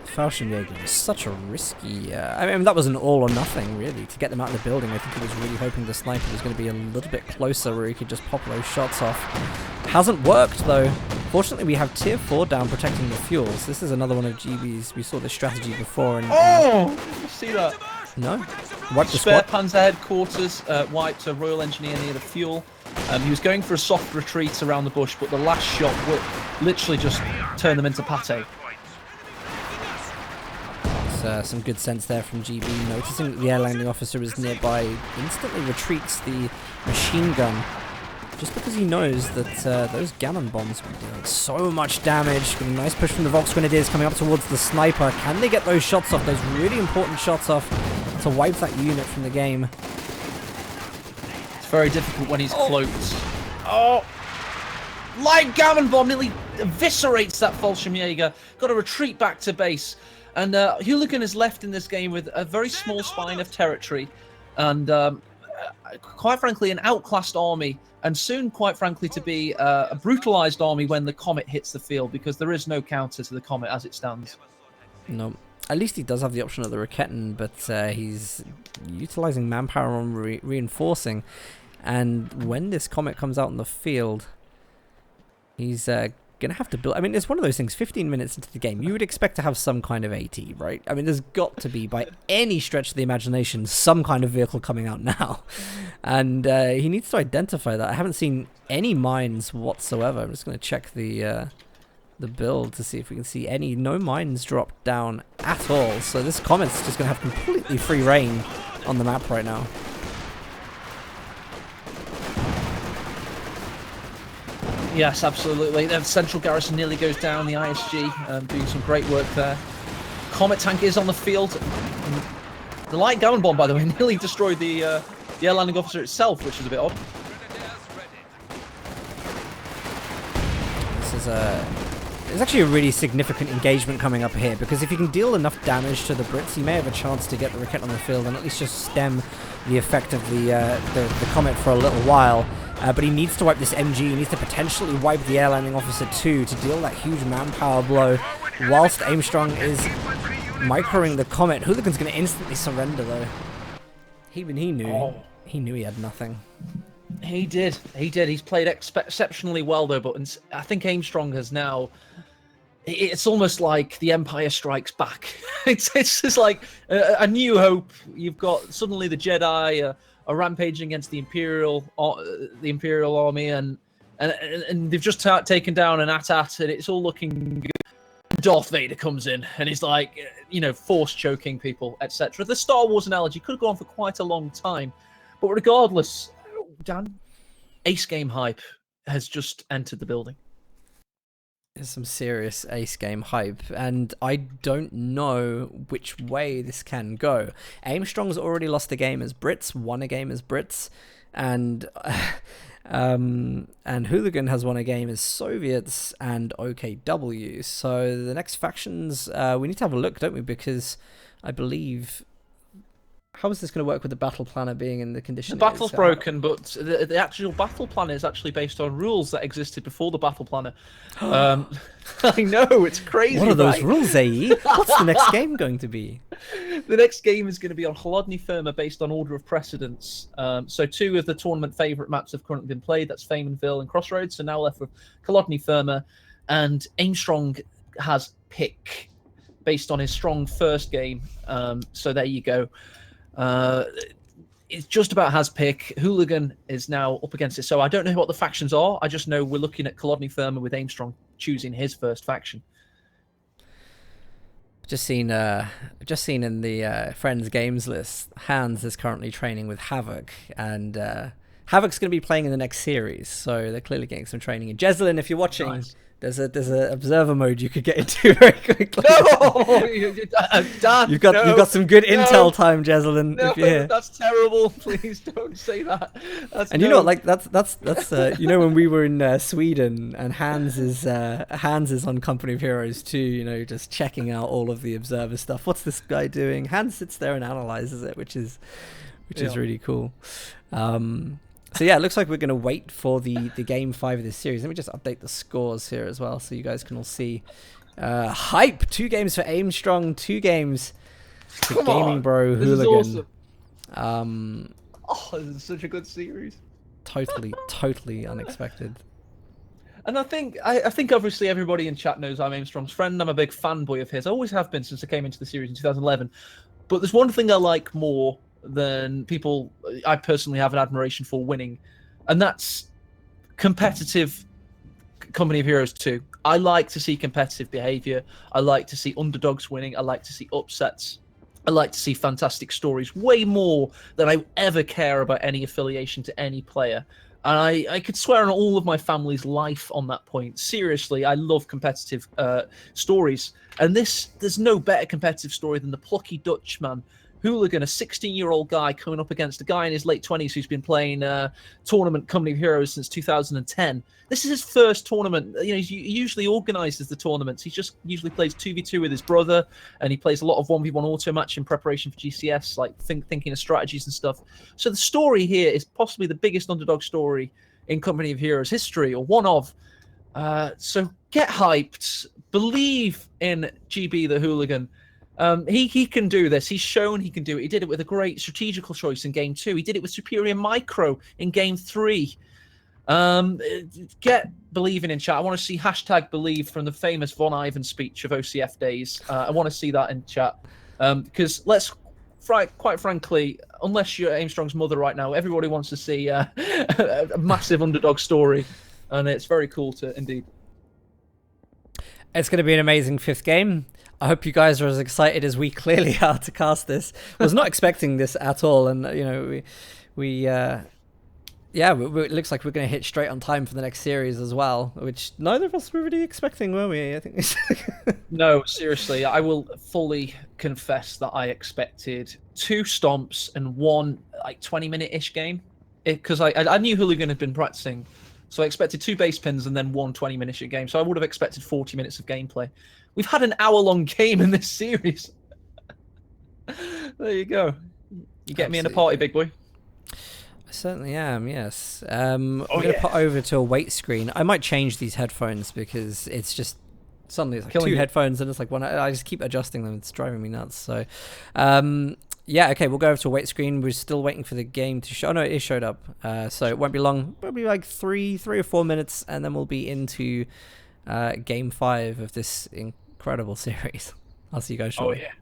Fallschirmjäger was such a risky... I mean, that was an all or nothing, really, to get them out of the building. I think he was really hoping the sniper was going to be a little bit closer where he could just pop those shots off. Hasn't worked, though. Fortunately, we have tier 4 down protecting the fuels. This is another one of GB's. We saw this strategy before. And, you see that? No? Wiped the Spare squad. Panzer headquarters wiped a Royal Engineer near the fuel. He was going for a soft retreat around the bush, but the last shot would literally just turn them into pate. Some good sense there from GB, noticing that the air landing officer is nearby, instantly retreats the machine gun, just because he knows that those Gammon bombs will be doing so much damage. Getting a nice push from the Volks Grenadiers coming up towards the sniper. Can they get those shots off, those really important shots off, to wipe that unit from the game? It's very difficult when he's cloaked. Oh! Light Gammon bomb nearly eviscerates that Fallschirmjäger. Got to retreat back to base. And Hooligan is left in this game with a very small spine of territory and, quite frankly, an outclassed army, and soon, quite frankly, to be a brutalized army when the Comet hits the field, because there is no counter to the Comet as it stands. No. At least he does have the option of the Raketten, but he's utilizing manpower on reinforcing. And when this Comet comes out in the field, he's... gonna have to build. I mean, it's one of those things. 15 minutes into the game, you would expect to have some kind of AT, right? I mean, there's got to be, by any stretch of the imagination, some kind of vehicle coming out now, and he needs to identify that. I haven't seen any mines whatsoever. I'm just gonna check the build to see if we can see any. No mines dropped down at all. So this Comet's just gonna have completely free reign on the map right now. Yes, absolutely. The central garrison nearly goes down. The ISG doing some great work there. Comet tank is on the field. The light Gammon bomb, by the way, nearly destroyed the air landing officer itself, which is a bit odd. This is there's actually a really significant engagement coming up here, because if you can deal enough damage to the Brits, you may have a chance to get the Raket on the field and at least just stem the effect of the Comet for a little while. But he needs to wipe this MG, he needs to potentially wipe the air landing officer too to deal that huge manpower blow, whilst Aimstrong is microing the Comet. Hooligan's going to instantly surrender though. Even he knew. Oh. He knew he had nothing. He did. He's played exceptionally well though, but I think Aimstrong has now... It's almost like the Empire Strikes Back. It's just like a new hope. You've got suddenly the Jedi... are rampaging against the Imperial army, and they've just taken down an AT-AT, and it's all looking good. Darth Vader comes in, and he's like, force choking people, etc. The Star Wars analogy could have gone for quite a long time, but regardless, Dan, Ace Game hype has just entered the building. There's some serious Ace Game hype, and I don't know which way this can go. Aimstrong's already lost a game as Brits, won a game as Brits, and Hooligan has won a game as Soviets and OKW. So the next factions, we need to have a look, don't we? Because I believe... How is this going to work with the battle planner being in the condition? The battle's broken, but the actual battle planner is actually based on rules that existed before the battle planner. I know, it's crazy. What are those rules, AE? What's the next game going to be? The next game is going to be on Holodny Firma based on order of precedence. So 2 of the tournament favourite maps have currently been played. That's Feynmanville and Crossroads. So now left with Holodny Firma. And Aimstrong has pick based on his strong first game. So there you go. It's just about has pick. Hooligan is now up against it. So I don't know what the factions are. I just know we're looking at Holodny Firma with Aimstrong choosing his first faction. Just seen in the friends games list, Hans is currently training with Havoc, and Havoc's going to be playing in the next series, so they're clearly getting some training. And Jezelin, if you're watching, nice. There's a observer mode you could get into very quickly. No, Dan, you've got some good intel time, Jezelin. No, if you're here. That's terrible. Please don't say that. You know, like that's when we were in Sweden, and Hans is on Company of Heroes too. Just checking out all of the observer stuff. What's this guy doing? Hans sits there and analyzes it, which is really cool. So yeah, it looks like we're going to wait for the game 5 of this series. Let me just update the scores here as well so you guys can all see. Hype! 2 games for Aimstrong, 2 games for Come Gaming on. Bro This is Hooligan. awesome. Oh, this is such a good series. Totally unexpected. And I think obviously everybody in chat knows I'm Aimstrong's friend. I'm a big fanboy of his. I always have been since I came into the series in 2011. But there's one thing I like more than people I personally have an admiration for winning, and that's competitive Company of Heroes 2. I like to see competitive behavior. I like to see underdogs winning. I like to see upsets. I like to see fantastic stories way more than I ever care about any affiliation to any player. And I could swear on all of my family's life on that point. Seriously, I love competitive stories. And there's no better competitive story than the plucky Dutchman, Hooligan, a 16-year-old guy coming up against a guy in his late 20s who's been playing tournament Company of Heroes since 2010. This is his first tournament. You know, he usually organizes the tournaments. He just usually plays 2v2 with his brother, and he plays a lot of 1v1 auto match in preparation for GCS, like thinking of strategies and stuff. So the story here is possibly the biggest underdog story in Company of Heroes history, or one of. So get hyped. Believe in GB the Hooligan. He can do this. He's shown he can do it. He did it with a great strategical choice in game 2. He did it with superior micro in game 3. Get believing in chat. I want to see #believe from the famous Von Ivan speech of OCF days. I want to see that in chat. Because quite frankly, unless you're Aimstrong's mother right now, everybody wants to see a massive underdog story. And it's very cool to indeed. It's going to be an amazing 5th game. I hope you guys are as excited as we clearly are to cast this. Was not expecting this at all, and you know, it looks like we're going to hit straight on time for the next series as well, which neither of us were really expecting, were we? I think. No, seriously, I will fully confess that I expected 2 stomps and 1 like 20-minute-ish game, because I knew Hooligan had been practicing. So I expected 2 base pins and then 1 20-minute game. So I would have expected 40 minutes of gameplay. We've had an hour-long game in this series. There you go. You get me in a party, big boy. I certainly am, yes. I'm going to put over to a wait screen. I might change these headphones because it's just... Suddenly it's like Killing 2 headphones and it's like one. I just keep adjusting them. It's driving me nuts. So... yeah, okay, we'll go over to a wait screen. We're still waiting for the game to show. Oh, no, it showed up. So it won't be long. It'll be like 3 or 4 minutes, and then we'll be into game 5 of this incredible series. I'll see you guys shortly. Oh, yeah.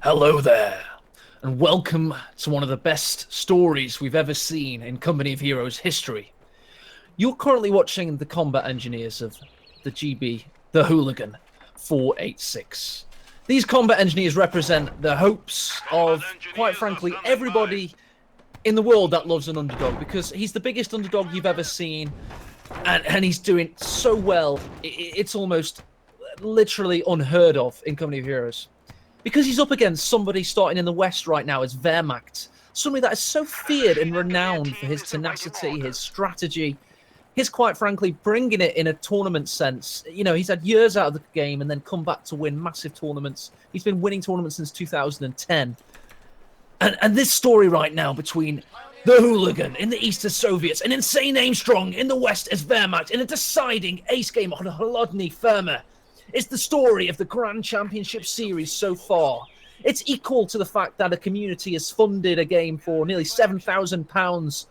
Hello there, and welcome to one of the best stories we've ever seen in Company of Heroes history. You're currently watching the combat engineers of the GB, the Hooligan 486. These combat engineers represent the hopes of, quite frankly, everybody in the world that loves an underdog, because he's the biggest underdog you've ever seen, and he's doing so well, it's almost literally unheard of in Company of Heroes. Because he's up against somebody starting in the West right now as Wehrmacht, somebody that is so feared and renowned for his tenacity, his strategy, his, quite frankly, bringing it in a tournament sense. You know, he's had years out of the game and then come back to win massive tournaments. He's been winning tournaments since 2010. And this story right now between the Hooligan in the East as Soviets and insane Aimstrong in the West as Wehrmacht in a deciding ace game on Holodny Firma, it's the story of the Grand Championship Series so far. It's equal to the fact that a community has funded a game for nearly £7,000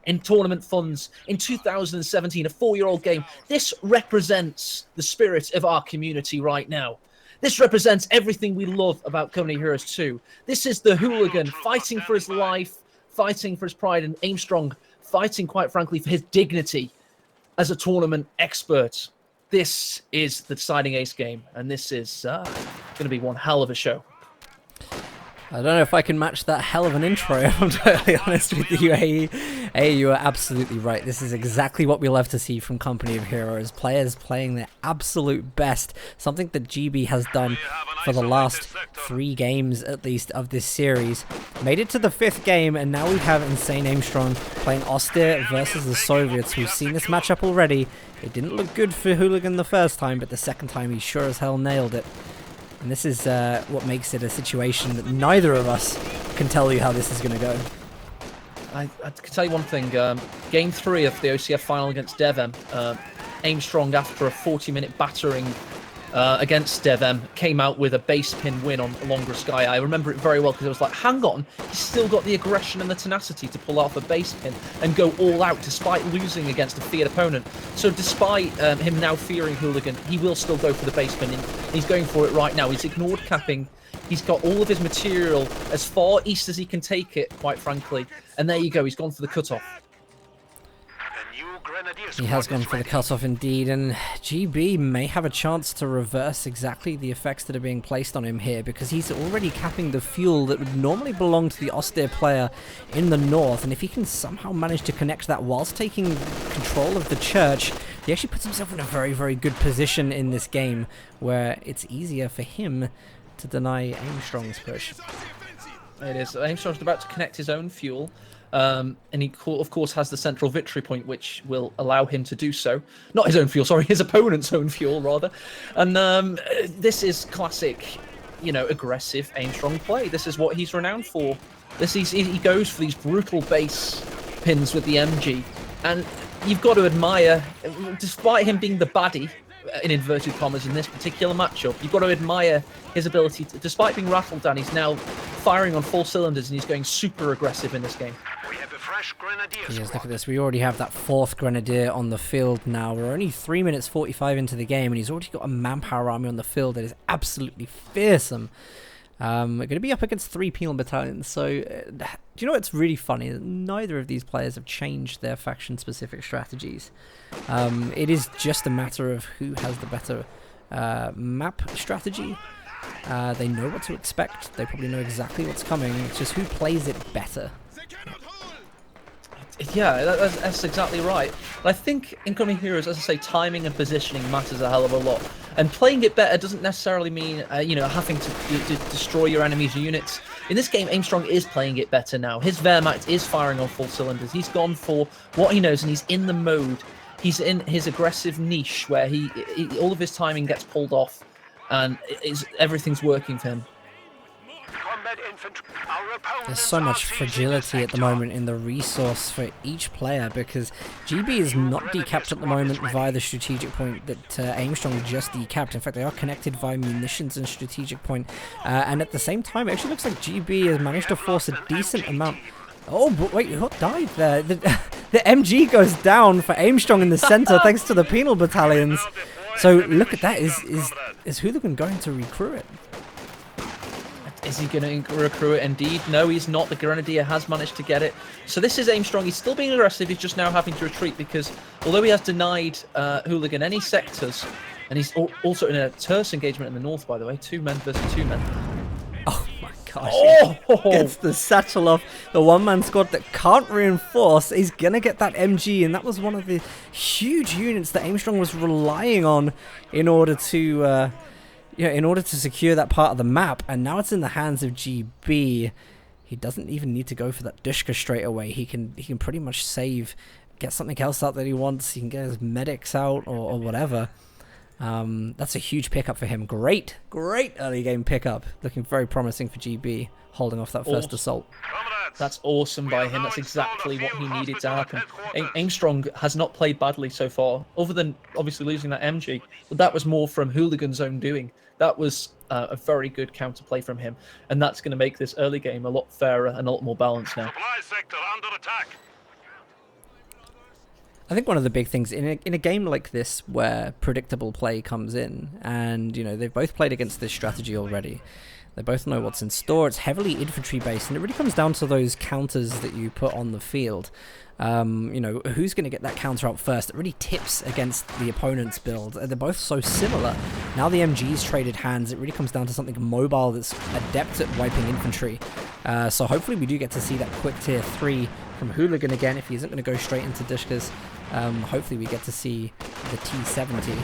in tournament funds in 2017, a 4-year-old game. This represents the spirit of our community right now. This represents everything we love about Company of Heroes 2. This is the Hooligan fighting for his life, fighting for his pride, and Aimstrong fighting, quite frankly, for his dignity as a tournament expert. This is the deciding ace game, and this is going to be one hell of a show. I don't know if I can match that hell of an intro, if I'm totally honest with you, AE. You are absolutely right. This is exactly what we love to see from Company of Heroes. Players playing their absolute best. Something that GB has done for the last 3 games, at least, of this series. Made it to the 5th game, and now we have Insane Aimstrong playing Austere versus the Soviets. We've seen this matchup already. It didn't look good for Hooligan the first time, but the second time he sure as hell nailed it. And this is what makes it a situation that neither of us can tell you how this is going to go. I can tell you one thing. Game 3 of the OCF final against Devem, Aimstrong, after a 40-minute battering against Devem, came out with a base pin win on Longer Sky. I remember it very well because I was like, hang on, he's still got the aggression and the tenacity to pull off a base pin and go all out despite losing against a feared opponent. So despite him now fearing Hooligan, he will still go for the base pin, and he's going for it right now. He's ignored capping. He's got all of his material as far east as he can take it, quite frankly. And there you go, he's gone for the cutoff. He has gone for the cutoff indeed, and GB may have a chance to reverse exactly the effects that are being placed on him here, because he's already capping the fuel that would normally belong to the Austere player in the north, and if he can somehow manage to connect that whilst taking control of the church, he actually puts himself in a very, very good position in this game, where it's easier for him to deny Aimstrong's push. It is. Aimstrong's about to connect his own fuel. And he, of course, has the central victory point, which will allow him to do so. Not his own fuel, sorry, his opponent's own fuel, rather. And this is classic, you know, aggressive Aimstrong play. This is what he's renowned for. He goes for these brutal base pins with the MG. And you've got to admire, despite him being the baddie, in inverted commas, in this particular matchup, you've got to admire his ability to, despite being rattled down, he's now firing on full cylinders and he's going super aggressive in this game. We have a fresh grenadier Yes, look at this. We already have that 4th Grenadier on the field now. We're only 3 minutes 45 into the game, and he's already got a manpower army on the field that is absolutely fearsome. We're going to be up against 3 penal battalions, so do you know what's really funny? Neither of these players have changed their faction-specific strategies. It is just a matter of who has the better map strategy. They know what to expect. They probably know exactly what's coming. It's just who plays it better. Yeah, that's exactly right. I think in Company of Heroes, as I say, timing and positioning matters a hell of a lot. And playing it better doesn't necessarily mean, you know, having to destroy your enemy's units. In this game, Aimstrong is playing it better now. His Wehrmacht is firing on full cylinders. He's gone for what he knows, and he's in the mode. He's in his aggressive niche where he all of his timing gets pulled off, and everything's working for him. There's so much fragility at the moment in the resource for each player, because GB is not decapped at the moment via the strategic point that Aimstrong just decapped. In fact, they are connected via munitions and strategic point. And at the same time, it actually looks like GB has managed to force a decent amount. Oh, but wait, who died there? The MG goes down for Aimstrong in the center thanks to the penal battalions. So look at that. Is Hooligan going to recruit it? Is he going to recruit it? Indeed. No, he's not. The Grenadier has managed to get it. So this is Aimstrong. He's still being aggressive. He's just now having to retreat because although he has denied Hooligan any sectors, and he's also in a terse engagement in the north, by the way. 2 men versus 2 men. Oh my gosh. Oh! Gets the satchel off the one-man squad that can't reinforce. He's going to get that MG, and that was one of the huge units that Aimstrong was relying on in order to... in order to secure that part of the map, and now it's in the hands of GB. He doesn't even need to go for that Dushka straight away. He can pretty much save, get something else out that he wants. He can get his medics out or whatever. That's a huge pickup for him. Great early game pickup. Looking very promising for GB, holding off that first assault. That's awesome by him. That's exactly what he needed to happen. Aimstrong has not played badly so far, other than obviously losing that MG. But that was more from Hooligan's own doing. That was a very good counterplay from him. And that's going to make this early game a lot fairer and a lot more balanced now. Supply sector under attack. I think one of the big things in a game like this where predictable play comes in, and they've both played against this strategy already. They both know what's in store. It's heavily infantry based, and it really comes down to those counters that you put on the field. Who's going to get that counter out first? It really tips against the opponent's build. They're both so similar. Now the MG's traded hands. It really comes down to something mobile that's adept at wiping infantry. So hopefully we do get to see that quick tier 3 from Hooligan again if he isn't going to go straight into Dushkas. Hopefully we get to see the T70.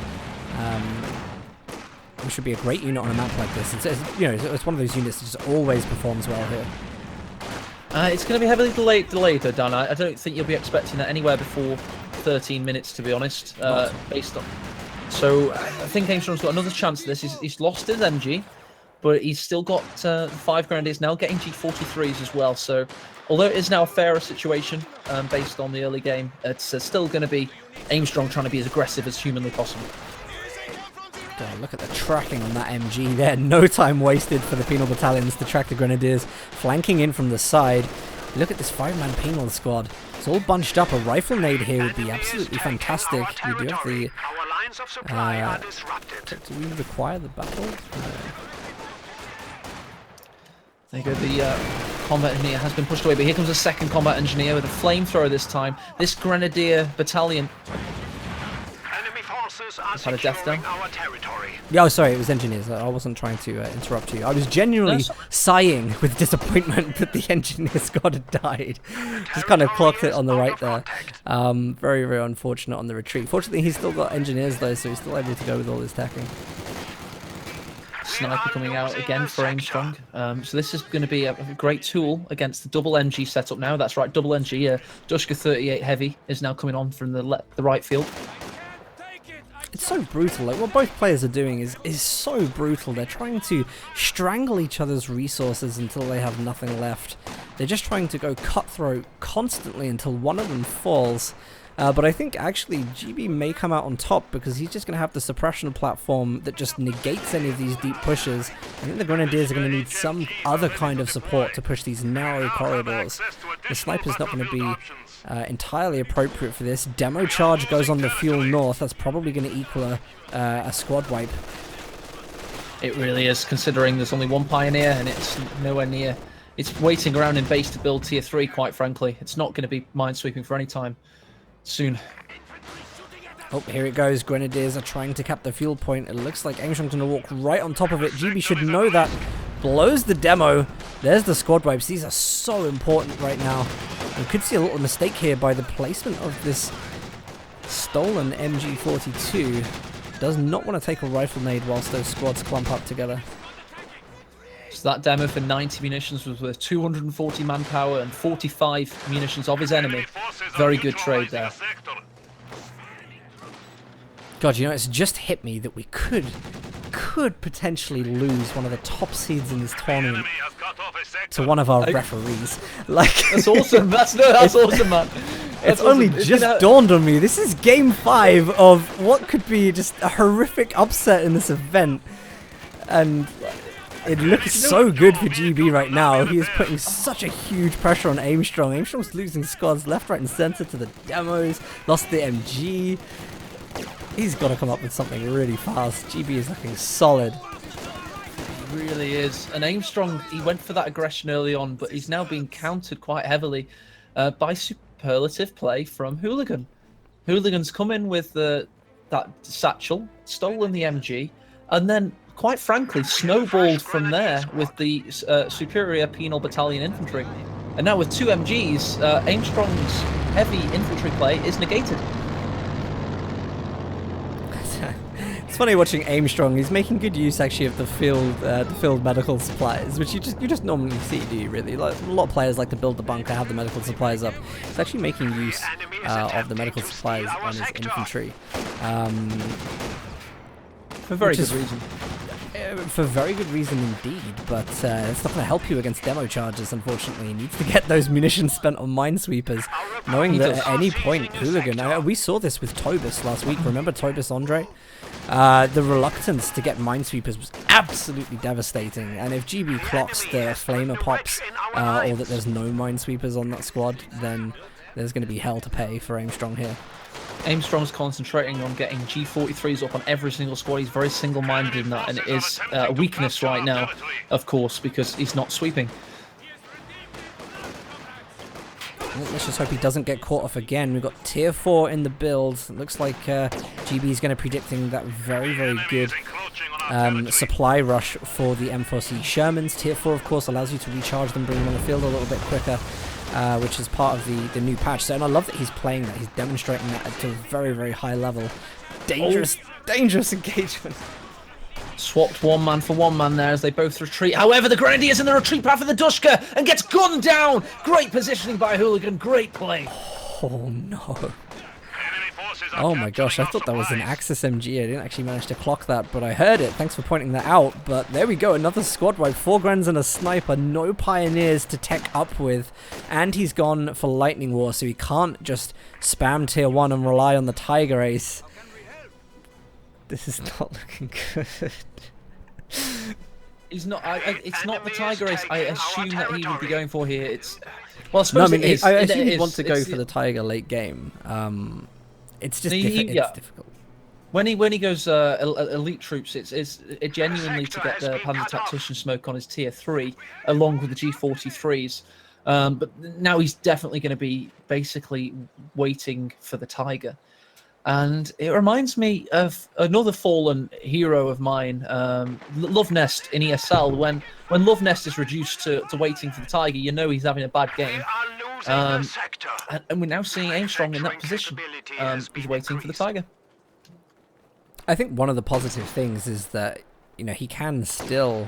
Which would be a great unit on a map like this. It's one of those units that just always performs well here. It's going to be heavily delayed though, Dan. I don't think you'll be expecting that anywhere before 13 minutes, to be honest, based on... So I think Aimstrong's got another chance at this. He's lost his MG, but he's still got 5 Grenadiers now, getting G43s as well. So although it is now a fairer situation based on the early game, it's still going to be Aimstrong trying to be as aggressive as humanly possible. Oh, look at the tracking on that MG there. No time wasted for the penal battalions to track the Grenadiers, flanking in from the side. Look at this 5-man penal squad. It's all bunched up. A rifle nade here would be absolutely fantastic. We do have the... do we require the battle? There you go, the combat engineer has been pushed away, but here comes a second combat engineer with a flamethrower this time. This Grenadier battalion... had a death down. Yeah, sorry, it was engineers. I wasn't trying to interrupt you. I was genuinely sighing with disappointment that the engineer squad had died. Just kind of clocked it on the right there. Very, very unfortunate on the retreat. Fortunately, he's still got engineers though, so he's still able to go with all his tacking. Sniper coming out again for Aimstrong. So this is going to be a great tool against the double MG setup now. That's right, double MG. Dushka 38 heavy is now coming on from the right field. It's so brutal. Like what both players are doing is so brutal. They're trying to strangle each other's resources until they have nothing left. They're just trying to go cutthroat constantly until one of them falls. But I think actually GB may come out on top because he's just going to have the suppression platform that just negates any of these deep pushes. I think the Grenadiers are going to need some other kind of support to push these narrow corridors. The sniper's not going to be entirely appropriate for this. Demo charge goes on the fuel north. That's probably going to equal a squad wipe. It really is, considering there's only one Pioneer and it's nowhere near. It's waiting around in base to build tier 3, quite frankly. It's not going to be minesweeping for any time soon. Oh, here it goes. Grenadiers are trying to cap the fuel point. It looks like Aimstrong's going to walk right on top of it. GB should know that. Blows the demo. There's the squad wipes. These are so important right now. We could see a little mistake here by the placement of this stolen MG42. Does not want to take a rifle nade whilst those squads clump up together. So that demo for 90 munitions was worth 240 manpower and 45 munitions of his enemy. Very good trade there. God, it's just hit me that we could potentially lose one of the top seeds in this tournament to one of our referees. Like that's awesome. That's awesome, man. It's only just dawned on me. This is game 5 of what could be just a horrific upset in this event, and it looks so good for GB right now. He is putting such a huge pressure on Aimstrong. Aimstrong's losing squads left, right, and center to the demos. Lost the MG. He's got to come up with something really fast. GB is looking solid. really is. And Aimstrong, he went for that aggression early on, but he's now being countered quite heavily by superlative play from Hooligan. Hooligan's come in with that satchel, stolen the MG, and then, quite frankly, snowballed from there with the superior penal battalion infantry. And now with 2 MGs, Aimstrong's heavy infantry play is negated. It's funny watching Aimstrong. He's making good use actually of the field medical supplies, which you just normally see, do you really? Like, a lot of players like to build the bunker, have the medical supplies up. He's actually making use of the medical supplies on his infantry. For very good reason. For very good reason indeed, but it's not going to help you against demo charges, unfortunately. He needs to get those munitions spent on minesweepers, knowing that at any point, Hooligan... we saw this with Tobis last week. Remember Tobis Andre? The reluctance to get minesweepers was absolutely devastating, and if GB clocks the flamer pops, or that there's no minesweepers on that squad, then there's going to be hell to pay for Aimstrong here. Aimstrong's concentrating on getting G43s up on every single squad. He's very single-minded in that, and it is a weakness right now, of course, because he's not sweeping. Let's just hope he doesn't get caught off again. We've got tier 4 in the build. It looks like GB is going to be predicting that very, very good supply rush for the M4C Shermans. Tier 4, of course, allows you to recharge them, bring them on the field a little bit quicker. Which is part of the new patch. So, and I love that he's playing that. He's demonstrating that to a very, very high level. Dangerous engagement. Swapped 1 man for 1 man there as they both retreat. However, the Grenadiers in the retreat path of the Dushka and gets gunned down. Great positioning by Hooligan. Great play. Oh, no. Oh my gosh, I thought that was an Axis MG. I didn't actually manage to clock that, but I heard it. Thanks for pointing that out. But there we go, another squad wipe. 4 Grens and a sniper. No Pioneers to tech up with. And he's gone for Lightning War, so he can't just spam tier 1 and rely on the Tiger Ace. This is not looking good. He's not. It's not the Tiger Ace. I assume that he would be going for here. It's. Well, I suppose no, I mean, it is. I assume he'd want to go for the Tiger late game. It's just it's difficult. When he goes elite troops, it's genuinely to get the Panzer Tactician smoke on his tier 3, along with the G43s. But now he's definitely going to be basically waiting for the Tiger. And it reminds me of another fallen hero of mine, Love Nest in ESL. When Love Nest is reduced to waiting for the Tiger, you know he's having a bad game. And we're now seeing Aimstrong in that position. He's waiting for the Tiger. I think one of the positive things is that, he can still...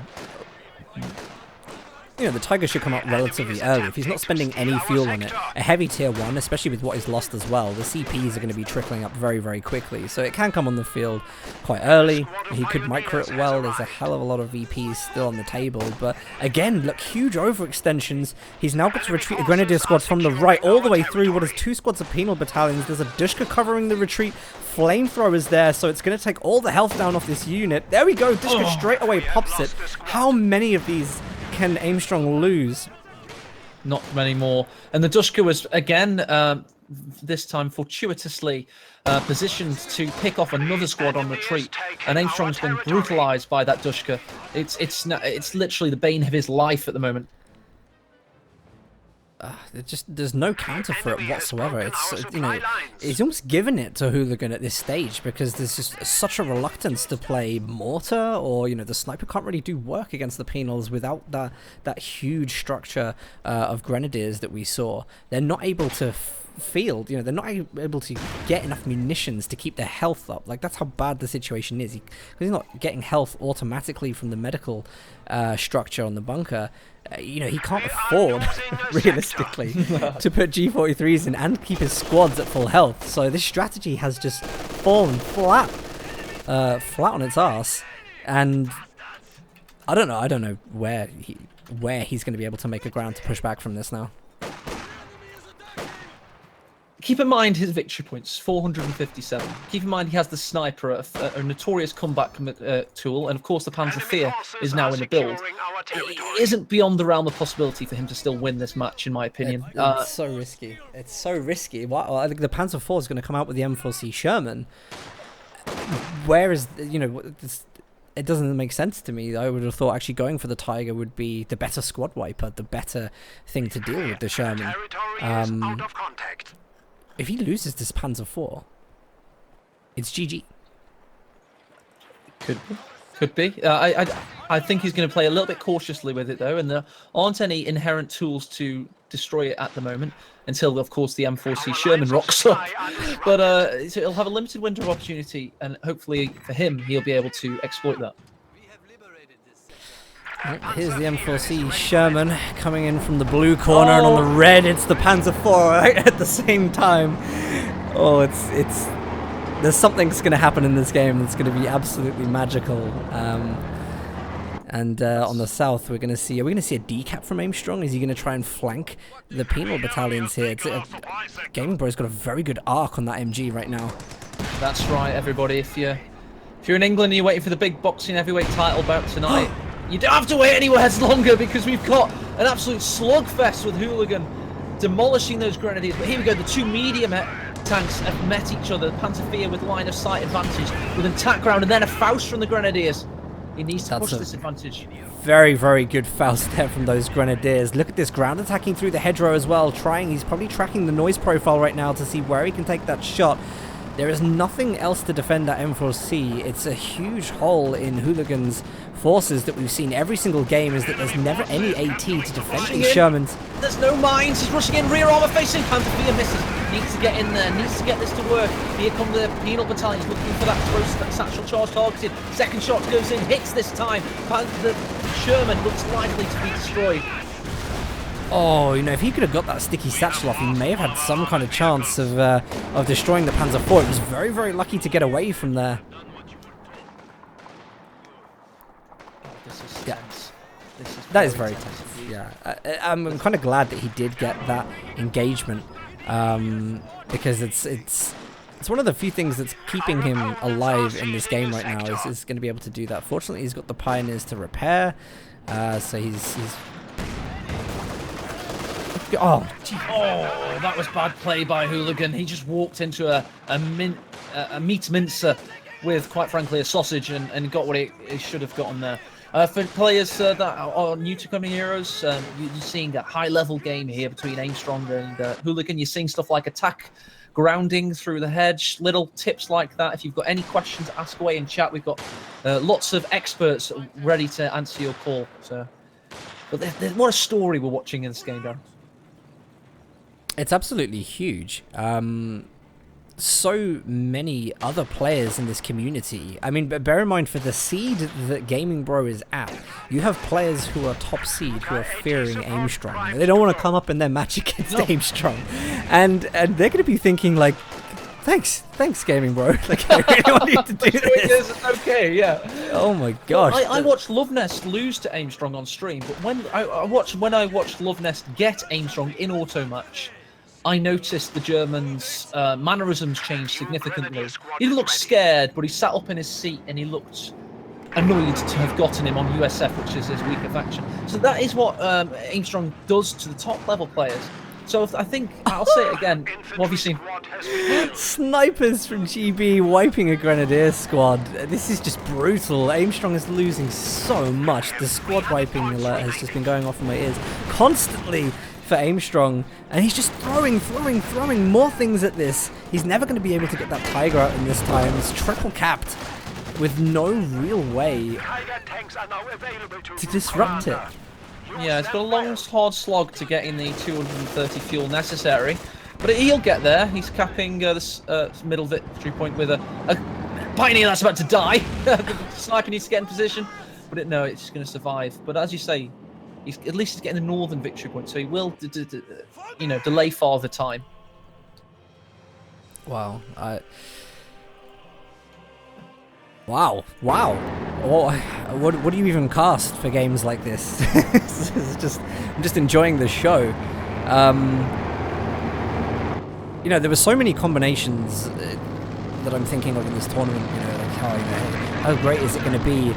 the Tiger should come out relatively early. If he's not spending any fuel on it, a heavy tier 1, especially with what he's lost as well, the CPs are going to be trickling up very, very quickly. So it can come on the field quite early. He could micro it well. There's a hell of a lot of VPs still on the table. But again, look, huge overextensions. He's now got to retreat a Grenadier squad from the right all the way through what is 2 squads of penal battalions. There's a Dushka covering the retreat. Flamethrowers there, so it's going to take all the health down off this unit. There we go. Dushka straight away pops it. How many of these can Aimstrong lose? Not many more. And the Dushka was, again, this time fortuitously positioned to pick off another squad on retreat. And Aimstrong's been brutalized by that Dushka. It's literally the bane of his life at the moment. There's no counter for it whatsoever. It's he's almost given it to Hooligan at this stage because there's just such a reluctance to play mortar, or the sniper can't really do work against the penals without that huge structure of Grenadiers that we saw. They're not able to field, they're not able to get enough munitions to keep their health up. Like, that's how bad the situation is. Because he's not getting health automatically from the medical structure on the bunker. He can't afford, realistically, to put G43s in and keep his squads at full health. So this strategy has just fallen flat on its ass. And I don't know where he's going to be able to make a ground to push back from this now. Keep in mind his victory points, 457. Keep in mind he has the sniper, a notorious comeback tool, and of course the Panzer is now in the build. It isn't beyond the realm of possibility for him to still win this match, in my opinion. It's so risky. It's so risky. Well, I think the Panzer IV is going to come out with the M4C Sherman. Where is, it doesn't make sense to me. I would have thought actually going for the Tiger would be the better squad wiper, the better thing to deal with the Sherman. Out of contact. If he loses this Panzer IV, it's GG. Could be. I think he's going to play a little bit cautiously with it though, and there aren't any inherent tools to destroy it at the moment until, of course, the M4C Sherman rocks up. But so he'll have a limited window of opportunity, and hopefully for him, he'll be able to exploit that. Here's the M4C Sherman coming in from the blue corner, and on the red, it's the Panzer IV right at the same time. Oh, it's there's something's going to happen in this game that's going to be absolutely magical. And on the south, are we going to see a decap from Aimstrong? Is he going to try and flank the penal battalions here? Gaming Bro's got a very good arc on that MG right now. That's right, everybody. If you're in England and you're waiting for the big boxing heavyweight title bout tonight, you don't have to wait anywhere longer, because we've got an absolute slugfest with Hooligan demolishing those grenadiers. But here we go, the two medium tanks have met each other. Panzer IV with line of sight advantage with an attack round, and then a Faust from the grenadiers. He needs to push this advantage. Very, very good Faust there from those grenadiers. Look at this ground attacking through the hedgerow as well. He's probably tracking the noise profile right now to see where he can take that shot. There is nothing else to defend that M4C. It's a huge hole in Hooligan's forces that we've seen every single game, is that there's never any AT to defend these Shermans. There's no mines. He's rushing in, rear armor facing. Panzer IV misses. Needs to get in there. Needs to get this to work. Here come the penal battalions looking for that throw satchel charge targeted. Second shot goes in, hits this time. The Sherman looks likely to be destroyed. Oh, if he could have got that sticky satchel off, he may have had some kind of chance of destroying the Panzer IV. It was very, very lucky to get away from there. This is tense. That is very tense. Yeah, I'm kind of glad that he did get that engagement, because it's one of the few things that's keeping him alive in this game right now. Is going to be able to do that. Fortunately, he's got the Pioneers to repair, so he's. Oh, that was bad play by Hooligan. He just walked into a meat mincer with, quite frankly, a sausage, and got what he should have gotten there. For players that are new to Coming Heroes, you're seeing a high-level game here between Aimstrong and Hooligan. You're seeing stuff like attack, grounding through the hedge, little tips like that. If you've got any questions, ask away in chat. We've got lots of experts ready to answer your call. So, but what a story we're watching in this game, Darren. It's absolutely huge. So many other players in this community. I mean, bear in mind, for the seed that Gaming Bro is at, you have players who are top seed who are fearing Aimstrong. They don't want to come up in their match against Aimstrong, and they're going to be thinking like, thanks Gaming Bro. Like, I really want you to do this. Okay, yeah. Oh my gosh. Well, I watched Lovenest lose to Aimstrong on stream, but when I watched Lovenest get Aimstrong in auto match, I noticed the German's mannerisms changed significantly. He didn't look scared, but he sat up in his seat and he looked annoyed to have gotten him on USF, which is his weaker faction. So that is what Aimstrong does to the top level players. So I think, I'll say it again, what have you seen? Snipers from GB wiping a Grenadier squad. This is just brutal. Aimstrong is losing so much. The squad wiping alert has just been going off in my ears constantly for Aimstrong, and he's just throwing more things at this. He's never going to be able to get that Tiger out in this time. It's triple capped with no real way to disrupt it. Yeah, it's got a long, hard slog to getting the 230 fuel necessary, but he'll get there. He's capping this middle victory point with a Pioneer that's about to die. The sniper needs to get in position, but it's just going to survive. But as you say, at least he's getting the northern victory point, so he will, delay farther time. Wow. Wow. What do you even cast for games like this? I'm just enjoying the show. There were so many combinations that I'm thinking of in this tournament. How great is it going to be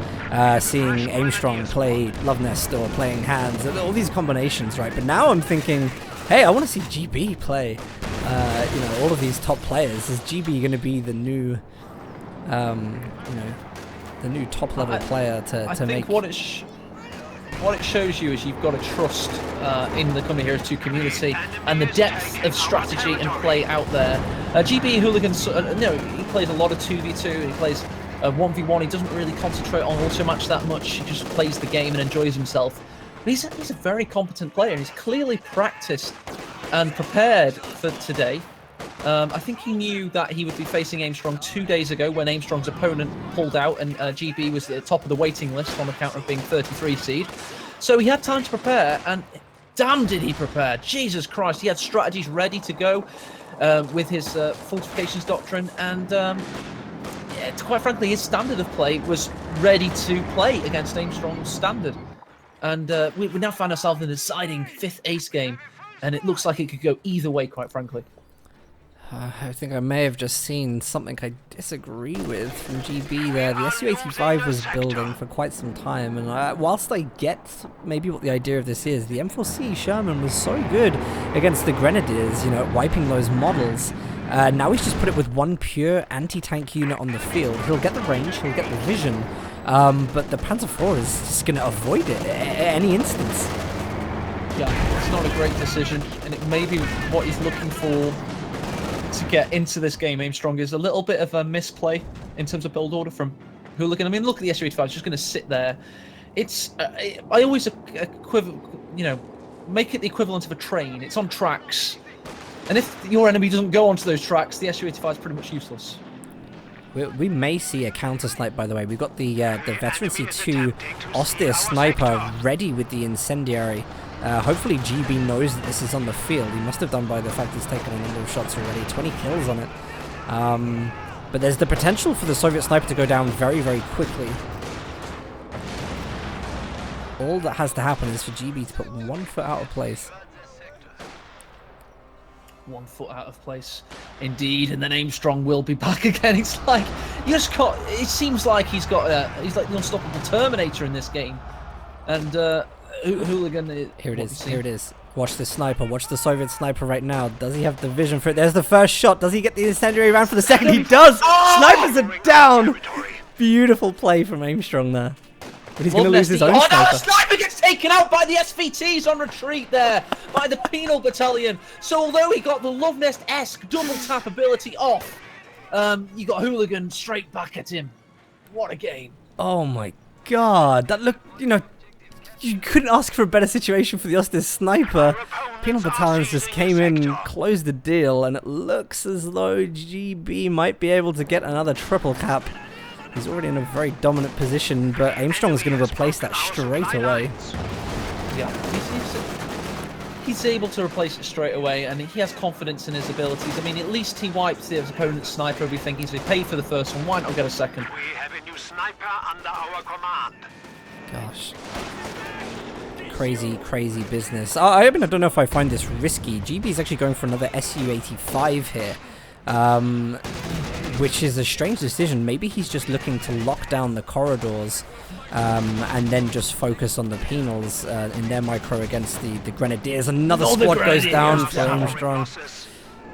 seeing Aimstrong play Love Nest or playing Hands, all these combinations, right? But now I'm thinking, hey, I want to see GB play, all of these top players. Is GB going to be the new, the new top-level player to I think make. what it shows you is you've got to trust in the Come Heroes 2 community and the depth of strategy and play out there. GB Hooligans, he plays a lot of 2v2, he plays 1v1, he doesn't really concentrate on auto match that much, he just plays the game and enjoys himself. But he's a very competent player, he's clearly practiced and prepared for today. I think he knew that he would be facing Aimstrong 2 days ago when Aimstrong's opponent pulled out and GB was at the top of the waiting list on account of being 33 seed. So he had time to prepare, and damn did he prepare. Jesus Christ, he had strategies ready to go with his fortifications doctrine, and quite frankly, his standard of play was ready to play against Aimstrong's standard. And we now find ourselves in the deciding 5th ace game, and it looks like it could go either way, quite frankly. I think I may have just seen something I disagree with from GB there. The Su-85 was building for quite some time, and whilst I get maybe what the idea of this is, the M4C Sherman was so good against the Grenadiers, you know, wiping those models. Now he's just put it with one pure anti-tank unit on the field. He'll get the range, he'll get the vision, but the Panzer IV is just going to avoid it at any instance. Yeah, it's not a great decision, and it may be what he's looking for to get into this game. Aimstrong is a little bit of a misplay in terms of build order from Hooligan. I mean, look at the Su-85, it's just going to sit there. It's I always make it the equivalent of a train. It's on tracks, and if your enemy doesn't go onto those tracks, the Su-85 is pretty much useless. We may see a counter snipe, by the way. We've got the veteran C2 austere sniper ready with the incendiary. Hopefully GB knows that this is on the field. He must have done by the fact he's taken a number of shots already. 20 kills on it. But there's the potential for the Soviet sniper to go down very, very quickly. All that has to happen is for GB to put 1 foot out of place. 1 foot out of place, indeed, and then Aimstrong will be back again. It's like you just got. It seems like he's like the unstoppable Terminator in this game, and Hooligan. Here it is. Here it is. Watch the sniper. Watch the Soviet sniper right now. Does he have the vision for it? There's the first shot. Does he get the incendiary round for the second? He does. Snipers are down. Beautiful play from Aimstrong there. But he's going to lose his own sniper. No, the sniper gets taken out by the SVTs on retreat there, by the penal battalion. So although he got the Love Nest-esque double tap ability off, you got Hooligan straight back at him. What a game. Oh my god. That looked, you couldn't ask for a better situation for the austere sniper. Penal battalions just came in, closed the deal, and it looks as though GB might be able to get another triple cap. He's already in a very dominant position, but Aimstrong is going to replace that straight away. Yeah, he's able to replace it straight away, and he has confidence in his abilities. I mean, at least he wipes his opponent's sniper. He'll be thinking, so he paid for the first one, why not get a second? We have a new sniper under our command. Gosh. Crazy, crazy business. I don't know if I find this risky. GB is actually going for another Su-85 here. Which is a strange decision. Maybe he's just looking to lock down the corridors and then just focus on the penals in their micro against the Grenadiers. Another squad goes down for Aimstrong.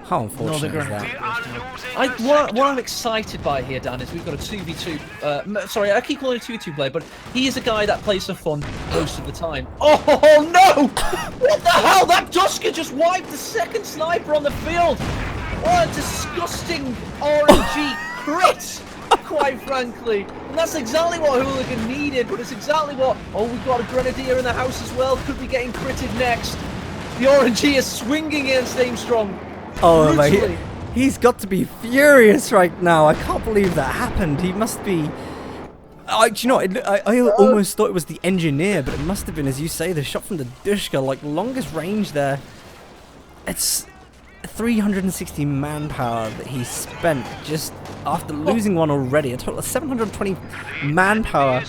How unfortunate is that? What I'm excited by here, Dan, is we've got a 2v2. Sorry, I keep calling it a 2v2 player, but he is a guy that plays for fun most of the time. Oh no! What the hell? That Dusker just wiped the second sniper on the field. What a disgusting RNG crit, quite frankly. And that's exactly what Hooligan needed, but it's exactly what... Oh, we've got a Grenadier in the house as well. Could be getting critted next. The RNG is swinging against Aimstrong. Oh, mate. He's got to be furious right now. I can't believe that happened. He must be... do you know what? I almost thought it was the engineer, but it must have been, as you say, the shot from the Dushka. Like, longest range there. It's... 360 manpower that he spent just after losing one already. A total of 720 manpower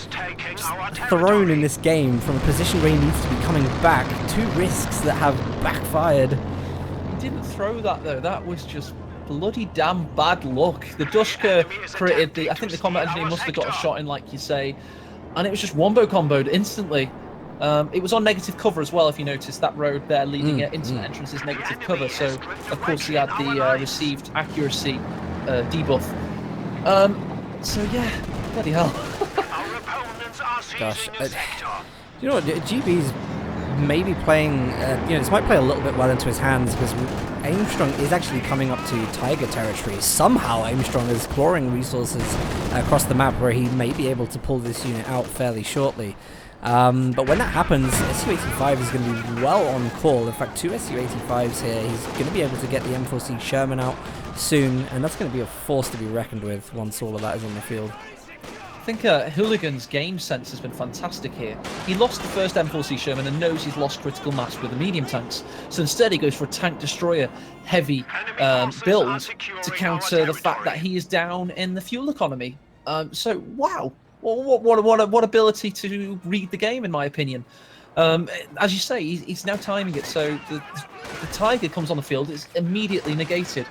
thrown in this game from a position where he needs to be coming back. 2 risks that have backfired. He didn't throw that though. That was just bloody damn bad luck. The Dushka created the... I think the combat engineer must have got a shot in, like you say, and it was just wombo comboed instantly. It was on negative cover as well, if you notice. That road there leading it into the entrance is negative cover, so of course he had the received accuracy debuff. So yeah, Bloody hell. Our opponents are Gosh, seizing a sector. you know what? GB's maybe playing. This might play a little bit well into his hands because Aimstrong is actually coming up to Tiger territory. Somehow, Aimstrong is clawing resources across the map where he may be able to pull this unit out fairly shortly. But when that happens, SU-85 is going to be well on call. In fact, 2 SU-85s here. He's going to be able to get the M4C Sherman out soon, and that's going to be a force to be reckoned with once all of that is on the field. I think Hooligan's game sense has been fantastic here. He lost the first M4C Sherman and knows he's lost critical mass with the medium tanks. So instead he goes for a tank destroyer heavy build to counter the fact that he is down in the fuel economy. So wow, what ability to read the game, in my opinion. As you say, he's now timing it so the Tiger comes on the field, it's immediately negated.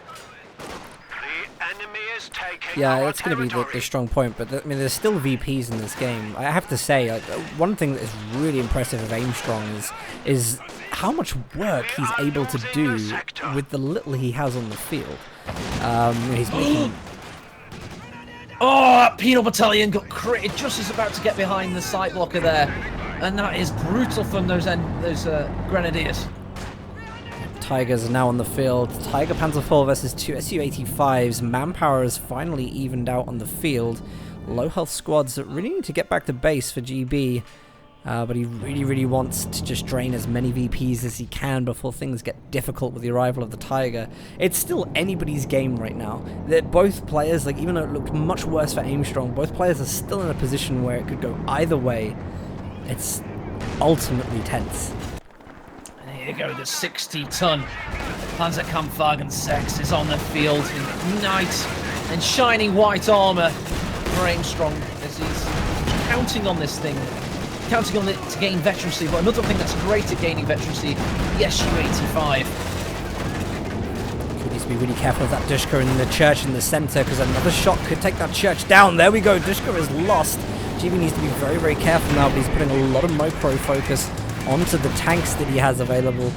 Yeah, that's going to be the strong point, but I mean, there's still VPs in this game. I have to say, one thing that is really impressive of Aimstrong is how much work he's able to do with the little he has on the field. He's making... Oh, that Penal Battalion got critted just as about to get behind the sight blocker there, and that is brutal from those Grenadiers. Tigers are now on the field. Tiger Panzer IV versus 2 Su-85s. Manpower is finally evened out on the field. Low health squads that really need to get back to base for GB. But he really wants to just drain as many VPs as he can before things get difficult with the arrival of the Tiger. It's still anybody's game right now. Both players, like, even though it looked much worse for Aimstrong, both players are still in a position where it could go either way. It's ultimately tense. Here you go, the 60-ton Panzerkampfwagen 6 is on the field in nice and shining white armour for Aimstrong as he's counting on this thing, counting on it to gain veterancy. But another thing that's great at gaining veterancy, the Su-85. He needs to be really careful of that Dushka in the church in the centre because another shot could take that church down. There we go, Dushka is lost. GB needs to be very careful now, but he's putting a lot of micro focus onto the tanks that he has available.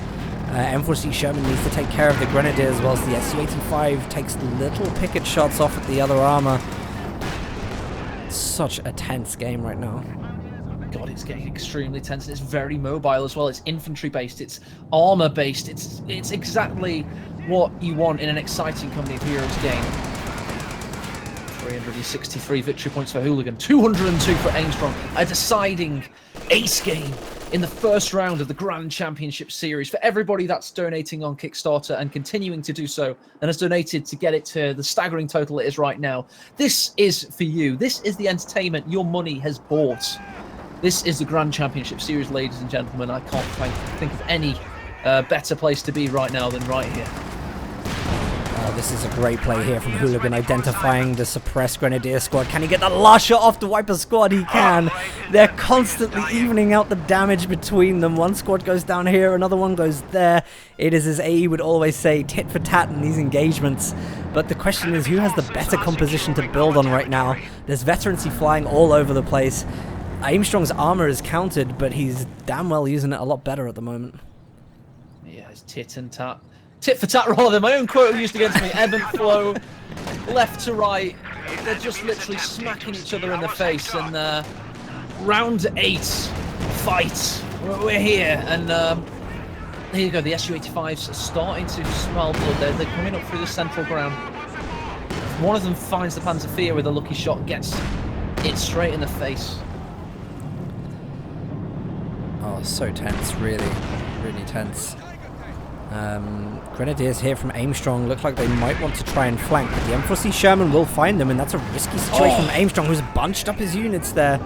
M4C Sherman needs to take care of the Grenadiers whilst the Su-85 takes little picket shots off at the other armour. Such a tense game right now. God, it's getting extremely tense. It's very mobile as well. It's infantry based, it's armour based. It's exactly what you want in an exciting Company of Heroes game. 363 victory points for Hooligan, 202 for Aimstrong. A deciding ace game in the first round of the Grand Championship Series. For everybody that's donating on Kickstarter and continuing to do so, and has donated to get it to the staggering total it is right now, this is for you. This is the entertainment your money has bought. This is the Grand Championship Series, ladies and gentlemen. I can't think of any better place to be right now than right here. Oh, this is a great play here from Hooligan, identifying the suppressed Grenadier squad. Can he get that last shot off the Wiper squad? He can. They're constantly evening out the damage between them. One squad goes down here, another one goes there. It is, as AE would always say, tit for tat in these engagements. But the question is, who has the better composition to build on right now? There's veterancy flying all over the place. Aimstrong's armor is counted, but he's damn well using it a lot better at the moment. Yeah, it's tit and tat. Tit for tat, rather. My own quote used against me. Ebb and flow, left to right. They're just literally smacking each other in the face. And round 8 fight. We're here, and here you go. The Su-85s are starting to smell blood. They're coming up through the central ground. One of them finds the Panzer with a lucky shot, gets it straight in the face. Oh, so tense, really tense. Grenadiers here from Aimstrong look like they might want to try and flank, but the M4C Sherman will find them, and that's a risky situation from Aimstrong, who's bunched up his units there.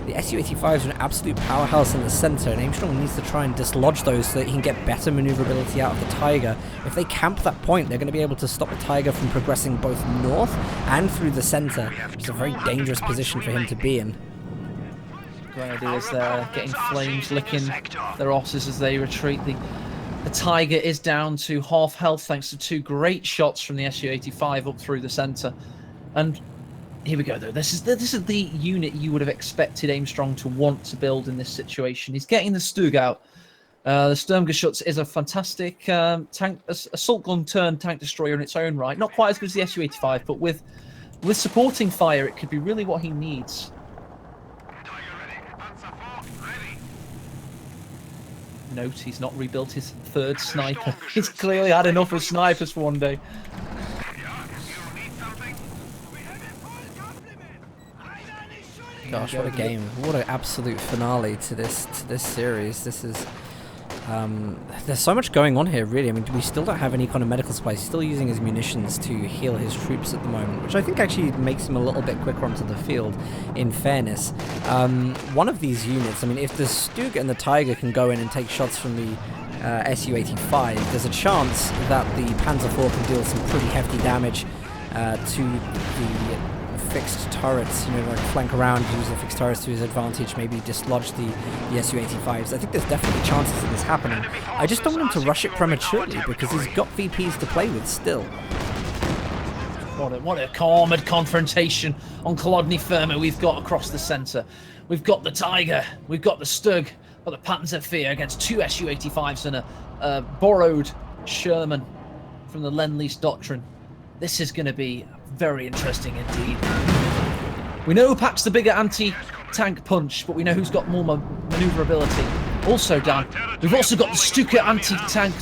The Su-85s are an absolute powerhouse in the centre, and Aimstrong needs to try and dislodge those so that he can get better manoeuvrability out of the Tiger. If they camp that point, they're going to be able to stop the Tiger from progressing both north and through the centre, which is a very dangerous position for him to be in. Grenadiers there, getting flames licking their osses as they retreat. The Tiger is down to half health thanks to 2 great shots from the Su-85 up through the centre. And here we go, though. This is the unit you would have expected Aimstrong to want to build in this situation. He's getting the Stug out. The Sturmgeschütz is a fantastic tank, assault gun turned tank destroyer in its own right. Not quite as good as the Su-85, but with with supporting fire, it could be really what he needs. Note, he's not rebuilt his third sniper. He's clearly had enough of snipers for one day. Gosh, what a game. What an absolute finale to this series. This is... there's so much going on here, really. I mean, we still don't have any kind of medical supplies. He's still using his munitions to heal his troops at the moment, which I think actually makes him a little bit quicker onto the field, in fairness. One of these units, I mean, if the Stug and the Tiger can go in and take shots from the Su-85, there's a chance that the Panzer IV can deal some pretty hefty damage to the fixed turrets, you know, like flank around, use the fixed turrets to his advantage, maybe dislodge the Su-85s. I think there's definitely chances of this happening. I just don't want him to rush it prematurely because he's got VPs to play with still. What a armoured confrontation on Kolodny Firma we've got across the centre. We've got the Tiger, we've got the Stug, got the Panzer IV against 2 Su-85s and a borrowed Sherman from the Lend-Lease Doctrine. This is going to be very interesting indeed. We know who packs the bigger anti-tank punch, but we know who's got more manoeuvrability. Also, Dan, we've also got the Stuka anti-tank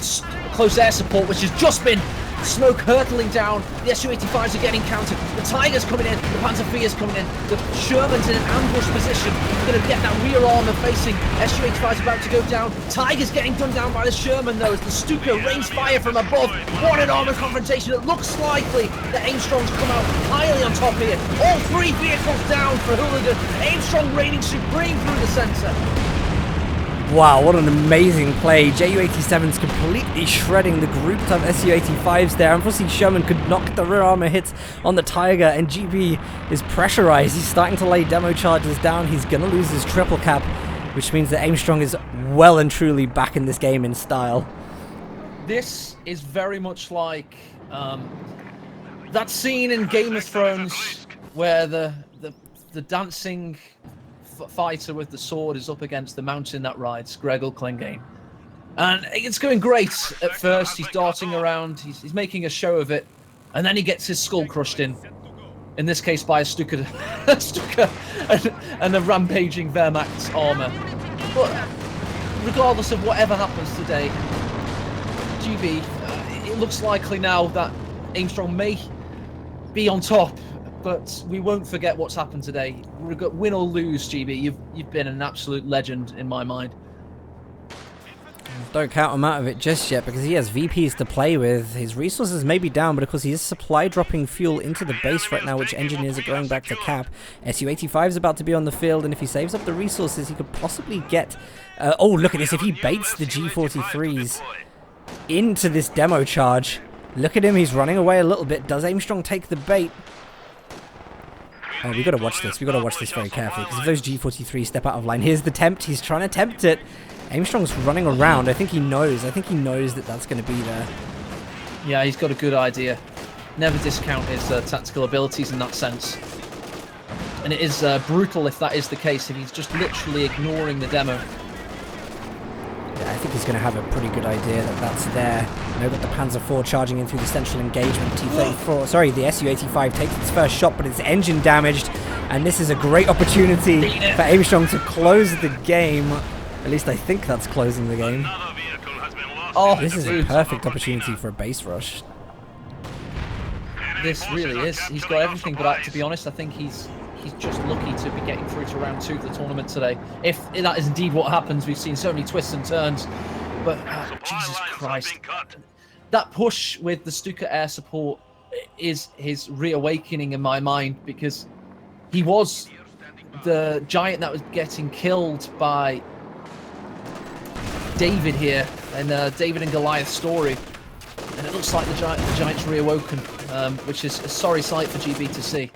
close air support, which has just been smoke hurtling down. The Su-85s are getting countered. The Tiger's coming in. The Panzer IV is coming in. The Sherman's in an ambush position. We're going to get that rear armour facing Su-85's about to go down. Tiger's getting done down by the Sherman, though, as the Stuka rains fire from above. What an armoured confrontation. It looks likely that Aimstrong's come out highly on top here. All 3 vehicles down for Hooligan. Aimstrong reigning supreme through the centre. Wow, what an amazing play. Ju-87's completely shredding the grouped up Su-85s there. Unfortunately, Sherman could knock the rear armor hits on the Tiger, and GB is pressurized. He's starting to lay demo charges down. He's going to lose his triple cap, which means that Aimstrong is well and truly back in this game in style. This is very much like that scene in Game of Thrones where the dancing fighter with the sword is up against the mountain that rides, Gregor Clegane. And it's going great at first. He's darting around, he's making a show of it, and then he gets his skull crushed in this case by a Stuka and a rampaging Wehrmacht armour. But regardless of whatever happens today, GB, it looks likely now that Aimstrong may be on top, but we won't forget what's happened today. Win or lose, GB, you've been an absolute legend in my mind. Don't count him out of it just yet because he has VPs to play with. His resources may be down, but of course he is supply dropping fuel into the base right now, which engineers are going back to cap. Su-85 is about to be on the field, and if he saves up the resources, he could possibly get... oh, look at this. If he baits the G43s into this demo charge, look at him. He's running away a little bit. Does Aimstrong take the bait? Oh, we got to watch this. We got to watch this very carefully because if those G43 step out of line, here's the tempt. He's trying to tempt it. Aimstrong's running around. I think he knows that that's going to be there. Yeah, he's got a good idea. Never discount his tactical abilities in that sense. And it is brutal if that is the case, if he's just literally ignoring the demo. Yeah, I think he's going to have a pretty good idea that that's there. I know that the Panzer IV charging in through the central engagement. T-34, sorry, the Su-85 takes its first shot, but it's engine damaged. And this is a great opportunity for Aimstrong to close the game. At least I think that's closing the game. Oh, this is a perfect opportunity for a base rush. This really is. He's got everything, but to be honest, I think he's just lucky to be getting through to round 2 of the tournament today. If that is indeed what happens, we've seen so many twists and turns. But Jesus Christ, that push with the Stuka air support is his reawakening in my mind, because he was the giant that was getting killed by David here, and David and Goliath story. And it looks like the giant's reawoken, which is a sorry sight for GB to see.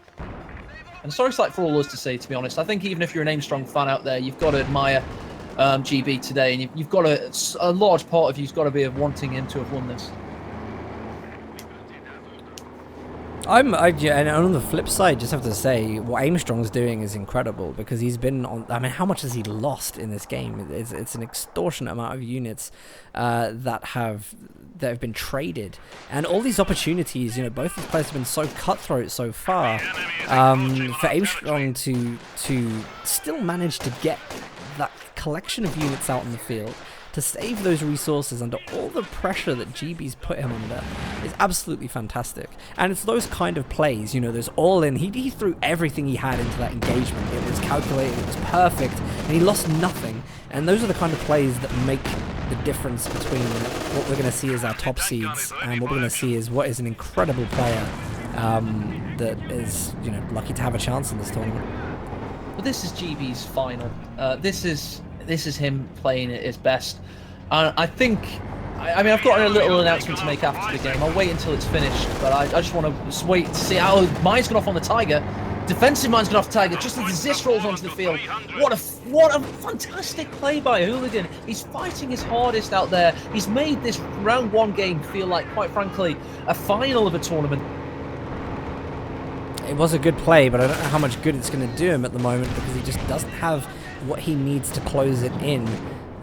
And a sorry sight for all us to see, to be honest. I think even if you're an Aimstrong fan out there, you've got to admire GB today, and you've got a large part of you's got to be wanting him to have won this. Yeah, and on the flip side, just have to say, what Aimstrong's doing is incredible because he's been on. I mean, how much has he lost in this game? It's an extortionate amount of units that have been traded, and all these opportunities. You know, both of the players have been so cutthroat so far. For Aimstrong to still manage to get that collection of units out in the field, to save those resources under all the pressure that GB's put him under is absolutely fantastic. And it's those kind of plays, you know, there's all in. He threw everything he had into that engagement. It was calculated, it was perfect, and he lost nothing. And those are the kind of plays that make the difference between what we're going to see as our top seeds and what we're going to see as what is an incredible player that is, you know, lucky to have a chance in this tournament. Well, this is GB's final. This is him playing at his best. I think, I mean, I've got a little announcement to make after the game. I'll wait until it's finished, but I just want to wait to see how mine's gone off on the Tiger. Defensive mine's gone off the Tiger just as Zis rolls onto the field. What a fantastic play by Hooligan. He's fighting his hardest out there. He's made this round one game feel like, quite frankly, a final of a tournament. It was a good play, but I don't know how much good it's going to do him at the moment because he just doesn't have what he needs to close it in.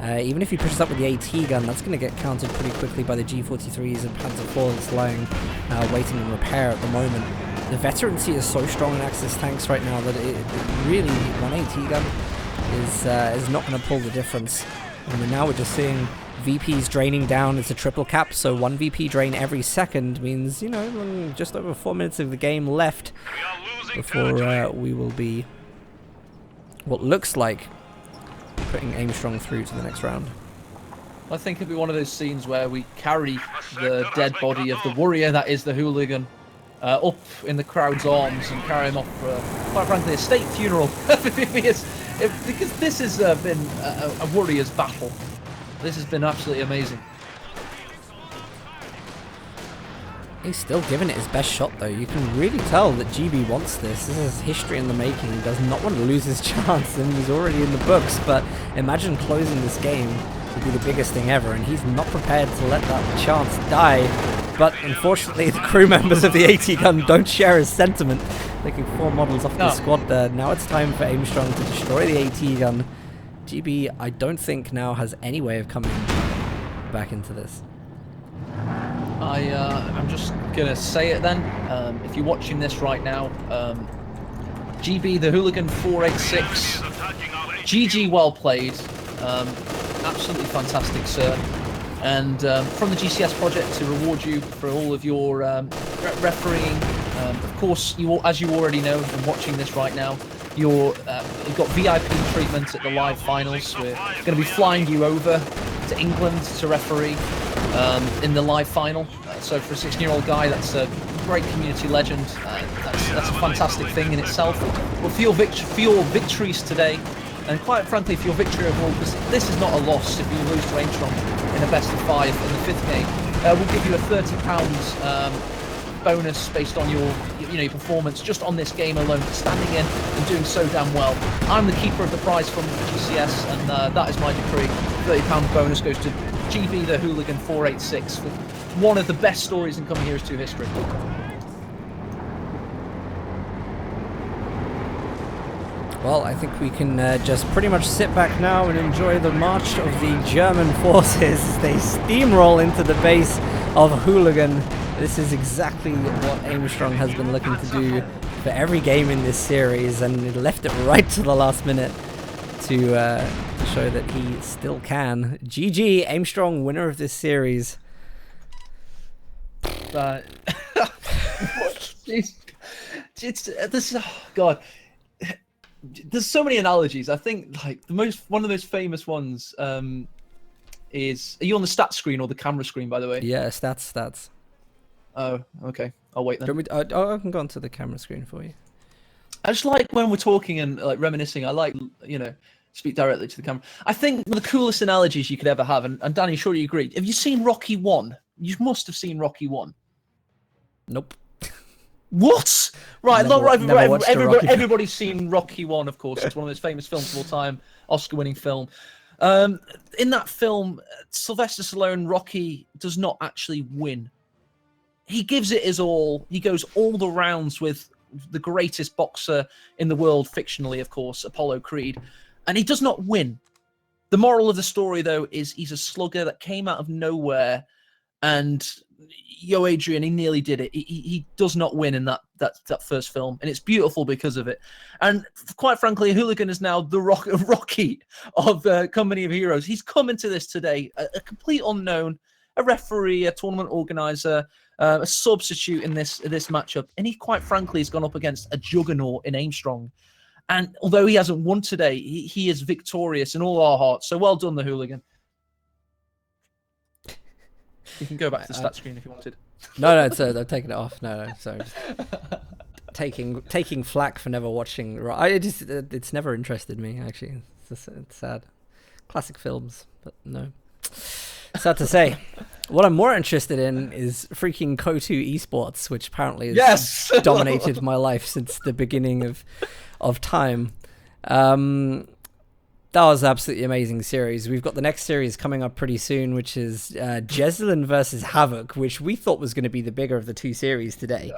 Even if he pushes up with the AT gun, that's going to get countered pretty quickly by the G43s and Panzer IVs lying waiting in repair at the moment. The veterancy is so strong in Axis tanks right now that it really, one AT gun is not going to pull the difference. And now we're just seeing VPs draining down. It's a triple cap, so one VP drain every second means, you know, just over 4 minutes of the game left before we will be what looks like putting Aimstrong through to the next round. I think it'll be one of those scenes where we carry the dead body of the warrior that is the Hooligan up in the crowd's arms and carry him off for, quite frankly, a state funeral. Because this has been a warrior's battle. This has been absolutely amazing. He's still giving it his best shot, though. You can really tell that GB wants this. This is history in the making. He does not want to lose his chance, and he's already in the books. But imagine closing this game would be the biggest thing ever, and he's not prepared to let that chance die. But unfortunately, the crew members of the AT gun don't share his sentiment. Taking 4 models off the squad there. Now it's time for Aimstrong to destroy the AT gun. GB, I don't think now has any way of coming back into this. I'm just gonna say it then. If you're watching this right now, GB the Hooligan 486, GG, well played, absolutely fantastic, sir. And from the GCS project to reward you for all of your refereeing. Of course, as you already know from watching this right now, you've got VIP treatment at the live finals. We're going to be flying you over to England to referee in the live final. So for a 16-year-old guy, that's a great community legend. That's a fantastic thing in itself. Well, for your victories today, and quite frankly, for your victory overall, because this is not a loss if you lose to Aimstrong in a best of 5 in the 5th game. We'll give you a £30 bonus based on your performance just on this game alone, standing in and doing so damn well. I'm the keeper of the prize from GCS, and that is my decree. £30 bonus goes to GB the Hooligan 486 for one of the best stories in Coming Heroes 2 history. Well, I think we can just pretty much sit back now and enjoy the march of the German forces as they steamroll into the base of Hooligan. This is exactly what Aimstrong has been looking to do for every game in this series, and he left it right to the last minute to show that he still can. GG, Aimstrong, winner of this series. God. There's so many analogies. I think like one of the most famous ones is. Are you on the stats screen or the camera screen, by the way? Yeah, stats. Oh, okay. I'll wait then. I can go onto the camera screen for you. I just like when we're talking and like reminiscing. I like speak directly to the camera. I think one of the coolest analogies you could ever have, and Danny, sure you agree. Have you seen Rocky 1? You must have seen Rocky 1. Nope. What? Right, everybody's seen Rocky 1, of course. It's one of the most famous films of all time, Oscar-winning film. In that film, Sylvester Stallone, Rocky, does not actually win. he gives it his all. He goes all the rounds with the greatest boxer in the world, fictionally, of course, Apollo Creed, and he does not win. The moral of the story, though, is he's a slugger that came out of nowhere, and Yo Adrian, he nearly did it. He does not win in that first film, and it's beautiful because of it. And quite frankly, Hooligan is now the Rocky of Company of Heroes. He's come into this today, a complete unknown, a referee, a tournament organizer, a substitute in this matchup, and he quite frankly has gone up against a juggernaut in Aimstrong. And although he hasn't won today, he is victorious in all our hearts. So well done, the Hooligan. You can go back to the stat screen if you wanted. No, I'm taking it off. No, sorry. Just taking flack for never watching. It's never interested me, actually. It's sad. Classic films, but no. Sad to say. What I'm more interested in is freaking CoH2 esports, which apparently has dominated my life since the beginning of time. That was an absolutely amazing series. We've got the next series coming up pretty soon, which is Jeslin versus Havoc, which we thought was going to be the bigger of the two series today.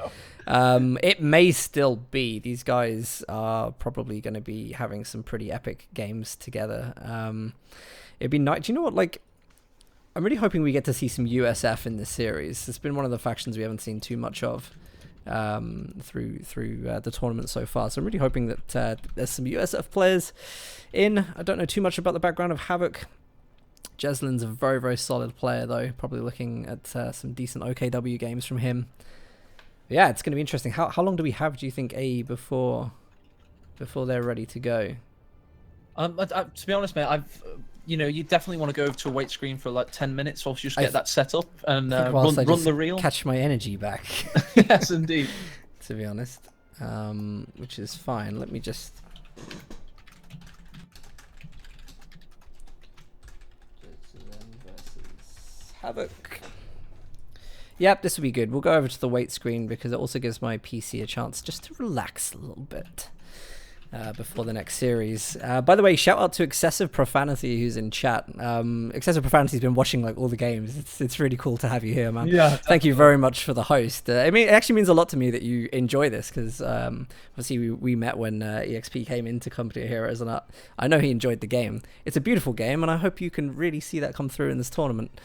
No. It may still be. These guys are probably going to be having some pretty epic games together. It'd be nice. Do you know what? Like, I'm really hoping we get to see some USF in this series. It's been one of the factions we haven't seen too much of through the tournament so far. So I'm really hoping that there's some USF players in. I don't know too much about the background of Havoc. Jeslin's a very, very solid player, though. Probably looking at some decent OKW games from him. But yeah, it's going to be interesting. How long do we have, do you think, before they're ready to go? To be honest, mate, you definitely want to go over to a weight screen for like 10 minutes whilst you just get that set up and run the reel. Catch my energy back. Yes, indeed. To be honest, which is fine. Let me just. Havoc. Yep, this will be good. We'll go over to the weight screen because it also gives my PC a chance just to relax a little bit. Before the next series. By the way, shout out to Excessive Profanity who's in chat. Excessive Profanity's been watching like all the games. It's really cool to have you here, man. Yeah. Thank you very much for the host. I mean, it actually means a lot to me that you enjoy this because obviously we met when EXP came into Company of Heroes, and I know he enjoyed the game. It's a beautiful game, and I hope you can really see that come through in this tournament.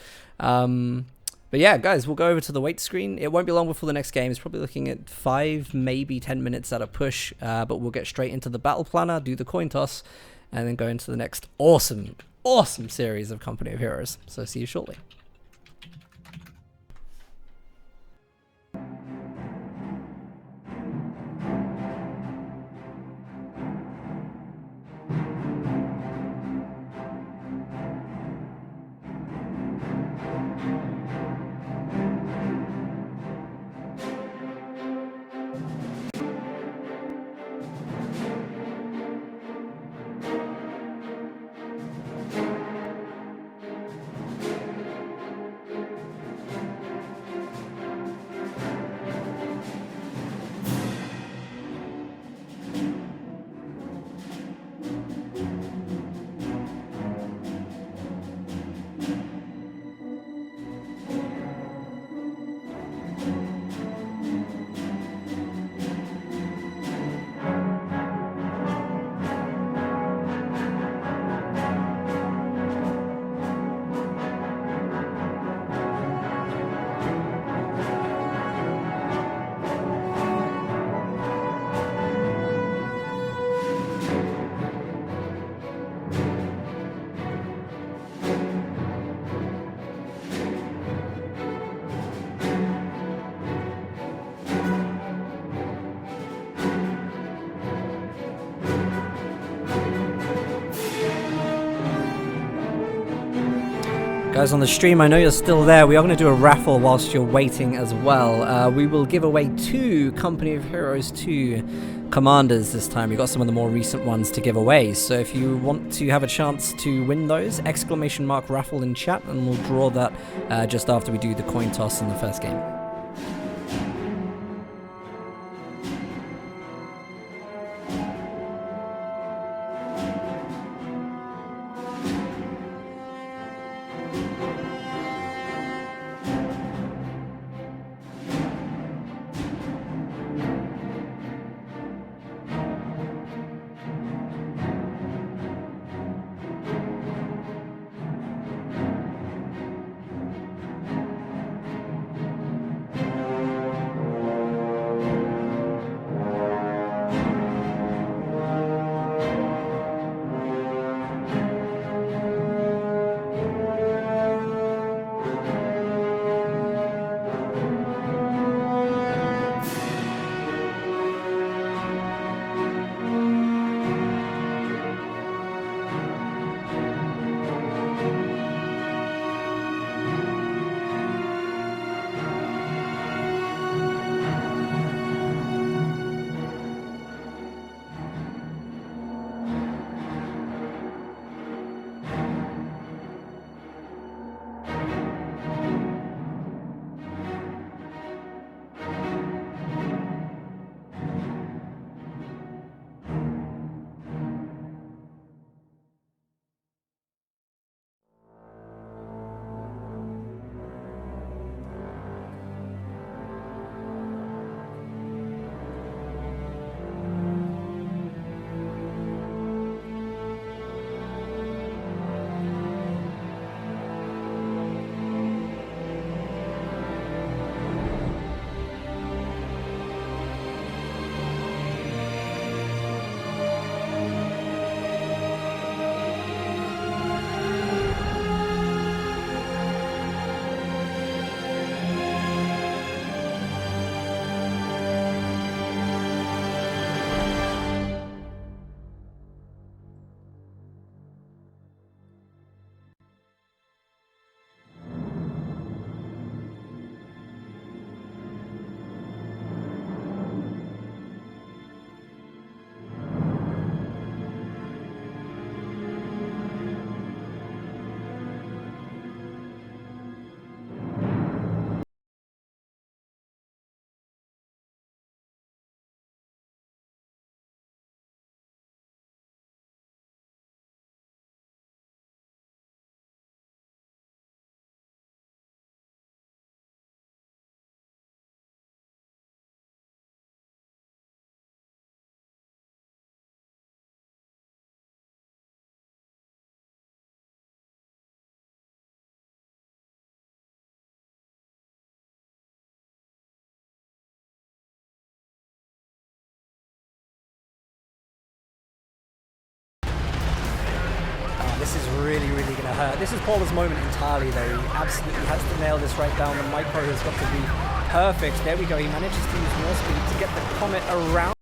But yeah, guys, we'll go over to the weight screen. It won't be long before the next game. It's probably looking at 5, maybe 10 minutes at a push. But we'll get straight into the battle planner, do the coin toss, and then go into the next awesome, awesome series of Company of Heroes. So see you shortly. Guys on the stream, I know you're still there. We are going to do a raffle whilst you're waiting as well. We will give away 2 Company of Heroes 2 commanders this time. We've got some of the more recent ones to give away. So if you want to have a chance to win those, ! raffle in chat, and we'll draw that just after we do the coin toss in the first game. really, really going to hurt. This is Paula's moment entirely, though. He absolutely has to nail this right down. The micro has got to be perfect. There we go. He manages to use more speed to get the Comet around